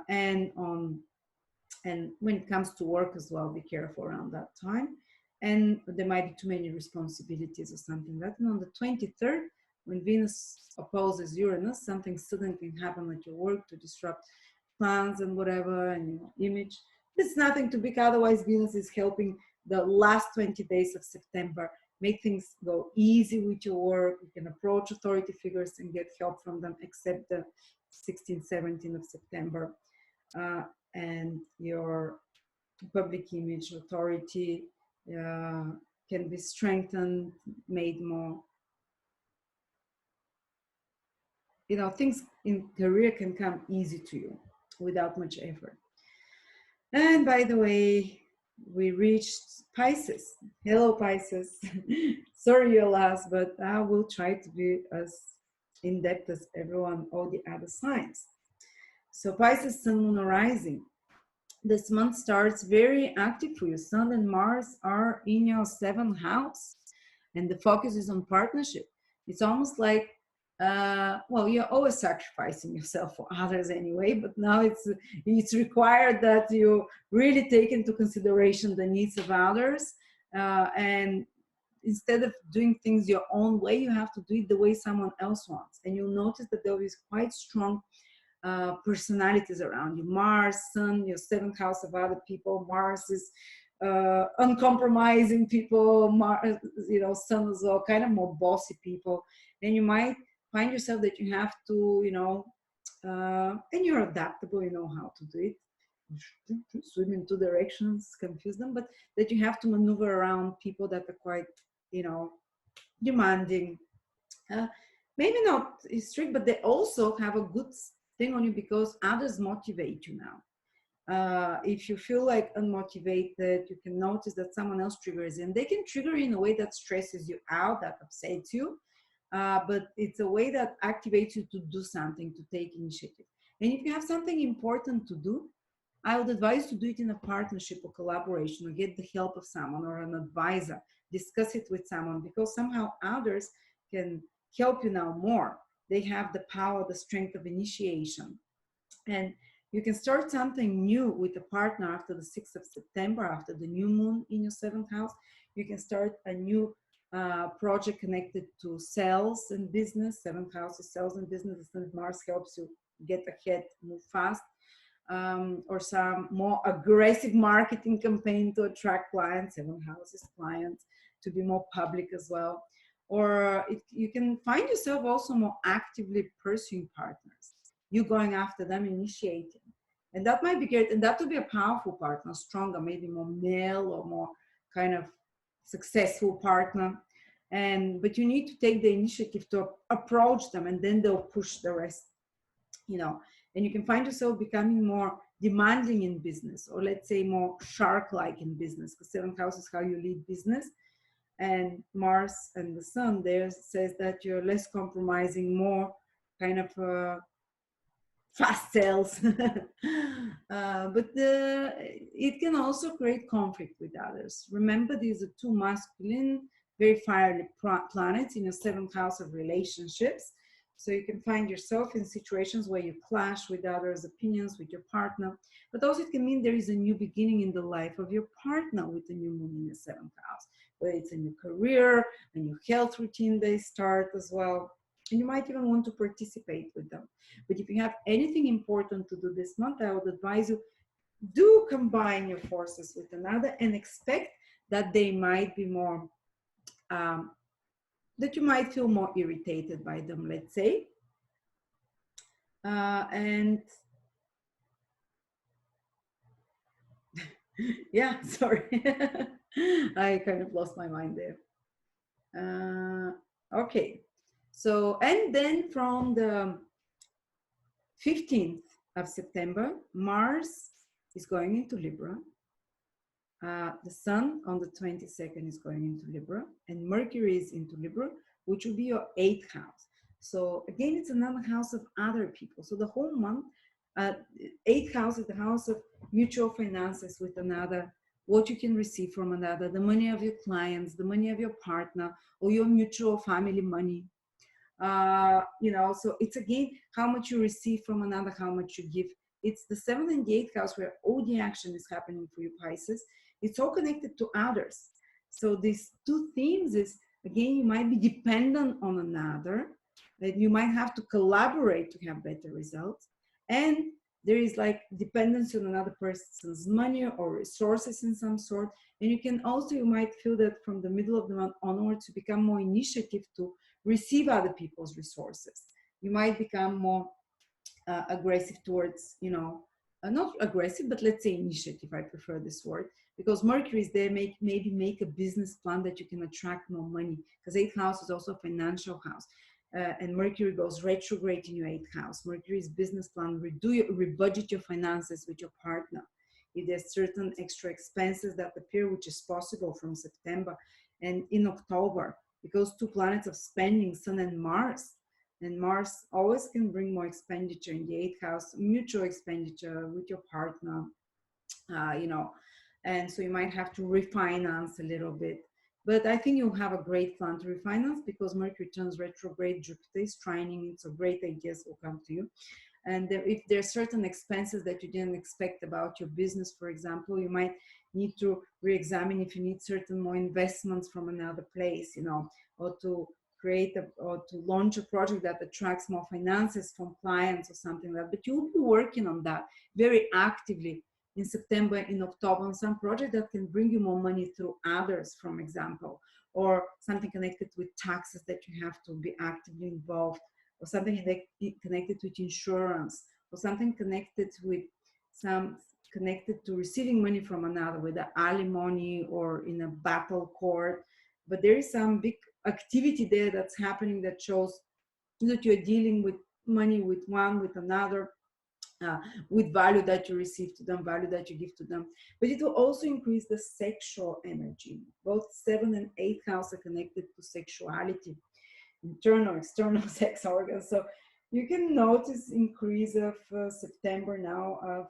And when it comes to work as well, be careful around that time. And there might be too many responsibilities or something like that. And on the 23rd, when Venus opposes Uranus, something sudden can happen at your work to disrupt plans and whatever, and your image. It's nothing too big. Otherwise, Venus is helping the last 20 days of September. Make things go easy with your work. You can approach authority figures and get help from them, except the 16th, 17th of September. And your public image, authority can be strengthened, made more, you know, things in career can come easy to you without much effort. And by the way, we reached Pisces. Hello, Pisces. Sorry you're last, but I will try to be as in depth as everyone, all the other signs. So Pisces, Sun, Moon, Rising. This month starts very active for you. Sun and Mars are in your 7th house, and the focus is on partnership. It's almost like, well, you're always sacrificing yourself for others anyway, but now it's required that you really take into consideration the needs of others, and instead of doing things your own way, you have to do it the way someone else wants. And you'll notice that there is quite strong personalities around you. Mars, Sun, your 7th house of other people. Mars is uncompromising people. Mars, you know, Sun is all kind of more bossy people. And you might find yourself that you have to, you know, and you're adaptable, you know how to do it. Swim in 2 directions, confuse them, but that you have to maneuver around people that are quite, you know, demanding. Maybe not strict, but they also have a good thing on you because others motivate you now. If you feel like unmotivated, you can notice that someone else triggers in. They can trigger in a way that stresses you out, that upsets you, but it's a way that activates you to do something, to take initiative. And if you have something important to do, I would advise to do it in a partnership or collaboration, or get the help of someone or an advisor. Discuss it with someone, because somehow others can help you now more. They have the power, the strength of initiation. And you can start something new with a partner after the 6th of September, after the new moon in your 7th house. You can start a new project connected to sales and business. 7th house is sales and business, and Mars helps you get ahead, move fast. Or some more aggressive marketing campaign to attract clients. 7th house is clients, to be more public as well. Or you can find yourself also more actively pursuing partners. You going after them, initiating. And that might be great. And that would be a powerful partner, stronger, maybe more male or more kind of successful partner. But you need to take the initiative to approach them, and then they'll push the rest, you know. And you can find yourself becoming more demanding in business, or let's say more shark-like in business, because 7th house is how you lead business. And Mars and the Sun there says that you're less compromising, more kind of fast sales. But it can also create conflict with others. Remember, these are 2 masculine, very fiery planets in your 7th house of relationships. So you can find yourself in situations where you clash with others' opinions, with your partner. But also it can mean there is a new beginning in the life of your partner with the new moon in the 7th house. Whether it's a new career, a new health routine they start as well. And you might even want to participate with them. But if you have anything important to do this month, I would advise you, do combine your forces with another, and expect that they might be more, that you might feel more irritated by them, let's say. And yeah, sorry. I kind of lost my mind there. Okay. So, and then from the 15th of September, Mars is going into Libra. The Sun on the 22nd is going into Libra, and Mercury is into Libra, which will be your 8th house. So again, it's another house of other people. So the whole month, 8th house is the house of mutual finances with another, what you can receive from another, the money of your clients, the money of your partner, or your mutual family money. You know, so it's again how much you receive from another, how much you give. It's the 7th and the 8th house where all the action is happening for you, Pisces. It's all connected to others. So these 2 themes is, again, you might be dependent on another, that you might have to collaborate to have better results. And there is like dependence on another person's money or resources in some sort. And you can also, you might feel that from the middle of the month onwards, you become more initiative to receive other people's resources. You might become more aggressive towards, you know, not aggressive, but let's say initiative. I prefer this word because Mercury is there. Maybe make a business plan that you can attract more money, because eighth house is also a financial house. And Mercury goes retrograde in your eighth house. Mercury's business plan, rebudget your finances with your partner. If there's certain extra expenses that appear, which is possible from September and in October, because two planets of spending, Sun and Mars always can bring more expenditure in the eighth house, mutual expenditure with your partner, you know, and so you might have to refinance a little bit. But I think you'll have a great plan to refinance because Mercury turns retrograde, Jupiter is trining, so great ideas will come to you. And if there are certain expenses that you didn't expect about your business, for example, you might need to re-examine if you need certain more investments from another place, you know, or to or to launch a project that attracts more finances from clients or something like that. But you'll be working on that very actively in September, in October, on some project that can bring you more money through others, for example, or something connected with taxes that you have to be actively involved, or something connected with insurance, or something connected with connected to receiving money from another, with the alimony or in a battle court. But there is some big activity there that's happening that shows that you're dealing with money with one, with another, with value that you receive to them, value that you give to them. But it will also increase the sexual energy. Both 7th and 8th house are connected to sexuality, internal, external sex organs. So you can notice increase of September now of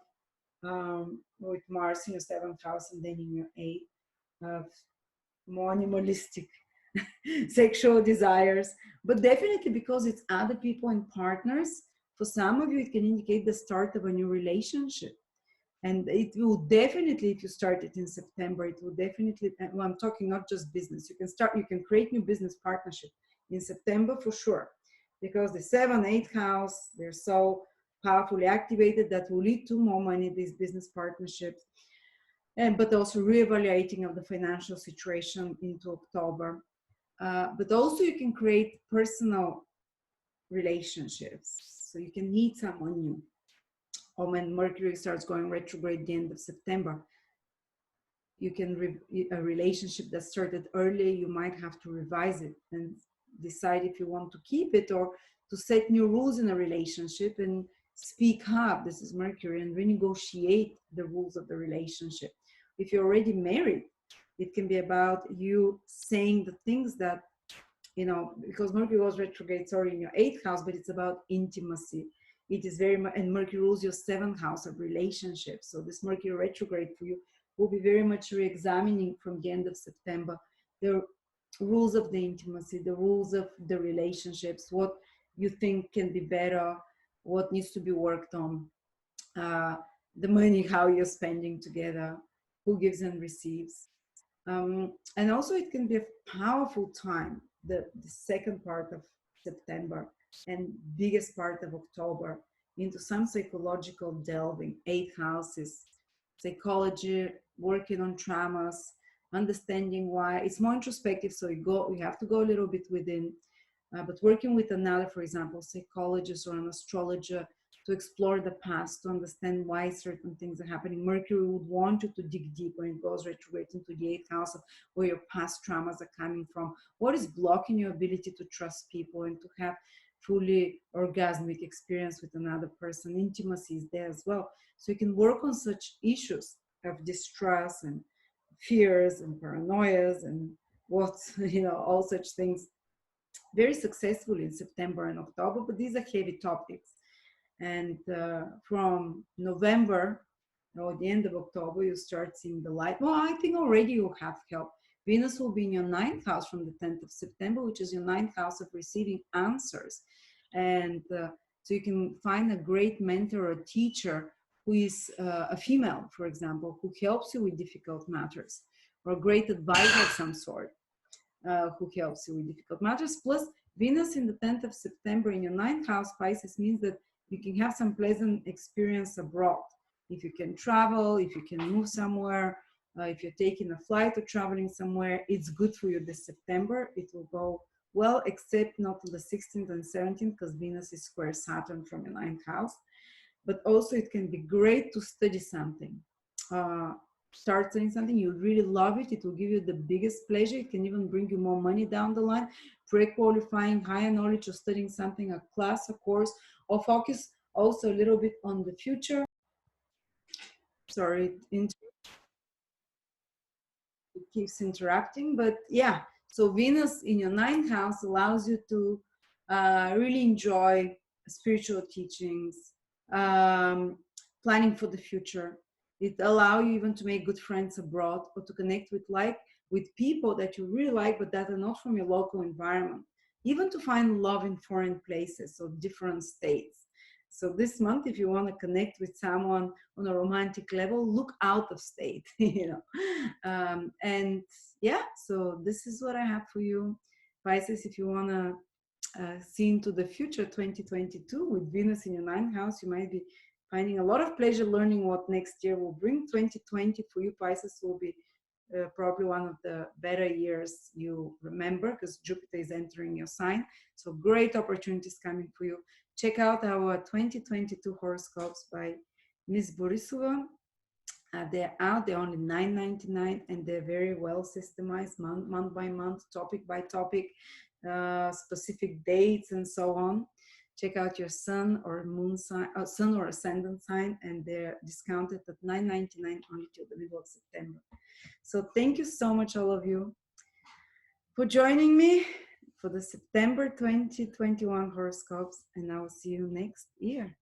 with Mars in your 7th house and then in your 8th, of more animalistic sexual desires, but definitely because it's other people and partners. For some of you, it can indicate the start of a new relationship. And it will definitely, if you start it in September, it will definitely, well, I'm talking not just business, you can create new business partnership in September for sure, because the 7th, 8th house, they're so powerfully activated that will lead to more money, these business partnerships. But also reevaluating of the financial situation into October. But also you can create personal relationships. So you can meet someone new. Or when Mercury starts going retrograde at the end of September, you can, a relationship that started early, you might have to revise it and decide if you want to keep it or to set new rules in a relationship and speak up. This is Mercury, and renegotiate the rules of the relationship. If you're already married, it can be about you saying the things that, you know, because Mercury was retrograde, sorry, in your 8th house, but it's about intimacy. It is very much, and Mercury rules your 7th house of relationships. So this Mercury retrograde for you will be very much re-examining from the end of September the rules of the intimacy, the rules of the relationships, what you think can be better, what needs to be worked on, the money, how you're spending together, who gives and receives. And also it can be a powerful time, the second part of September and biggest part of October, into some psychological delving, 8 houses, psychology, working on traumas, understanding why. It's more introspective, so you have to go a little bit within, but working with another, for example, psychologist or an astrologer, to explore the past, to understand why certain things are happening. Mercury would want you to dig deep when it goes retrograde into the 8th house of where your past traumas are coming from. What is blocking your ability to trust people and to have fully orgasmic experience with another person? Intimacy is there as well. So you can work on such issues of distrust and fears and paranoias and what, you know, all such things very successfully in September and October, but these are heavy topics. And from November or the end of October, you start seeing the light. Well, I think already you have help. Venus will be in your 9th house from the 10th of September, which is your 9th house of receiving answers. And so you can find a great mentor or teacher who is a female, for example, who helps you with difficult matters, or a great advisor of some sort who helps you with difficult matters. Plus, Venus in the 10th of September in your 9th house, Pisces, means that you can have some pleasant experience abroad. If you can travel, if you can move somewhere, if you're taking a flight or traveling somewhere, it's good for you this September. It will go well, except not to the 16th and 17th, because Venus is square Saturn from your 9th house. but also it can be great to study something. Uh, Start studying something, you really love it, it will give you the biggest pleasure, it can even bring you more money down the line. Pre-qualifying, higher knowledge, or studying something, a class, a course, or focus also a little bit on the future. Sorry, it keeps interrupting, but yeah. So Venus in your ninth house allows you to really enjoy spiritual teachings, um, planning for the future. It allows you even to make good friends abroad, or to connect with people that you really like but that are not from your local environment, even to find love in foreign places or different states. So this month, if you want to connect with someone on a romantic level, look out of state. And yeah, so this is what I have for you, Pisces. If you want to see into the future, 2022, with Venus in your ninth house, you might be finding a lot of pleasure learning what next year will bring. 2020 for you, Pisces, will be probably one of the better years you remember, because Jupiter is entering your sign. So great opportunities coming for you. Check out our 2022 horoscopes by Miss Borisova. They're out, they're only $9.99, and they're very well systemized, month by month, topic by topic, specific dates, and so on. Check out your sun or moon sign, sun or ascendant sign, and they're discounted at $9.99 only till the middle of September. So thank you so much, all of you, for joining me for the September 2021 horoscopes, and I will see you next year.